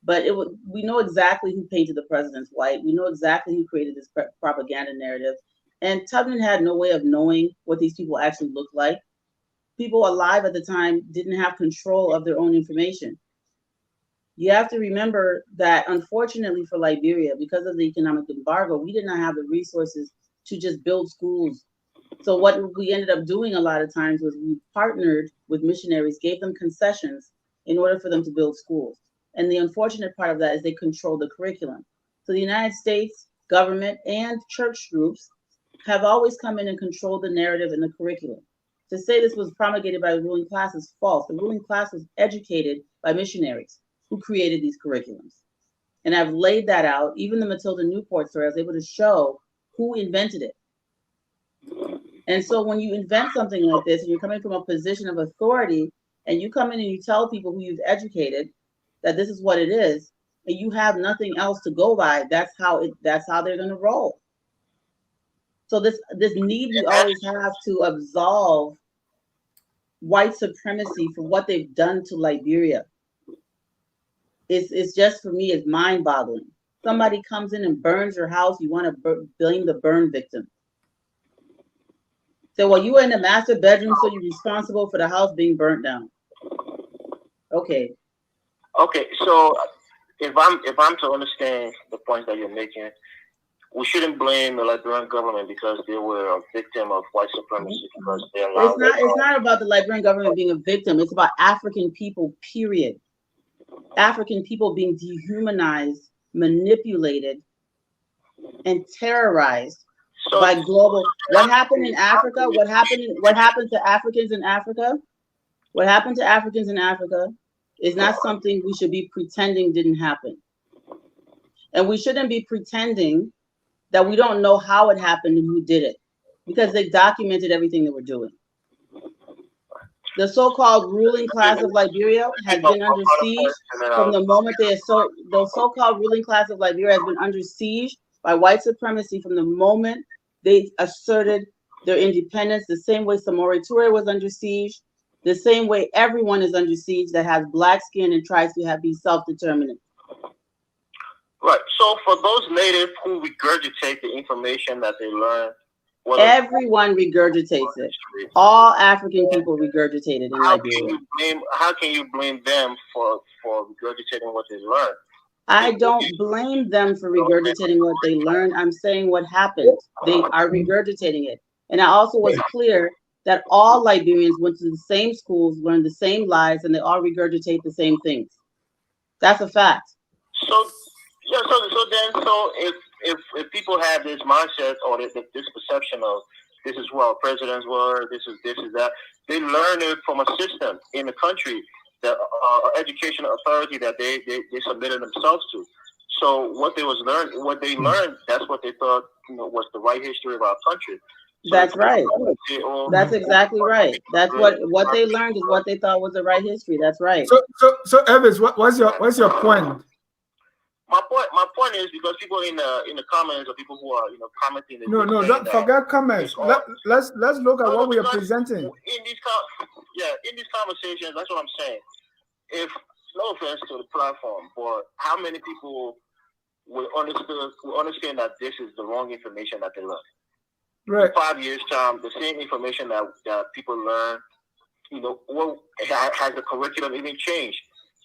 S2: But we know exactly who painted the presidents white. We know exactly who created this propaganda narrative. And Tubman had no way of knowing what these people actually looked like. People alive at the time didn't have control of their own information. You have to remember that, unfortunately for Liberia, because of the economic embargo, we did not have the resources to just build schools. So what we ended up doing a lot of times was we partnered with missionaries, gave them concessions in order for them to build schools. And the unfortunate part of that is they control the curriculum. So the United States government and church groups have always come in and controlled the narrative and the curriculum. To say this was promulgated by the ruling class is false. The ruling class was educated by missionaries who created these curriculums. And I've laid that out. Even the Matilda Newport story, I was able to show who invented it. And so when you invent something like this, and you're coming from a position of authority, and you come in and you tell people who you've educated that this is what it is, and you have nothing else to go by, that's how they're going to roll. So this need we always have to absolve white supremacy for what they've done to Liberia. It's just, for me, it's mind-boggling. Somebody comes in and burns your house, you want to blame the burn victim. So, well, you were in the master bedroom, so you're responsible for the house being burnt down. Okay.
S6: Okay, so if I'm to understand the points that you're making, we shouldn't blame the Liberian government because they were a victim of white supremacy because they allowed.
S2: It's not about the Liberian government being a victim. It's about African people, period. African people being dehumanized, manipulated, and terrorized by global. What happened in Africa? What happened to Africans in Africa? What happened to Africans in Africa is not something we should be pretending didn't happen. And we shouldn't be pretending that we don't know how it happened and who did it, because they documented everything they were doing. The so-called ruling class of Liberia has been under siege from the moment the so-called ruling class of Liberia has been under siege by white supremacy from the moment they asserted their independence, the same way Samori Toure was under siege, the same way everyone is under siege that has black skin and tries to be self-determinant.
S6: Right. So for those natives who regurgitate the information that they learn,
S2: everyone regurgitates it. All African people regurgitate it in Liberia.
S6: How can you blame them for regurgitating what they learned?
S2: I don't blame them for regurgitating what they learned. I'm saying what happened. They are regurgitating it. And I also was clear that all Liberians went to the same schools, learned the same lies, and they all regurgitate the same things. That's a fact.
S6: So if people have this mindset or this perception of this is what presidents were, this is that, they learn it from a system in the country, the educational authority that they submitted themselves to. So what they learned, that's what they thought was the right history of our country. So
S2: that's right. That's exactly right. That's what they learned is what they thought was the right history. That's right.
S1: So Evans, what's your point?
S6: My point is because people in the comments or people who are commenting.
S1: No, don't forget comments. Let's look at what we are presenting.
S6: In these conversations, that's what I'm saying. If no offense to the platform, but how many people will understand that this is the wrong information that they learn?
S1: Right.
S6: In 5 years' time, the same information that people learn, has the curriculum even changed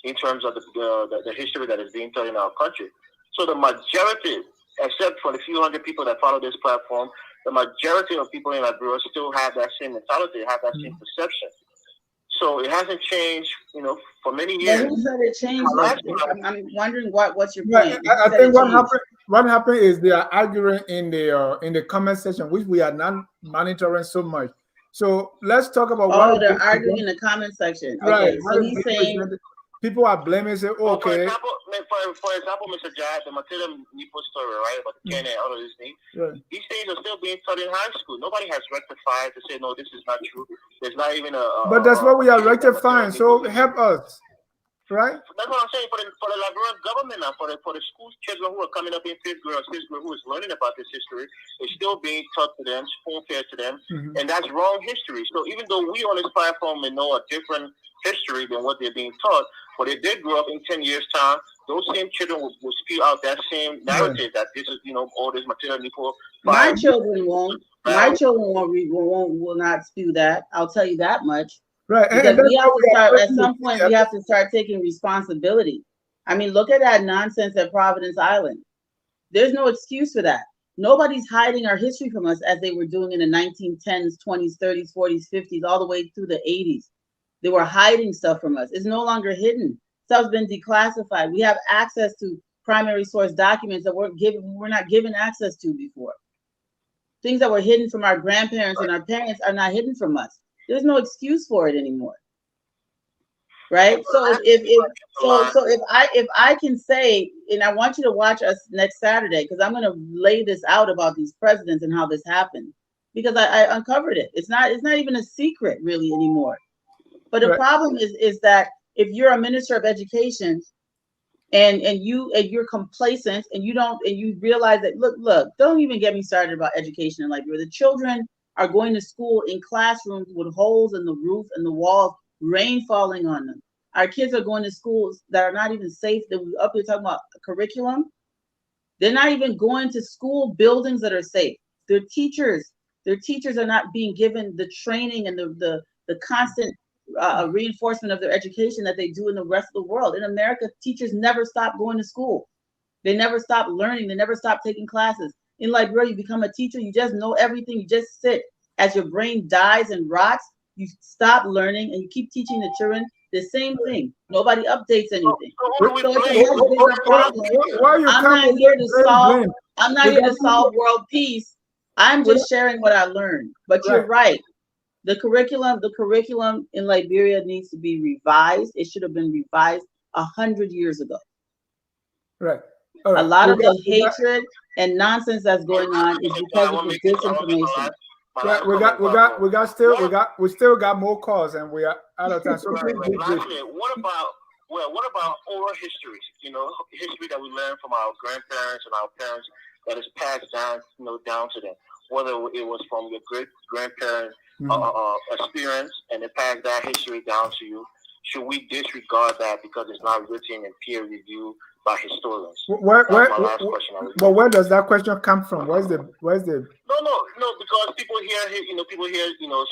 S6: in terms of the history that is being taught in our country? So the majority, except for the few hundred people that follow this platform, the majority of people in Liberia still have that same mentality, have that same perception. So it hasn't changed, for many years.
S2: But who said it changed? I'm wondering what's your point?
S1: I think what happened is they are arguing in the comment section, which we are not monitoring so much. So let's talk about
S2: they're arguing in the comment section. Okay,
S1: right.
S2: So he's saying
S1: people are blaming, say, okay.
S6: For example, Mr. Jad, the Matilda Newport story, right, about the Kenya and all of these things. Right. These things are still being taught in high school. Nobody has rectified to say, no, this is not true. There's not even
S1: But that's what we are rectifying. So help us, right?
S6: That's what I'm saying for the Liberian government now, for the school children who are coming up in 5th grade or 6th grade who is learning about this history, it's still being taught to them, spoon-fed to them, and that's wrong history. So even though we on this platform may know a different history than what they're being taught, but if they grew up in 10 years' time, those same children will spew out that same narrative that this is, all this Matilda Newport.
S2: My children won't. My children will not spew that. I'll tell you that much.
S1: Right.
S2: Because we have to start, at some point, we have to start taking responsibility. I mean, look at that nonsense at Providence Island. There's no excuse for that. Nobody's hiding our history from us as they were doing in the 1910s, 20s, 30s, 40s, 50s, all the way through the 80s. They were hiding stuff from us. It's no longer hidden. Stuff's been declassified. We have access to primary source documents that we're not given access to before. Things that were hidden from our grandparents and our parents are not hidden from us. There's no excuse for it anymore, right? So if I can say, and I want you to watch us next Saturday, because I'm going to lay this out about these presidents and how this happened, because I uncovered it. It's not even a secret really anymore. But the problem is that if you're a minister of education and you're complacent and you realize that look, don't even get me started about education in Liberia. The children are going to school in classrooms with holes in the roof and the walls, rain falling on them. Our kids are going to schools that are not even safe. That we up here talking about curriculum. They're not even going to school buildings that are safe. Their teachers are not being given the training and the constant reinforcement of their education that they do in the rest of the world. In America, teachers never stop going to school. They never stop learning. They never stop taking classes. In Liberia, you become a teacher. You just know everything. You just sit. As your brain dies and rots, you stop learning and you keep teaching the children the same thing. Nobody updates anything. So it's a much bigger problem. I'm not here to solve world peace. I'm just sharing what I learned. But you're right. The curriculum in Liberia needs to be revised. It should have been revised 100 years ago.
S1: Right.
S2: A lot of the hatred and nonsense that's going on is because of the disinformation.
S1: We still got more calls and we are out of time. So
S6: lastly, what about oral histories? History that we learn from our grandparents and our parents that is passed down, down to them. Whether it was from your great grandparents' experience and they passed that history down to you, should we disregard that because it's not written and peer reviewed by historians?
S1: But where does that question come from? Where's the?
S6: No, because people hear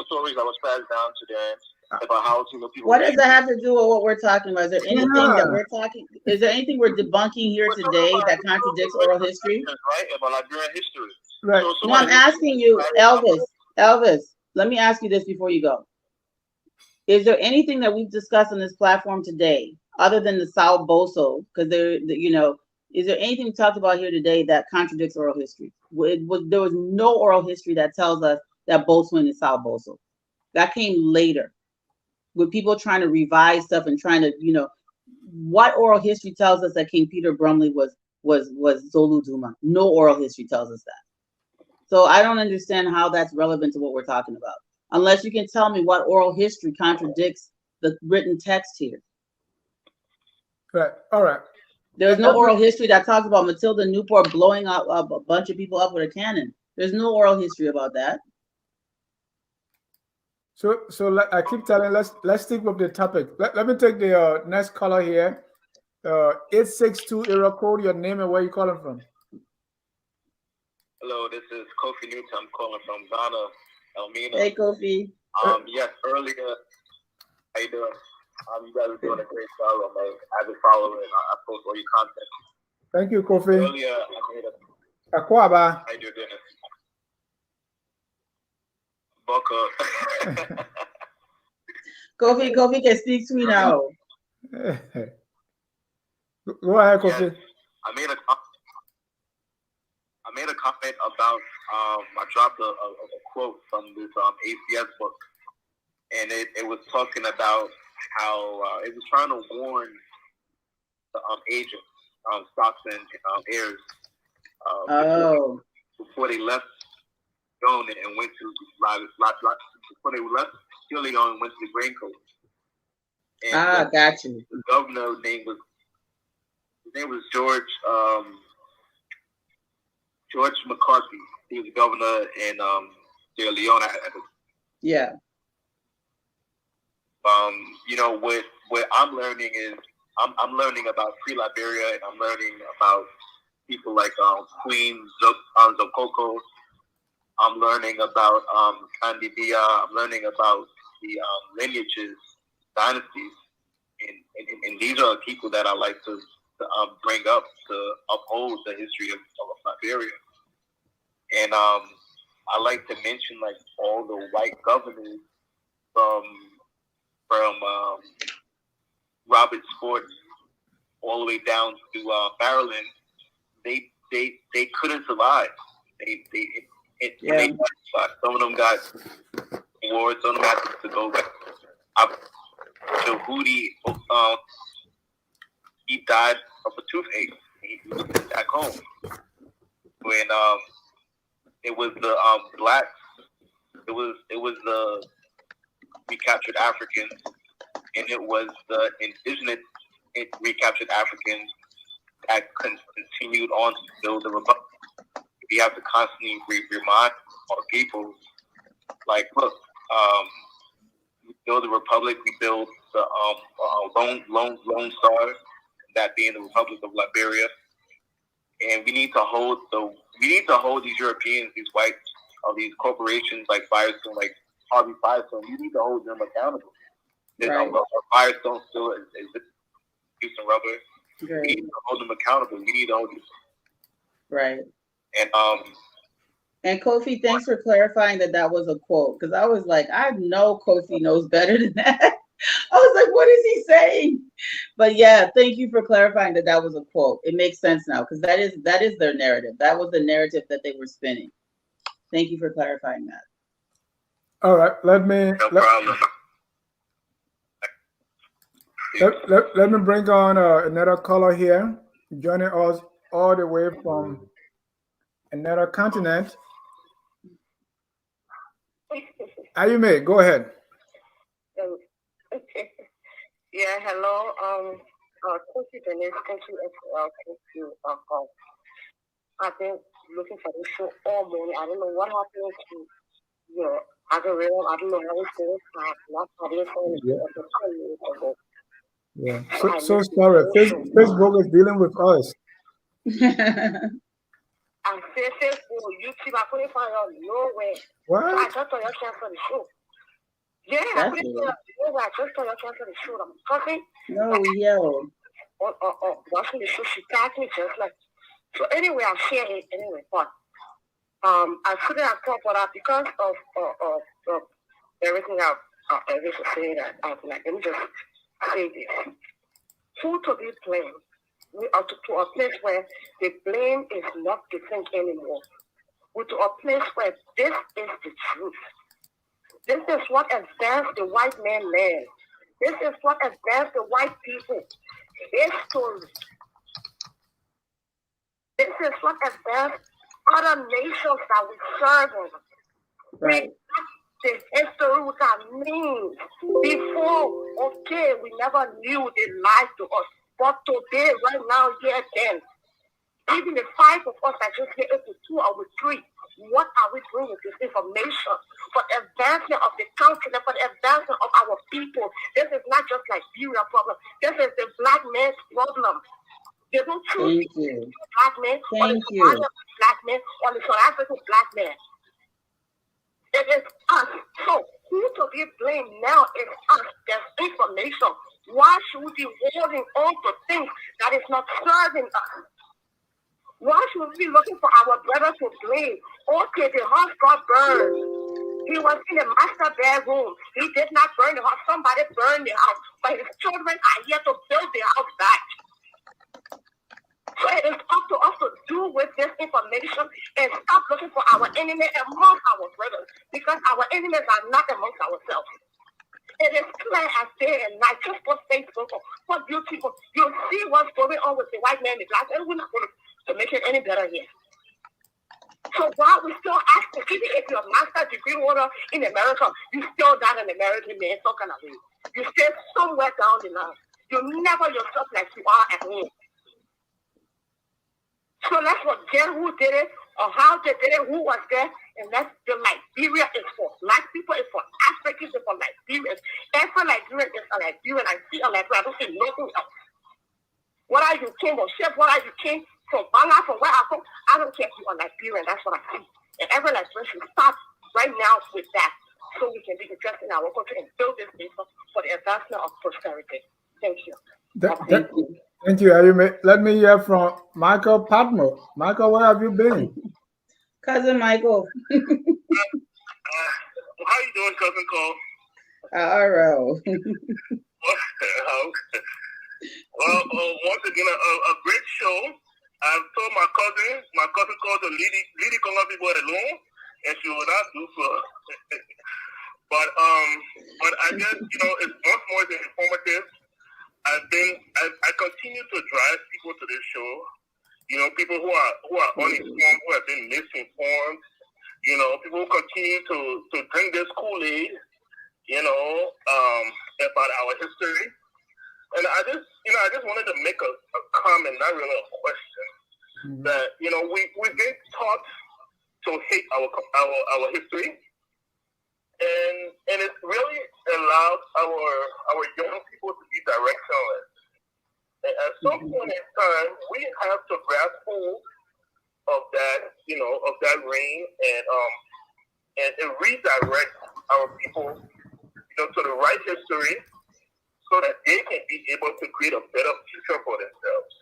S6: stories that was passed down to them about how people.
S2: What does that have to do with what we're talking about? Is there anything that we're talking? Is there anything we're debunking here today that contradicts oral history?
S6: Right, about Liberian history.
S1: Right.
S2: No, I'm asking you, Elvis. Let me ask you this before you go. Is there anything that we've discussed on this platform today, other than the Sao Boso? Because is there anything we talked about here today that contradicts oral history? There was no oral history that tells us that Botswana is Sao Boso. That came later, with people trying to revise stuff and trying to, what oral history tells us that King Peter Brumley was Zolu Duma? No oral history tells us that. So I don't understand how that's relevant to what we're talking about, unless you can tell me what oral history contradicts the written text here.
S1: Right. All right.
S2: There's no oral history that talks about Matilda Newport blowing up a bunch of people up with a cannon. There's no oral history about that.
S1: So I keep telling. Let's stick with the topic. Let me take the next caller here. 862 area code. Your name and where you calling from?
S3: Hello, this is Kofi Newton. I'm calling from Ghana, Elmina.
S2: Hey, Kofi.
S3: Yes, earlier, how you doing? You guys are doing a great job. I've been following. I post all your content.
S1: Thank you, Kofi.
S3: Earlier, I made a.
S1: Akwaba.
S3: How you doing? Boka.
S2: Kofi can speak to me now.
S1: Go ahead, Kofi.
S3: Yes, I made a comment about I dropped a quote from this ACS book, and it was talking about how it was trying to warn the agents, Stockton heirs, before they left Leone and went to before they left Leone and went to the Grain Coast. And
S2: got you.
S3: The governor's name was George McCarthy. He was governor in Sierra Leone.
S2: Yeah.
S3: What I'm learning is
S6: I'm learning about free Liberia, and I'm learning about people like Queen Zokoko. I'm learning about Kandibia. I'm learning about the lineages, dynasties, and these are people that I like to bring up to uphold the history of Liberia. And I like to mention like all the white governors from Robert Sport all the way down to Maryland. They couldn't survive. They some of them got awards. Some of them had to go back. So Hootie, he died of a toothache. He was back home when it was the blacks. It was the recaptured Africans, and it was the indigenous recaptured Africans that continued on to build the republic. We have to constantly remind our people, like, look, we build the republic. We build the Lone Star, that being the Republic of Liberia, and we need to hold these Europeans, these whites, these corporations like Firestone, like Harvey Firestone. We need to hold them accountable.
S2: Right.
S6: Firestone still is Houston Rubber.
S2: Right.
S6: We need to hold them accountable. We need to hold them.
S2: Right.
S6: And
S2: Kofi, thanks for clarifying that was a quote, because I was like, I know Kofi knows better than that. I was like, what is he saying? But yeah, thank you for clarifying that was a quote. It makes sense now, because that is their narrative. That was the narrative that they were spinning. Thank you for clarifying that.
S1: All right, let me bring on another caller here, joining us all the way from another continent. Ayume, go ahead.
S7: Okay. Yeah, hello. Thank you, Denise. Thank you, SL. Thank you. I've been looking for this show all morning. I don't know what happened to your algorithm. I don't know how it's going to happen.
S1: Yeah. So sorry. Facebook is dealing with us.
S7: I'm Facebook, YouTube, I couldn't find out nowhere.
S1: What?
S7: So I just thought you cancel the show. Yeah, I couldn't find out nowhere. I just thought you cancel the show. I'm talking.
S2: No, yo.
S7: Watching the show, she tagged me just like. So anyway, I'll share it anyway. But I couldn't have talked about that because of everything I've been saying. Let me just say this. Who to be blamed? We are to a place where the blame is not the thing anymore. We're to a place where this is the truth. This is what advanced the white man land. This is what advanced the white people. History. This is what advanced other nations that we serve in.
S2: Right.
S7: The history with our names. Before, okay, we never knew they lied to us. But today, right now, here again, even the 5 of us that just get into 2 or 3, what are we doing with this information for the advancement of the continent, for the advancement of our people? This is not just like Liberia problem. This is the black man's problem. They don't choose the black man or the black man or the South African black man. It is us. So who to be blamed now is us. There's information. Why should we be holding on to things that is not serving us? Why should we be looking for our brother to blame? Okay, the house got burned. He was in the master bedroom. He did not burn the house. Somebody burned the house. But his children are here to build the house back. So it is up to us to do with this information and stop looking for our enemy among our brothers, because our enemies are not amongst ourselves. It is clear as day and night. Just for Facebook or for YouTube, you'll see what's going on with the white man, the black man. We're not going to make it any better here. So while we still asking, even if you're a master's degree holder in America, you still not an American man, so kind of way. You stay somewhere down the line. You never yourself like you are at home. So let's forget who did it or how they did it, who was there, and that's the Liberia is for black people, it's for Africans, it's for Liberians. Every Liberian is a Liberian. I see a Liberian, I don't see nothing else. Whether you came from Chef, whether you came from Banga, from where I come, I don't care if you are Liberian. That's what I see. And every Liberian should start right now with that, so we can be the best in our country and build this nation for the advancement of prosperity. Thank you.
S1: Thank you. Let me hear from Michael Patmo. Michael, where have you been?
S2: Cousin Michael.
S6: How you doing, Cousin Cole?
S2: All right.
S6: Well, once again, a great show. I've told my cousin called the Lady Congo people alone, and she will not do so. But I guess, it's much more than informative. I continue to drive people to this show. People who are uninformed, who have been misinformed. People who continue to drink this Kool-Aid, about our history. And I just wanted to make a comment, not really a question. Mm-hmm. That we've been taught to hate our history, and it's really allowed our young people to be directionless. And at some point in time, we have to grab hold of that, of that reign, and redirect our people, to the right history, so that they can be able to create a better future for themselves.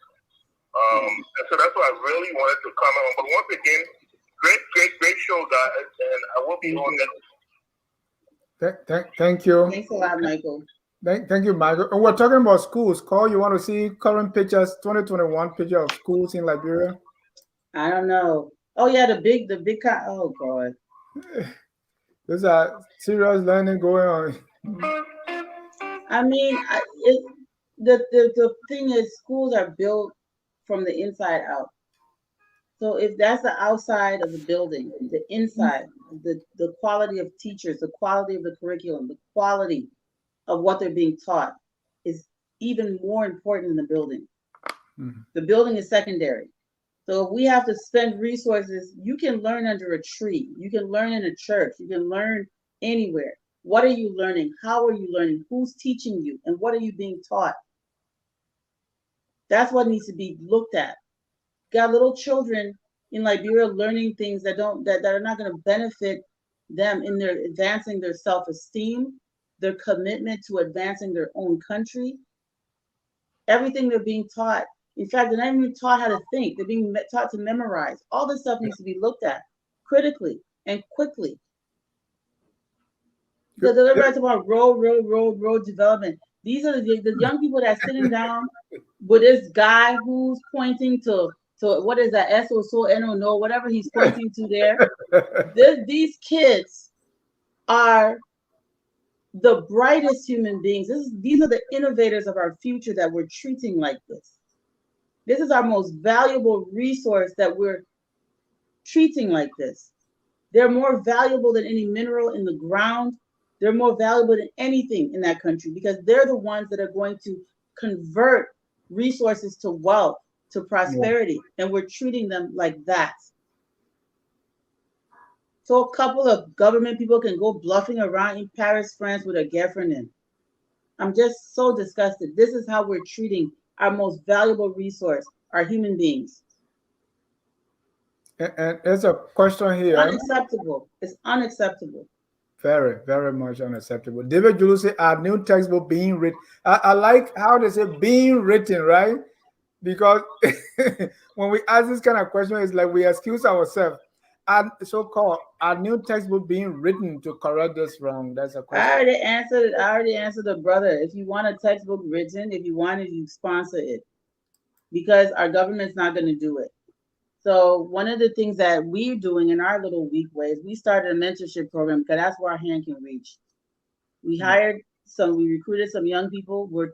S6: And so that's what I really wanted to comment on. But once again, great show, guys, and I will be on that.
S1: Thank you.
S2: Thanks a lot, Michael.
S1: Thank you, Michael. And we're talking about schools. Cole, you want to see current pictures, 2021 picture of schools in Liberia?
S2: I don't know. Oh yeah, the big. Oh God.
S1: There's a serious learning going on.
S2: I mean, the thing is, schools are built from the inside out. So if that's the outside of the building, the inside, the quality of teachers, the quality of the curriculum, the quality of what they're being taught is even more important than the building. Mm-hmm. The building is secondary. So if we have to spend resources, you can learn under a tree. You can learn in a church. You can learn anywhere. What are you learning? How are you learning? Who's teaching you? And what are you being taught? That's what needs to be looked at. Got little children in Liberia learning things that are not going to benefit them in their advancing their self-esteem, their commitment to advancing their own country. Everything they're being taught. In fact, they're not even taught how to think. They're being taught to memorize. All this stuff needs to be looked at critically and quickly. The deliverance about road development. These are the young people that are sitting down with this guy who's pointing to what is that? SOSO, whatever he's pointing to there. These kids are the brightest human beings. These are the innovators of our future that we're treating like this. This is our most valuable resource that we're treating like this. They're more valuable than any mineral in the ground. They're more valuable than anything in that country because they're the ones that are going to convert resources to wealth, to prosperity, and we're treating them like that. So a couple of government people can go bluffing around in Paris, France with a girlfriend in. I'm just so disgusted. This is how we're treating our most valuable resource, our human beings.
S1: And there's a question here.
S2: Unacceptable. It's unacceptable.
S1: Very, very much unacceptable. David Julu said, "Our new textbook being written." I like how they say being written, right? Because when we ask this kind of question, it's like we excuse ourselves. And so-called our new textbook being written to correct this wrong. That's a question.
S2: I already answered the brother. If you want a textbook written, if you want it, you sponsor it. Because our government's not going to do it. So one of the things that we're doing in our little weak ways, we started a mentorship program because that's where our hand can reach. We recruited some young people. We're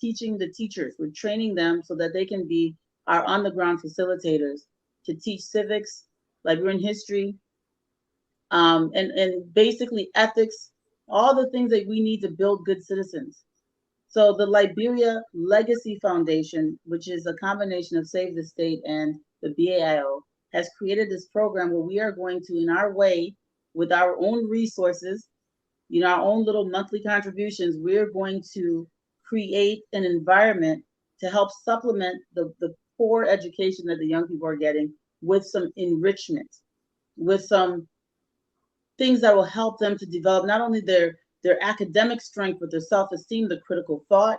S2: teaching the teachers. We're training them so that they can be our on-the-ground facilitators to teach civics, Liberian history, and basically ethics, all the things that we need to build good citizens. So the Liberia Legacy Foundation, which is a combination of Save the State and the BAIO, has created this program where we are going to, in our way, with our own resources, our own little monthly contributions, we're going to create an environment to help supplement the poor education that the young people are getting with some enrichment, with some things that will help them to develop not only their academic strength, but their self-esteem, the critical thought.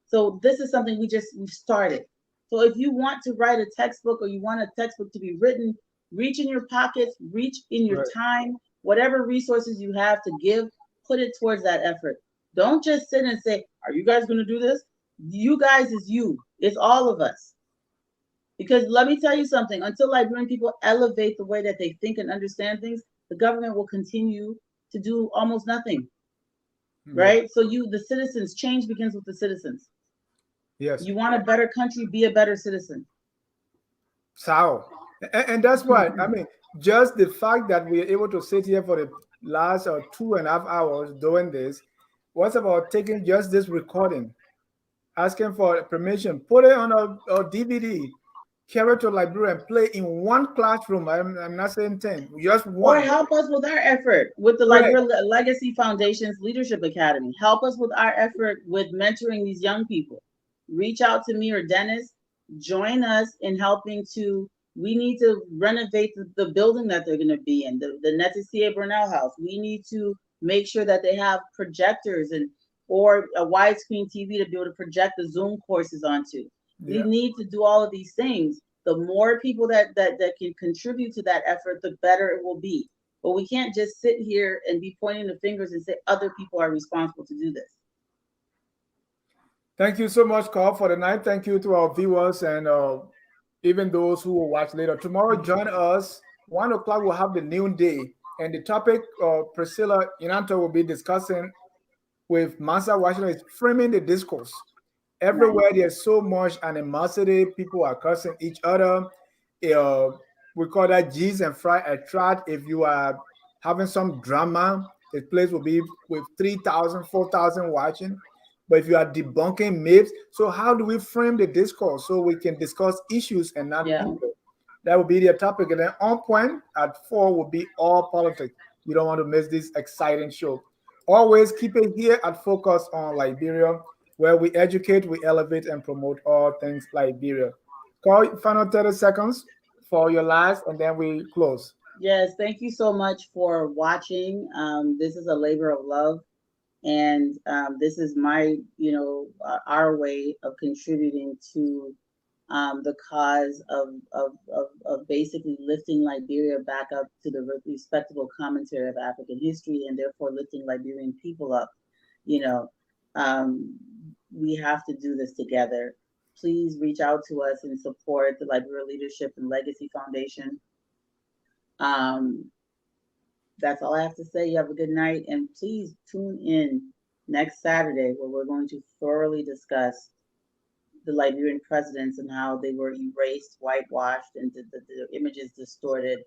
S2: So this is something we've started. So if you want to write a textbook, or you want a textbook to be written, reach in your pockets, reach in your time, whatever resources you have to give, put it towards that effort. Don't just sit and say, are you guys going to do this? You guys is you. It's all of us. Because let me tell you something, until Liberian people elevate the way that they think and understand things, the government will continue to do almost nothing. Right? So the citizens, change begins with the citizens.
S1: Yes.
S2: You want a better country, be a better citizen.
S1: So, and that's why, I mean, just the fact that we're able to sit here for the last 2.5 hours doing this, what's about taking just this recording, asking for permission, put it on a DVD, carry it to Liberia and play in one classroom. I'm not saying 10, just one.
S2: Or help us with our effort with the Liberia Legacy Foundation's Leadership Academy. Help us with our effort with mentoring these young people. Reach out to me or Dennis. Join us in helping we need to renovate the building that they're going to be in, the Neticia Burnell House. We need to make sure that they have projectors or a widescreen TV to be able to project the Zoom courses onto. We need to do all of these things. The more people that can contribute to that effort, the better it will be. But we can't just sit here and be pointing the fingers and say other people are responsible to do this.
S1: Thank you so much, Carl, for the night. Thank you to our viewers and even those who will watch later. Tomorrow, join us. 1 o'clock, we'll have the noonday. And the topic Priscilla Inanto will be discussing with Mansa Washington is framing the discourse. Everywhere there's so much animosity, people are cursing each other. We call that G's and fry a trot. If you are having some drama, the place will be with 3,000, 4,000 watching. But if you are debunking myths, so how do we frame the discourse so we can discuss issues and not people? That will be the topic. And then on point at 4 will be all politics. You don't want to miss this exciting show. Always keep it here at Focus on Liberia, where we educate, we elevate, and promote all things Liberia. Call final 30 seconds for your last, and then we close.
S2: Yes, thank you so much for watching. This is a labor of love. And this is our way of contributing to the cause of basically lifting Liberia back up to the respectable commentary of African history, and therefore lifting Liberian people up. We have to do this together. Please reach out to us and support the Liberia Leadership and Legacy Foundation. That's all I have to say. You have a good night, and please tune in next Saturday, where we're going to thoroughly discuss the Liberian presidents and how they were erased, whitewashed, and the images distorted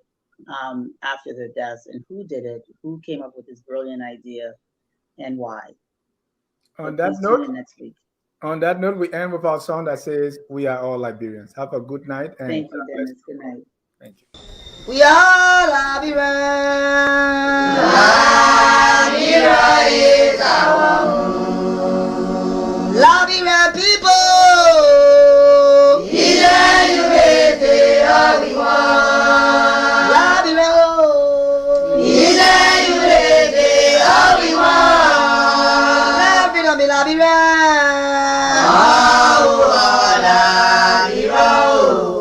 S2: after their deaths, and who did it, who came up with this brilliant idea, and why.
S1: On that note, we end with our song that says, "We are all Liberians." Have a good night. And
S2: thank you, Dennis. Good night.
S1: Thank you.
S8: We are Liberians. Liberia is our home. Liberian people. USA, all we want. Liberia, USA, all we want. Liberia, be Liberian. Oh,